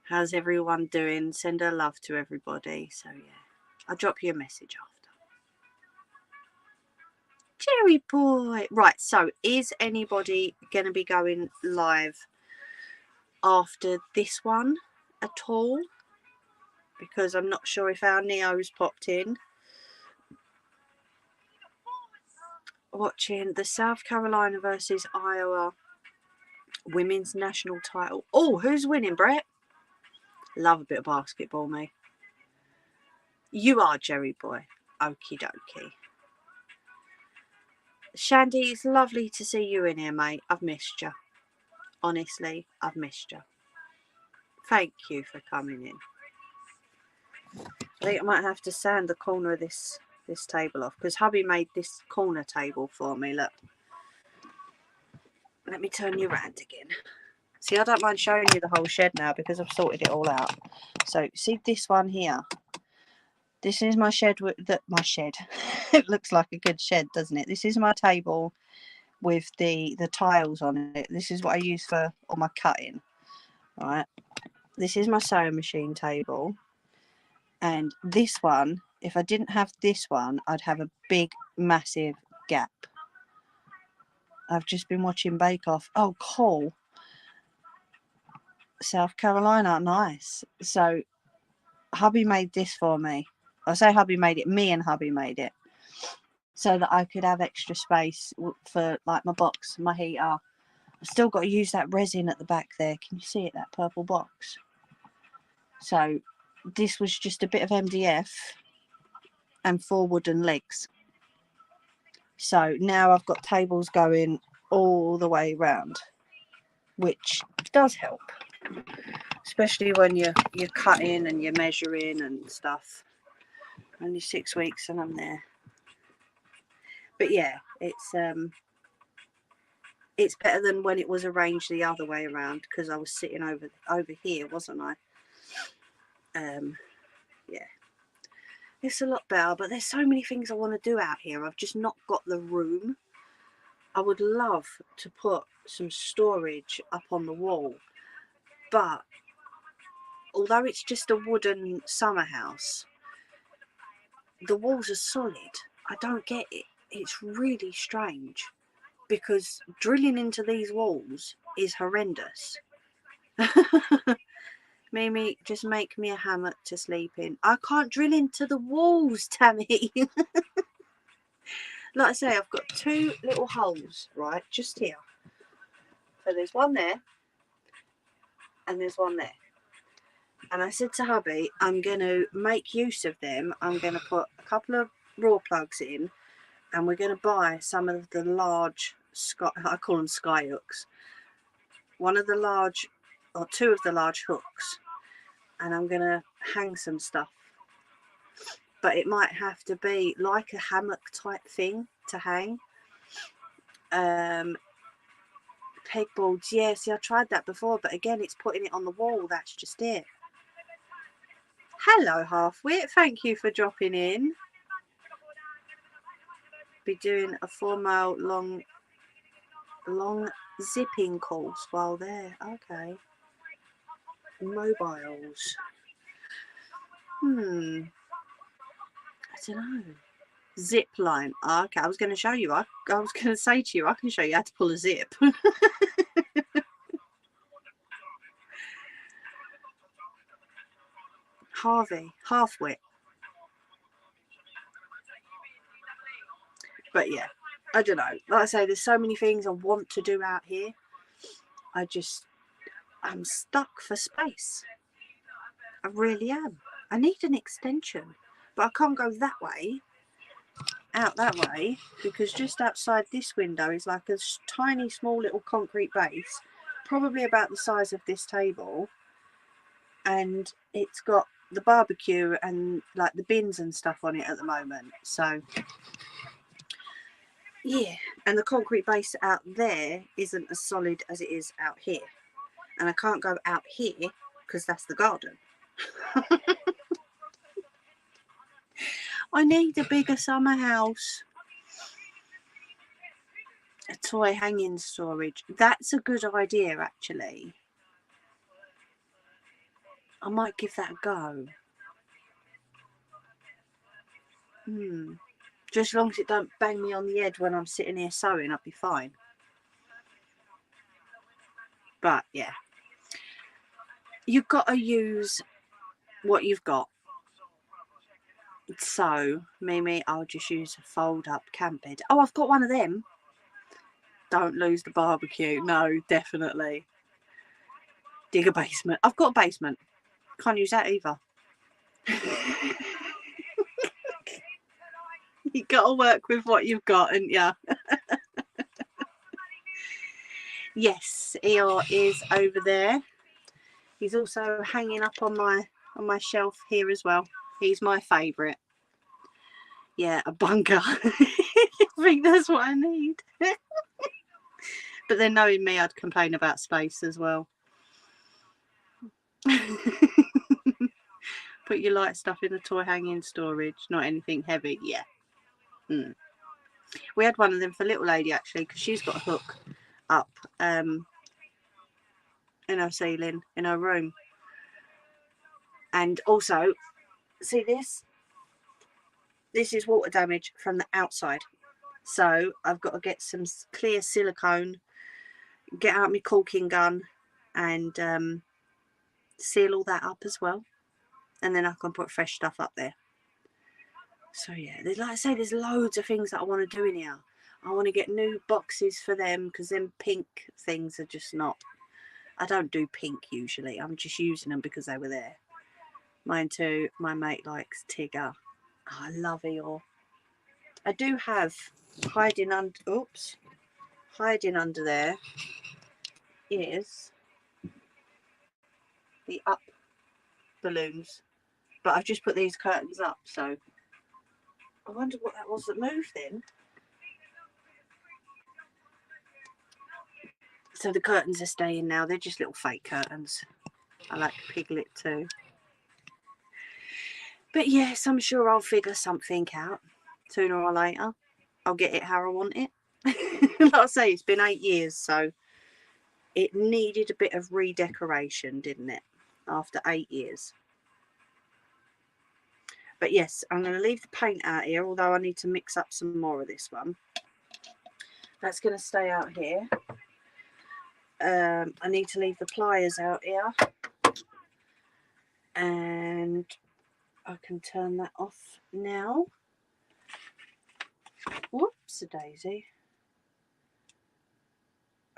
How's everyone doing? Send her love to everybody. So yeah, I'll drop you a message after. Jerry boy. Right, so is anybody going to be going live after this one at all? Because I'm not sure if our Neo's popped in. Watching the South Carolina versus Iowa women's national title. Oh, who's winning, Brett? Love a bit of basketball, mate. You are, Jerry boy. Okie dokie. Shandy, it's lovely to see you in here, mate. I've missed you. Honestly, I've missed you. Thank you for coming in. I think I might have to sand the corner of this table off because hubby made this corner table for me. Look. Let me turn you around again. See, I don't mind showing you the whole shed now because I've sorted it all out. So, see this one here? This is my shed. My shed. It looks like a good shed, doesn't it? This is my table with the tiles on it. This is what I use for all my cutting. Right. This is my sewing machine table. And this one, if I didn't have this one, I'd have a big, massive gap. I've just been watching Bake Off. Oh, cool. South Carolina, nice. So hubby made this for me. I say hubby made it, me and hubby made it, so that I could have extra space for like my box, my heater. I've still got to use that resin at the back there. Can you see it, that purple box? So this was just a bit of MDF and 4 wooden legs. So now I've got tables going all the way around, which does help, especially when you're cutting and you're measuring and stuff. Only 6 weeks and I'm there. But yeah, it's better than when it was arranged the other way around, because I was sitting over here, wasn't I? Yeah, it's a lot better, but there's so many things I want to do out here. I've just not got the room. I would love to put some storage up on the wall, but although it's just a wooden summer house, the walls are solid. I don't get it. It's really strange, because drilling into these walls is horrendous. Mimi, just make me a hammock to sleep in. I can't drill into the walls, Tammy. Like I say, I've got 2 little holes, right, just here. So there's one there, and there's one there. And I said to hubby, I'm going to make use of them. I'm going to put a couple of raw plugs in, and we're going to buy some of the large, I call them sky hooks. One of the large, or 2 of the large hooks. And I'm going to hang some stuff. But it might have to be like a hammock type thing to hang. Pegboards, yeah, see, I tried that before, but again, it's putting it on the wall. That's just it. Hello, Halfwit. Thank you for dropping in. Be doing a 4-mile long zipping course while there. Okay. Mobiles. I don't know. Zip line. Okay, I was going to show you. I was going to say to you, I can show you how to pull a zip. Halfwit. But yeah, I don't know. Like I say, there's so many things I want to do out here. I'm stuck for space. I really am. I need an extension, but I can't go that way, out that way, because just outside this window is like a tiny, small little concrete base, probably about the size of this table, and it's got the barbecue and like the bins and stuff on it at the moment. So yeah, and the concrete base out there isn't as solid as it is out here, and I can't go out here because that's the garden. I need a bigger summer house. A toy hanging storage. That's a good idea, actually. I might give that a go. Just as long as it don't bang me on the head when I'm sitting here sewing, I'll be fine. But yeah, you've got to use what you've got. So, Mimi, I'll just use a fold-up camp bed. Oh, I've got one of them. Don't lose the barbecue. No, definitely. Dig a basement. I've got a basement. Can't use that either. You got to work with what you've got, ain't ya? Yes, Eeyore is over there. He's also hanging up on my shelf here as well. He's my favourite. Yeah, a bunker. I think that's what I need. But then knowing me, I'd complain about space as well. Put your light stuff in the toy hanging storage, not anything heavy. Yeah. We had one of them for little lady actually, because she's got a hook up in her ceiling in her room. And also, see this? This is water damage from the outside. So I've got to get some clear silicone, get out my caulking gun and seal all that up as well. And then I can put fresh stuff up there. So yeah, like I say, there's loads of things that I want to do in here. I want to get new boxes for them, because them pink things are just not... I don't do pink usually. I'm just using them because they were there. Mine too. My mate likes Tigger. Oh, I love Eeyore. I do have hiding under... Oops. Hiding under there is the up balloons. But I've just put these curtains up, so... I wonder what that was that moved then. So the curtains are staying now. They're just little fake curtains. I like Piglet too. But yes, I'm sure I'll figure something out sooner or later. I'll get it how I want it. Like I say, it's been 8 years, so it needed a bit of redecoration, didn't it? After 8 years. But yes, I'm going to leave the paint out here, although I need to mix up some more of this one. That's going to stay out here. I need to leave the pliers out here. And I can turn that off now. Whoops, a daisy.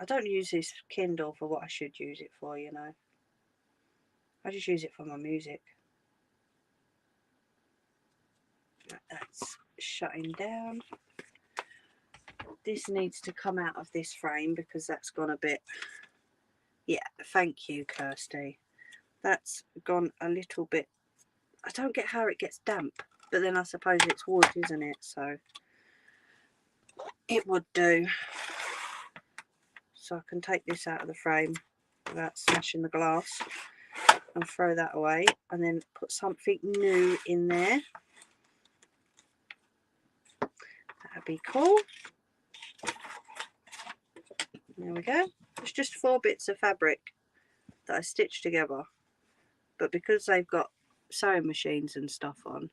I don't use this Kindle for what I should use it for, you know. I just use it for my music. That's shutting down. This needs to come out of this frame because that's gone a bit... Yeah, thank you, Kirsty. That's gone a little bit... I don't get how it gets damp, but then I suppose it's wood, isn't it? So it would do. So I can take this out of the frame without smashing the glass and throw that away, and then put something new in there. That'd be cool. There we go. It's just 4 bits of fabric that I stitched together, but because they've got sewing machines and stuff on,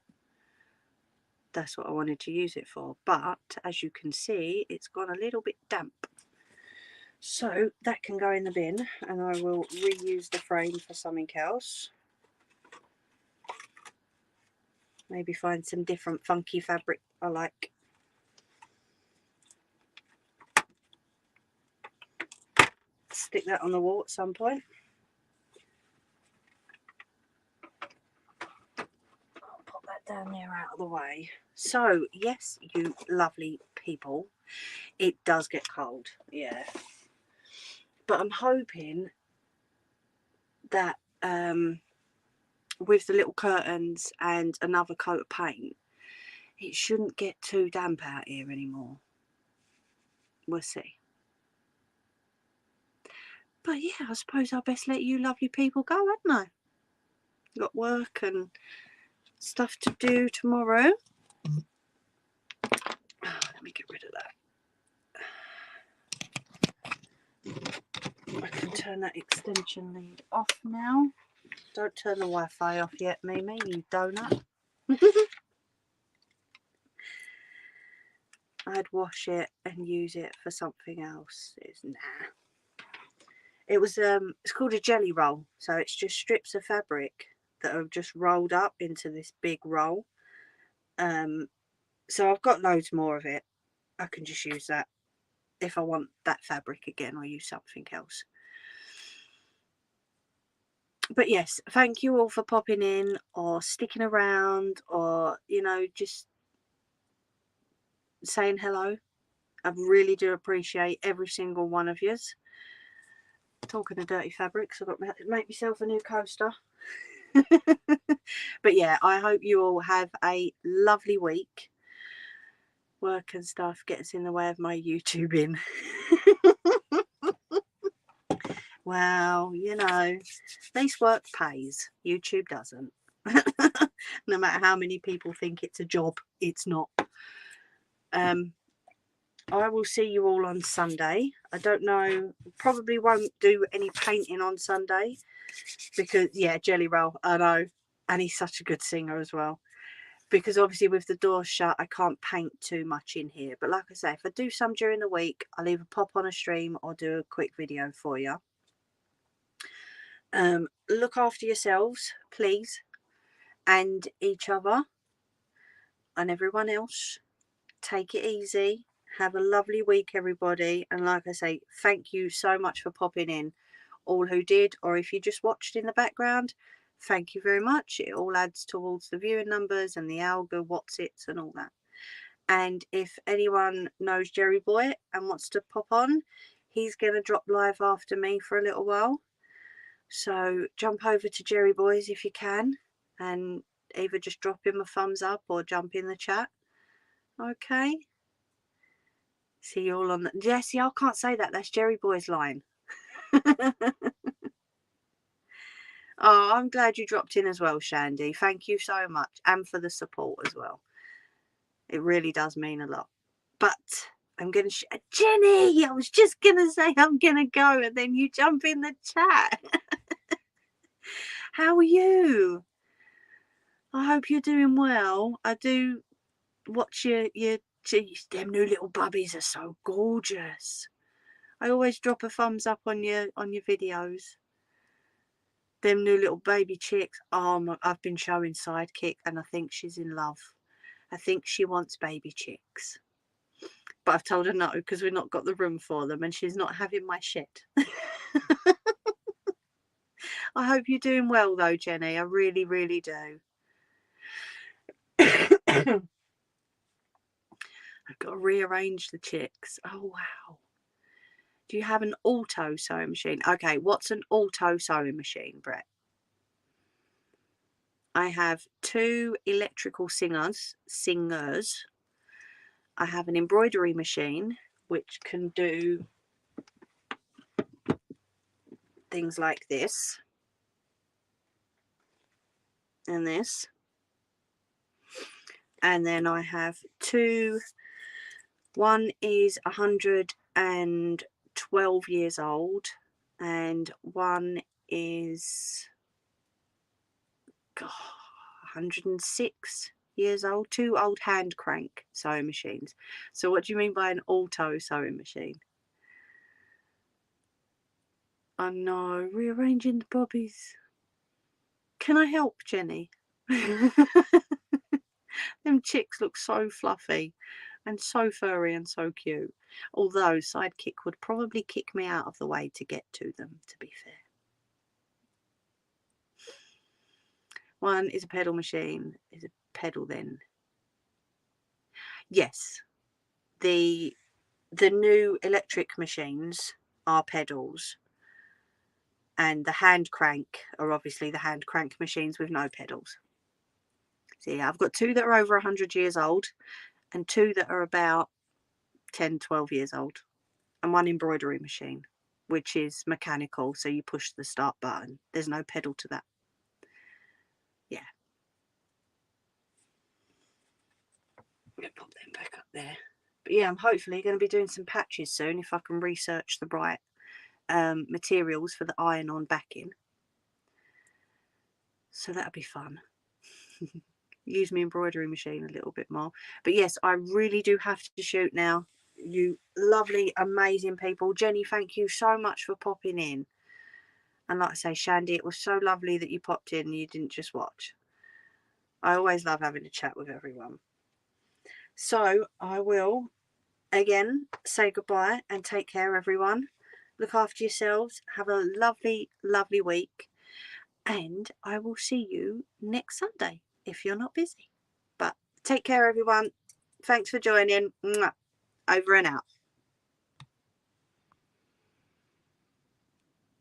that's what I wanted to use it for. But as you can see, it's gone a little bit damp, so that can go in the bin, and I will reuse the frame for something else. Maybe find some different funky fabric I like. Stick that on the wall at some point. I'll pop that down there out of the way. So yes, you lovely people, it does get cold, yeah, but I'm hoping that with the little curtains and another coat of paint, it shouldn't get too damp out here anymore. We'll see. But yeah, I suppose I best let you lovely people go, hadn't I? Got work and stuff to do tomorrow. Let me get rid of that. I can turn that extension lead off now. Don't turn the Wi-Fi off yet, Mimi, you donut. I'd wash it and use it for something else. It's nah. It was it's called a jelly roll, so it's just strips of fabric that have just rolled up into this big roll. So I've got loads more of it. I can just use that. If I want that fabric again, I'll use something else. But yes, thank you all for popping in or sticking around, or, you know, just saying hello. I really do appreciate every single one of yous. Talking of dirty fabrics, I've got to make myself a new coaster. But yeah, I hope you all have a lovely week. Work and stuff gets in the way of my YouTubing. Well, you know, at least work pays. YouTube doesn't. No matter how many people think it's a job, it's not. I will see you all on Sunday. I don't know, probably won't do any painting on Sunday because, yeah, Jelly Roll, I know. And he's such a good singer as well. Because obviously with the door shut, I can't paint too much in here. But like I say, if I do some during the week, I'll either pop on a stream or do a quick video for you. Look after yourselves, please, and each other and everyone else. Take it easy. Have a lovely week, everybody. And like I say, thank you so much for popping in. All who did, or if you just watched in the background, thank you very much. It all adds towards the viewing numbers and the algo, what's it, and all that. And if anyone knows Jerry Boy and wants to pop on, he's going to drop live after me for a little while. So jump over to Jerry Boys if you can, and either just drop him a thumbs up or jump in the chat. Okay. See you all on the... Yeah, see, I can't say that. That's Jerry Boy's line. Oh, I'm glad you dropped in as well, Shandy. Thank you so much. And for the support as well. It really does mean a lot. But I'm going to... Jenny, I was just going to say I'm going to go and then you jump in the chat. How are you? I hope you're doing well. I do watch your geez, them new little bubbies are so gorgeous. I always drop a thumbs up on your videos. Them new little baby chicks. Oh, I've been showing Sidekick and I think she's in love. I think she wants baby chicks. But I've told her no because we've not got the room for them and she's not having my shit. I hope you're doing well though, Jenny. I really, really do. I've got to rearrange the chicks. Oh, wow. Do you have an auto sewing machine? Okay, what's an auto sewing machine, Brett? I have 2 electrical singers. I have an embroidery machine, which can do things like this. And this. And then I have 2. One is 112 years old. And one is... God, 106 years old. 2 old hand crank sewing machines. So what do you mean by an auto sewing machine? Oh no, rearranging the bobbies. Can I help, Jenny? Them chicks look so fluffy and so furry and so cute. Although Sidekick would probably kick me out of the way to get to them, to be fair. One is a pedal machine. Is a pedal then? Yes. The new electric machines are pedals. And the hand crank are obviously the hand crank machines with no pedals. So yeah, I've got 2 that are over 100 years old and 2 that are about 10, 12 years old. And one embroidery machine, which is mechanical. So you push the start button. There's no pedal to that. Yeah. I'm going to pop them back up there. But yeah, I'm hopefully going to be doing some patches soon if I can research the right materials for the iron-on backing. So that'll be fun. Use my embroidery machine a little bit more. But yes, I really do have to shoot now. You lovely, amazing people. Jenny, thank you so much for popping in. And like I say, Shandy, it was so lovely that you popped in and you didn't just watch. I always love having a chat with everyone. So I will, again, say goodbye and take care, everyone. Look after yourselves. Have a lovely, lovely week. And I will see you next Sunday if you're not busy. But take care, everyone. Thanks for joining. Over and out.